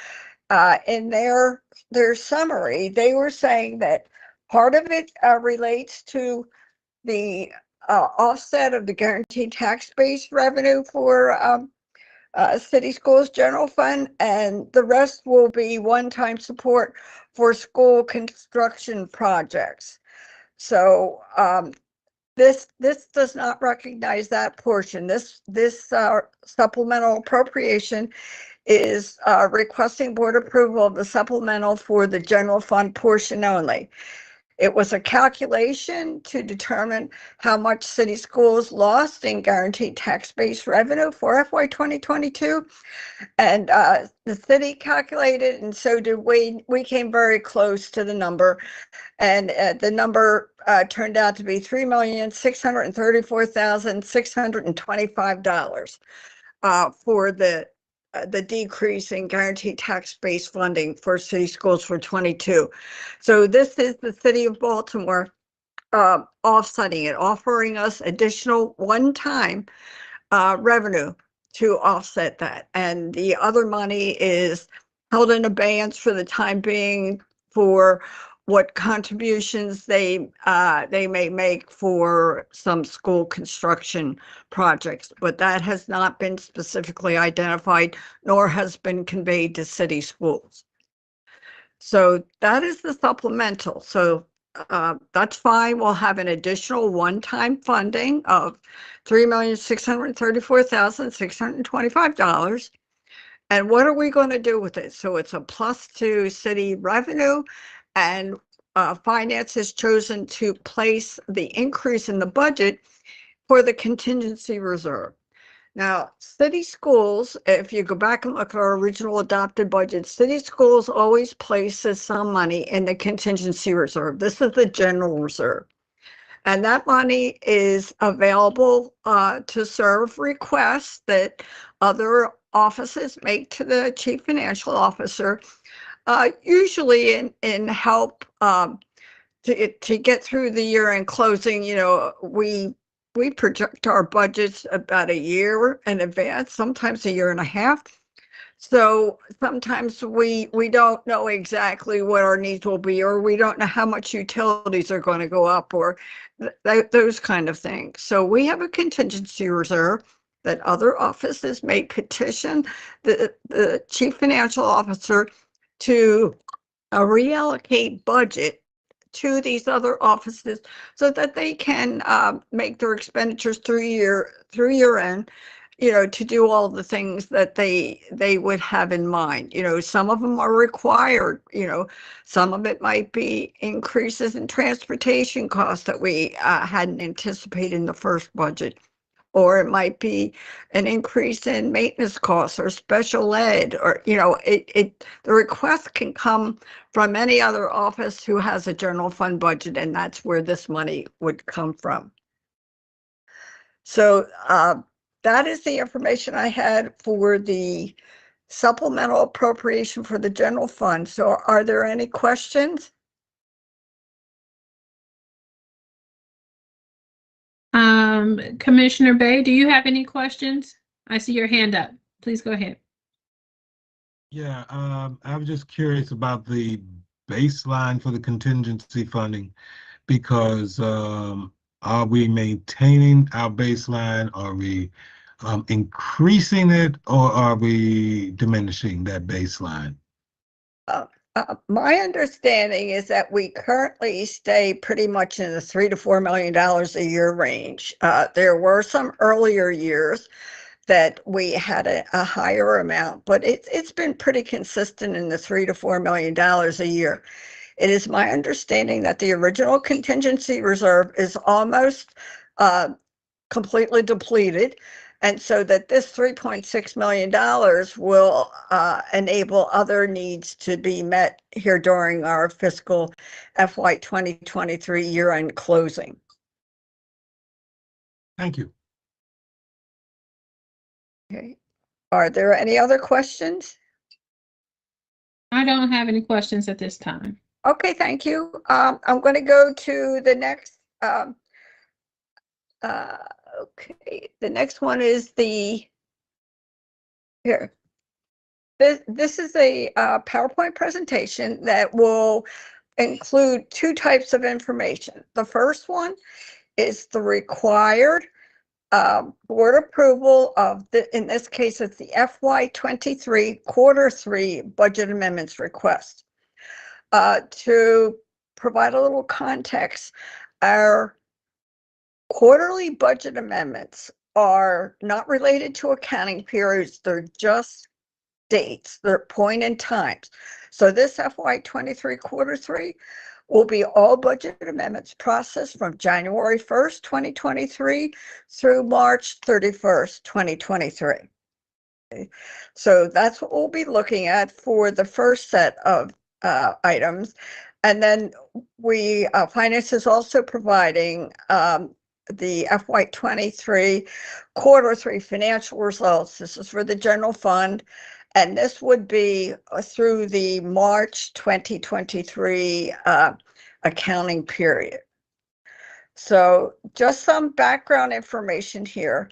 in their summary, they were saying that part of it relates to the offset of the guaranteed tax-based revenue for city schools general fund, and the rest will be one-time support for school construction projects. So this does not recognize that portion. This supplemental appropriation is requesting board approval of the supplemental for the general fund portion only. It was a calculation to determine how much city schools lost in guaranteed tax-based revenue for FY 2022. And the city calculated, and so did we. We came very close to the number. And the number turned out to be $3,634,625 for the decrease in guaranteed tax-based funding for city schools for 22. So this is the city of Baltimore offsetting it, offering us additional one-time revenue to offset that. And the other money is held in abeyance for the time being for what contributions they may make for some school construction projects, but that has not been specifically identified, nor has been conveyed to city schools. So that is the supplemental. So that's fine. We'll have an additional one-time funding of $3,634,625. And what are we going to do with it? So it's a plus to city revenue, and finance has chosen to place the increase in the budget for the contingency reserve. Now, city schools, if you go back and look at our original adopted budget, city schools always places some money in the contingency reserve. This is the general reserve. And that money is available to serve requests that other offices make to the chief financial officer, usually in help to get through the year end closing. You know, we project our budgets about a year in advance, sometimes a year and a half. So sometimes we don't know exactly what our needs will be, or we don't know how much utilities are going to go up, or those kind of things. So we have a contingency reserve that other offices may petition the chief financial officer to reallocate budget to these other offices so that they can make their expenditures through year end, to do all the things that they would have in mind. Some of them are required, some of it might be increases in transportation costs that we hadn't anticipated in the first budget. Or it might be an increase in maintenance costs or special ed, or, the request can come from any other office who has a general fund budget, and that's where this money would come from. So that is the information I had for the supplemental appropriation for the general fund. So are there any questions? Commissioner Bay, do you have any questions? I see your hand up. Please go ahead. Yeah, I was just curious about the baseline for the contingency funding, because are we maintaining our baseline? Are we increasing it, or are we diminishing that baseline? My understanding is that we currently stay pretty much in the $3 to $4 million a year range. There were some earlier years that we had a higher amount, but it's been pretty consistent in the $3 to $4 million a year. It is my understanding that the original contingency reserve is almost completely depleted. And so that this $3.6 million will enable other needs to be met here during our fiscal FY 2023 year-end closing. Thank you. Okay. Are there any other questions? I don't have any questions at this time. Okay, thank you. I'm going to go to the next. Okay, the next one is here. This is a PowerPoint presentation that will include two types of information. The first one is the required board approval of in this case, it's the FY23 Q3 budget amendments request. To provide a little context, our quarterly budget amendments are not related to accounting periods. They're just dates. They're point in times. So this FY23 Q3 will be all budget amendments processed from January 1st, 2023 through March 31st, 2023. Okay. So that's what we'll be looking at for the first set of items. And then Finance is also providing the FY23 Q3 financial results. This is for the general fund, and this would be through the March 2023 accounting period. So just some background information here.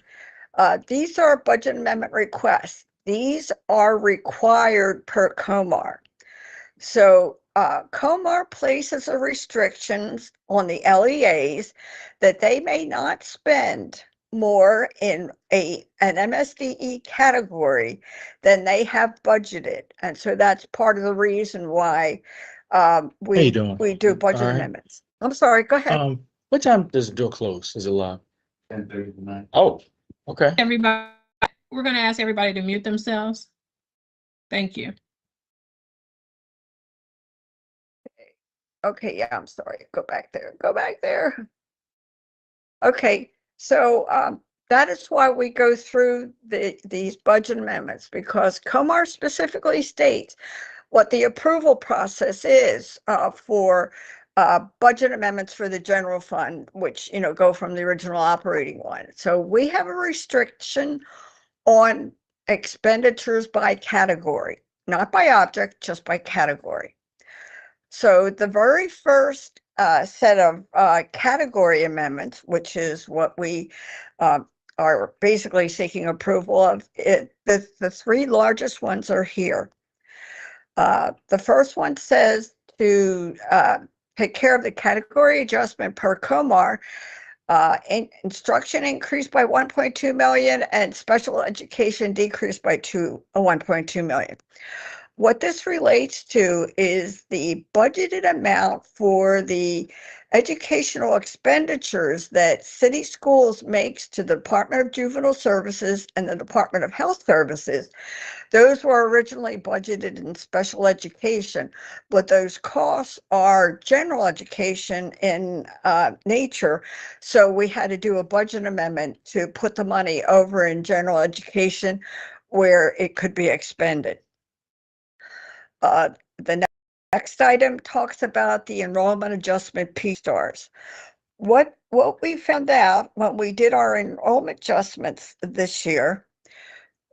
These are budget amendment requests. These are required per COMAR. So COMAR places a restrictions on the LEAs that they may not spend more in an MSDE category than they have budgeted. And so that's part of the reason why we do budget amendments. I'm sorry, go ahead. What time does the door close? Is it locked? 10:30 tonight. Oh, okay. Everybody, we're going to ask everybody to mute themselves. Thank you. Okay, yeah, I'm sorry. Go back there. Go back there. Okay, so that is why we go through these budget amendments, because COMAR specifically states what the approval process is for budget amendments for the general fund, which go from the original operating one. So we have a restriction on expenditures by category, not by object, just by category. So the very first set of category amendments, which is what we are basically seeking approval of, the three largest ones are here. The first one says to take care of the category adjustment per COMAR. Instruction increased by 1.2 million and special education decreased by 1.2 million. What this relates to is the budgeted amount for the educational expenditures that city schools makes to the Department of Juvenile Services and the Department of Health Services, those were originally budgeted in special education, but those costs are general education in nature. So we had to do a budget amendment to put the money over in general education where it could be expended. The next item talks about the enrollment adjustment P-stars. What we found out when we did our enrollment adjustments this year,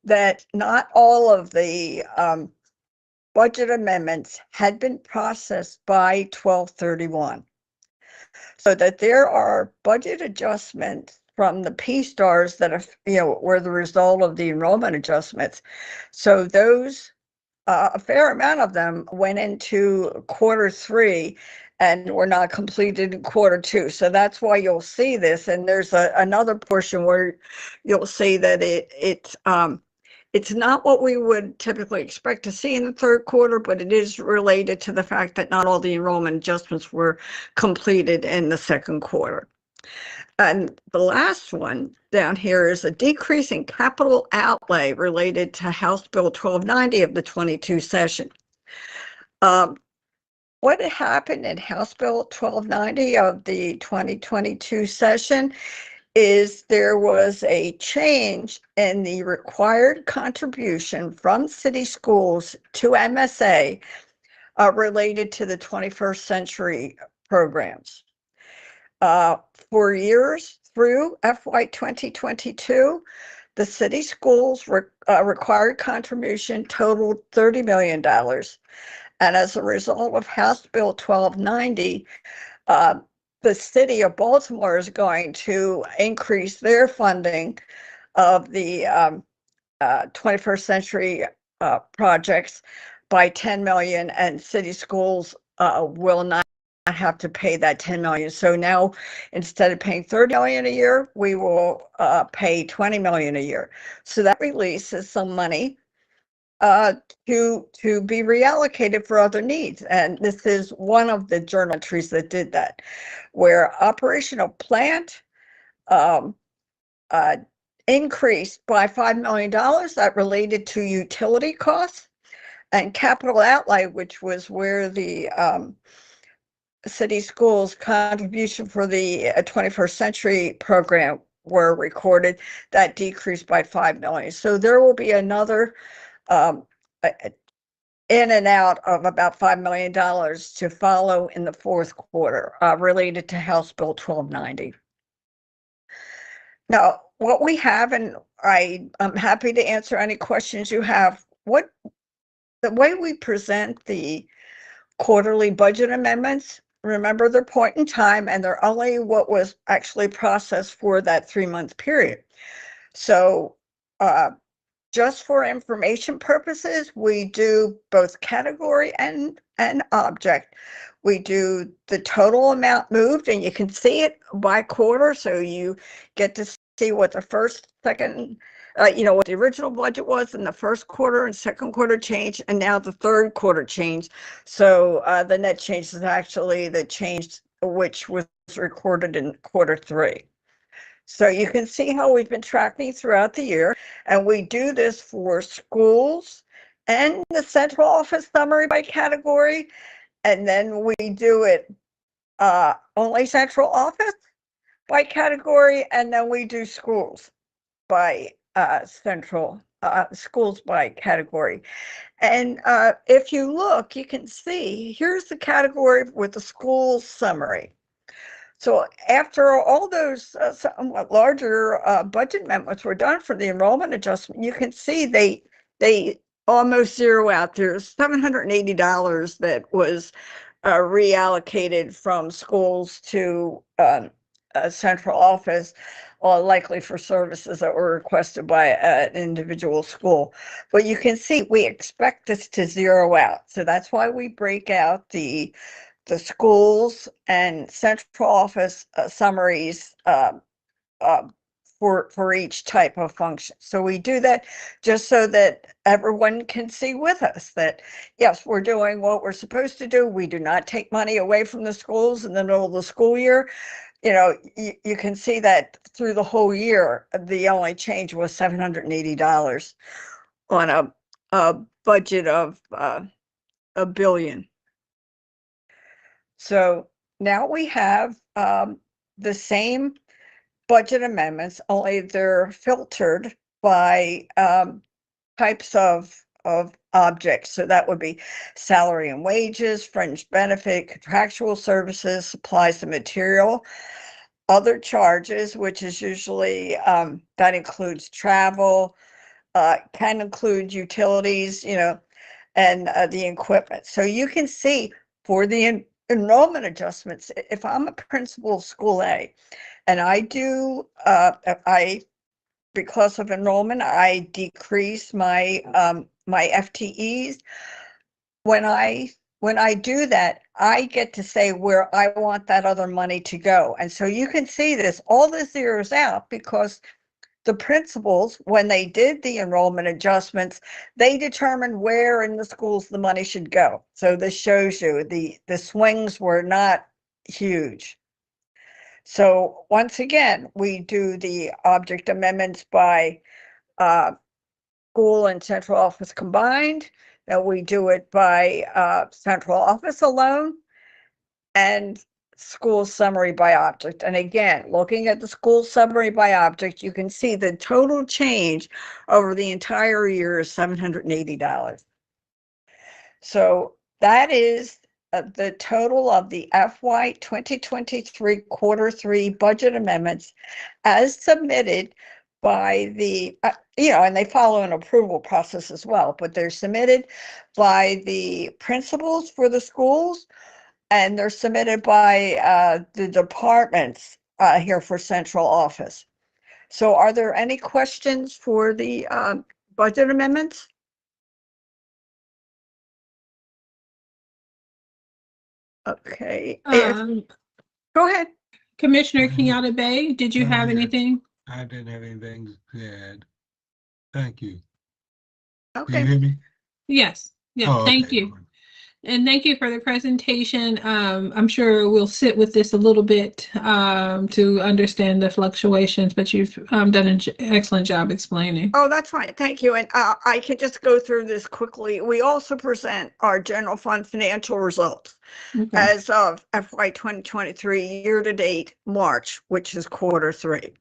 that not all of the budget amendments had been processed by 12/31. So that there are budget adjustments from the P-stars that are, were the result of the enrollment adjustments. So those, a fair amount of them went into Q3 and were not completed in Q2. So that's why you'll see this. And there's another portion where you'll see that it's not what we would typically expect to see in the third quarter, but it is related to the fact that not all the enrollment adjustments were completed in the second quarter. And the last one down here is a decrease in capital outlay related to House Bill 1290 of the 22 session. What happened in House Bill 1290 of the 2022 session is there was a change in the required contribution from city schools to MSA related to the 21st century programs. For years through FY 2022, the city schools required contribution totaled $30 million. And as a result of House Bill 1290, the city of Baltimore is going to increase their funding of the 21st century projects by $10 million, and city schools will not have to pay that $10 million. So now, instead of paying $30 million a year, we will pay $20 million a year. So that releases some money to be reallocated for other needs. And this is one of the journal entries that did that, where operational plant increased by $5 million that related to utility costs, and capital outlay, which was where the city schools contribution for the 21st century program were recorded, that decreased by $5 million. So there will be another in and out of about $5 million to follow in the fourth quarter related to House Bill 1290. Now, what we have, and I'm happy to answer any questions you have, the way we present the quarterly budget amendments, remember their point in time and they're only what was actually processed for that 3-month period. So just for information purposes, we do both category and object. We do the total amount moved, and you can see it by quarter. So you get to see what the first, second, what the original budget was in the first quarter and second quarter change, and now the third quarter change. So the net change is actually the change which was recorded in Q3. So you can see how we've been tracking throughout the year, and we do this for schools and the central office summary by category, and then we do it only central office by category, and then we do schools by schools by category. And if you look, you can see here's the category with the school summary. So after all those somewhat larger budget amendments were done for the enrollment adjustment, you can see they almost zero out. There's $780 that was reallocated from schools to central office, likely for services that were requested by an individual school. But you can see we expect this to zero out. So that's why we break out the schools and central office summaries for each type of function. So we do that just so that everyone can see with us that, yes, we're doing what we're supposed to do. We do not take money away from the schools in the middle of the school year. You know, you can see that through the whole year, the only change was $780 on a budget of $1 billion. So now we have the same budget amendments, only they're filtered by types of objects. So that would be salary and wages, fringe benefit, contractual services, supplies and material, other charges, which is usually that includes travel, can include utilities, you know, and the equipment. So you can see for the enrollment adjustments, if I'm a principal of school A and I do, because of enrollment, I decrease my my FTEs. When I do that, I get to say where I want that other money to go. And so you can see this, all this zeroes out because the principals, when they did the enrollment adjustments, they determined where in the schools the money should go. So this shows you the swings were not huge. So once again, we do the object amendments by school and central office combined. Now we do it by central office alone and school summary by object. And again, looking at the school summary by object, you can see the total change over the entire year is $780. So that is the total of the FY 2023 quarter 3 budget amendments as submitted by the, you know, and they follow an approval process as well, but they're submitted by the principals for the schools and they're submitted by the departments here for central office. So are there any questions for the budget amendments? Okay. Go ahead. Commissioner Kenyatta Bay, did you have anything? I didn't have anything to add. Thank you. Okay. Can you hear me? Yes. Yeah, Oh, thank okay. you. And thank you for the presentation. I'm sure we'll sit with this a little bit to understand the fluctuations, but you've done an excellent job explaining. Oh, that's fine. Thank you. And I can just go through this quickly. We also present our general fund financial results as of FY 2023 year-to-date March, which is quarter 3.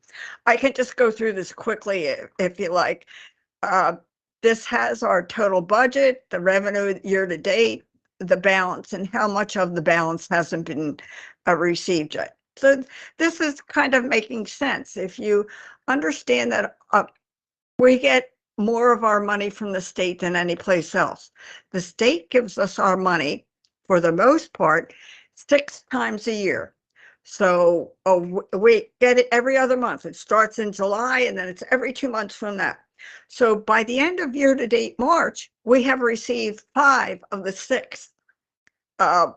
I can just go through this quickly if you like. This has our total budget, the revenue year-to-date, the balance, and how much of the balance hasn't been received yet. So this is kind of making sense. If you understand that we get more of our money from the state than any place else. The state gives us our money, for the most part, 6 times a year. So we get it every other month. It starts in July and then it's every 2 months from that. So by the end of year-to-date March, we have received 5 of the 6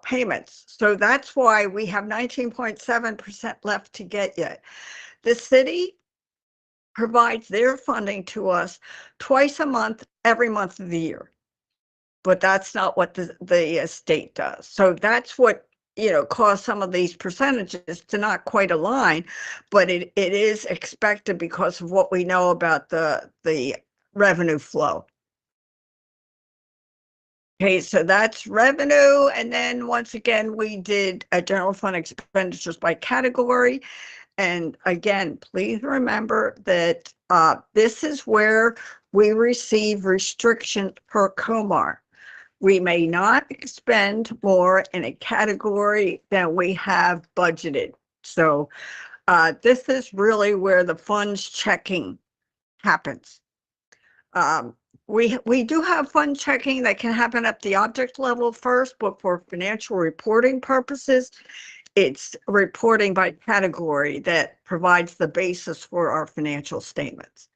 payments. So that's why we have 19.7% left to get yet. The city provides their funding to us twice a month, every month of the year. But that's not what the state does. So that's what, you know, caused some of these percentages to not quite align, but it is expected because of what we know about the revenue flow. Okay, so that's revenue. And then once again, we did a general fund expenditures by category. And again, please remember that this is where we receive restrictions per COMAR. We may not expend more in a category than we have budgeted. So this is really where the funds checking happens. We do have fund checking that can happen at the object level first, but for financial reporting purposes, it's reporting by category that provides the basis for our financial statements.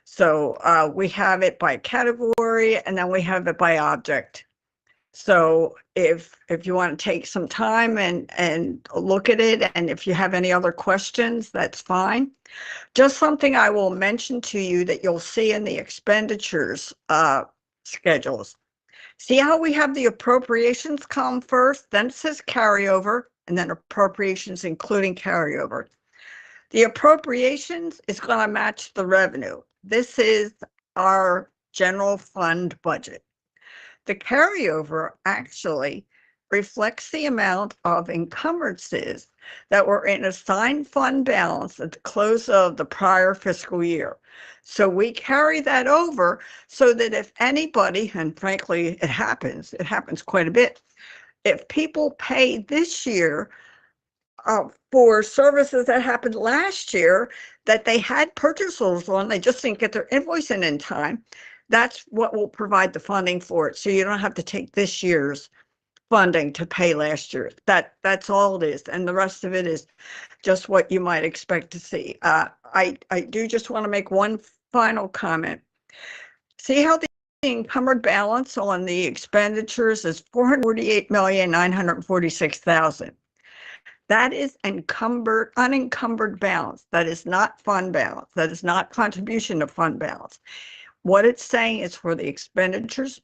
So we have it by category and then we have it by object. So if you want to take some time and look at it, and if you have any other questions, that's fine. Just something I will mention to you that you'll see in the expenditures schedules. See how we have the appropriations come first, then it says carryover, and then appropriations including carryover. The appropriations is going to match the revenue. This is our general fund budget. The carryover actually reflects the amount of encumbrances that were in assigned fund balance at the close of the prior fiscal year. So we carry that over so that if anybody, and frankly, it happens quite a bit, if people pay this year for services that happened last year that they had purchase orders on, they just didn't get their invoice in time, that's what will provide the funding for it. So you don't have to take this year's funding to pay last year. That's all it is. And the rest of it is just what you might expect to see. I do just want to make one final comment. See how the encumbered balance on the expenditures is $448,946,000. That is unencumbered balance. That is not fund balance. That is not contribution to fund balance. What it's saying is for the expenditures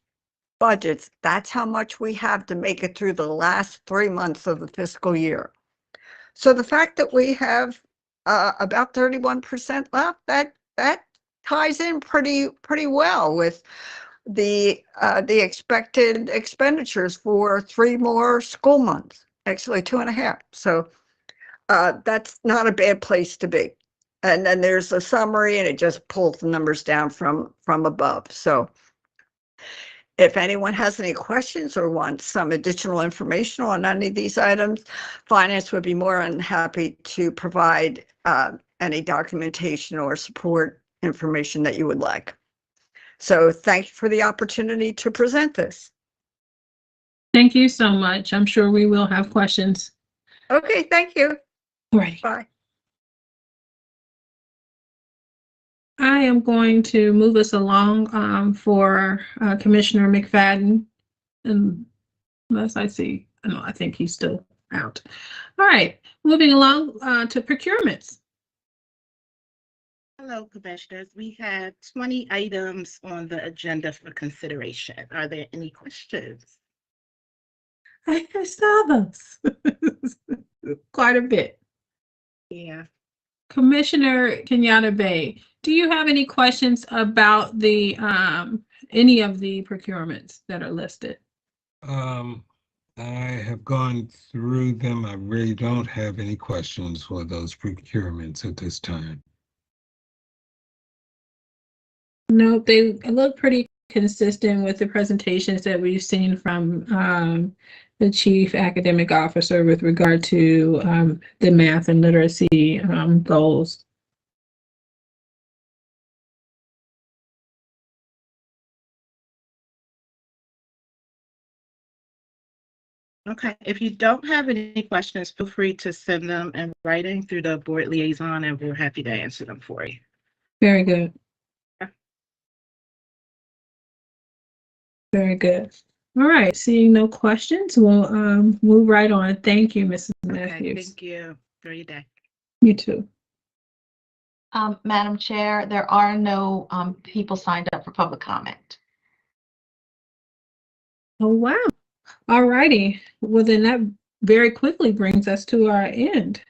budgets, that's how much we have to make it through the last 3 months of the fiscal year. So the fact that we have about 31% left, that ties in pretty well with the expected expenditures for 3 more school months, actually 2.5. So that's not a bad place to be. And then there's a summary, and it just pulls the numbers down from above. So if anyone has any questions or wants some additional information on any of these items, Finance would be more than happy to provide any documentation or support information that you would like. So thank you for the opportunity to present this. Thank you so much. I'm sure we will have questions. Okay, thank you. All right. Bye. I am going to move us along for Commissioner McFadden, unless I see, no, I think he's still out. All right, moving along to procurements. Hello, Commissioners. We have 20 items on the agenda for consideration. Are there any questions? I saw those. Quite a bit. Yeah. Commissioner Kenyatta Bay, do you have any questions about the any of the procurements that are listed? I have gone through them. I really don't have any questions for those procurements at this time. No, they look pretty consistent with the presentations that we've seen from the Chief Academic Officer with regard to the math and literacy goals. Okay, if you don't have any questions, feel free to send them in writing through the board liaison, and we're happy to answer them for you. Very good. Very good. All right, seeing no questions, we'll move right on. Thank you, Mrs. Matthews. Thank you. Enjoy your day. You too. Madam Chair, there are no people signed up for public comment. Oh, wow. All righty. Well, then that very quickly brings us to our end.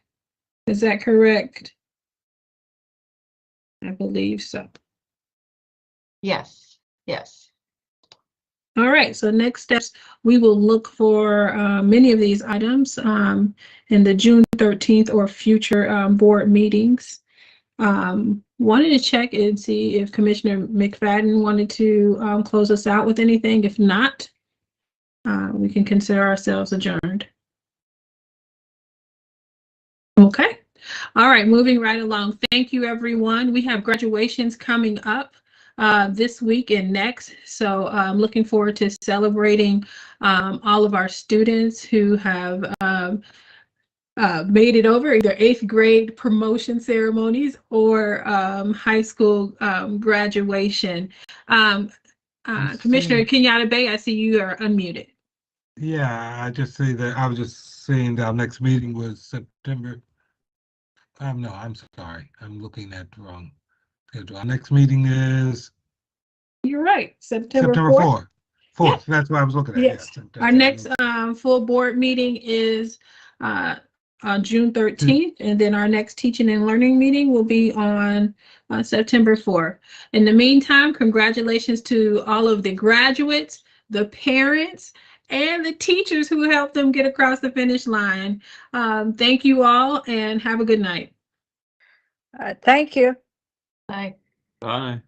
Is that correct? I believe so. Yes, yes. All right, so next steps, we will look for many of these items in the June 13th or future board meetings. Wanted to check and see if Commissioner McFadden wanted to close us out with anything. If not, we can consider ourselves adjourned. Okay. All right, moving right along. Thank you, everyone. We have graduations coming up this week and next. So I'm looking forward to celebrating all of our students who have made it over either 8th grade promotion ceremonies or high school graduation. Commissioner Kenyatta Bay, I see you are unmuted. Yeah, I just say that, I was just saying that our next meeting was September. No, I'm sorry, I'm looking at the wrong schedule. Our next meeting is You're right, September 4th. 4th. That's what I was looking at. Yes. Yes. Our next full board meeting is June 13th, and then our next teaching and learning meeting will be on September 4th. In the meantime, congratulations to all of the graduates, the parents, and the teachers who helped them get across the finish line. Thank you all and have a good night. Thank you. Bye. Bye.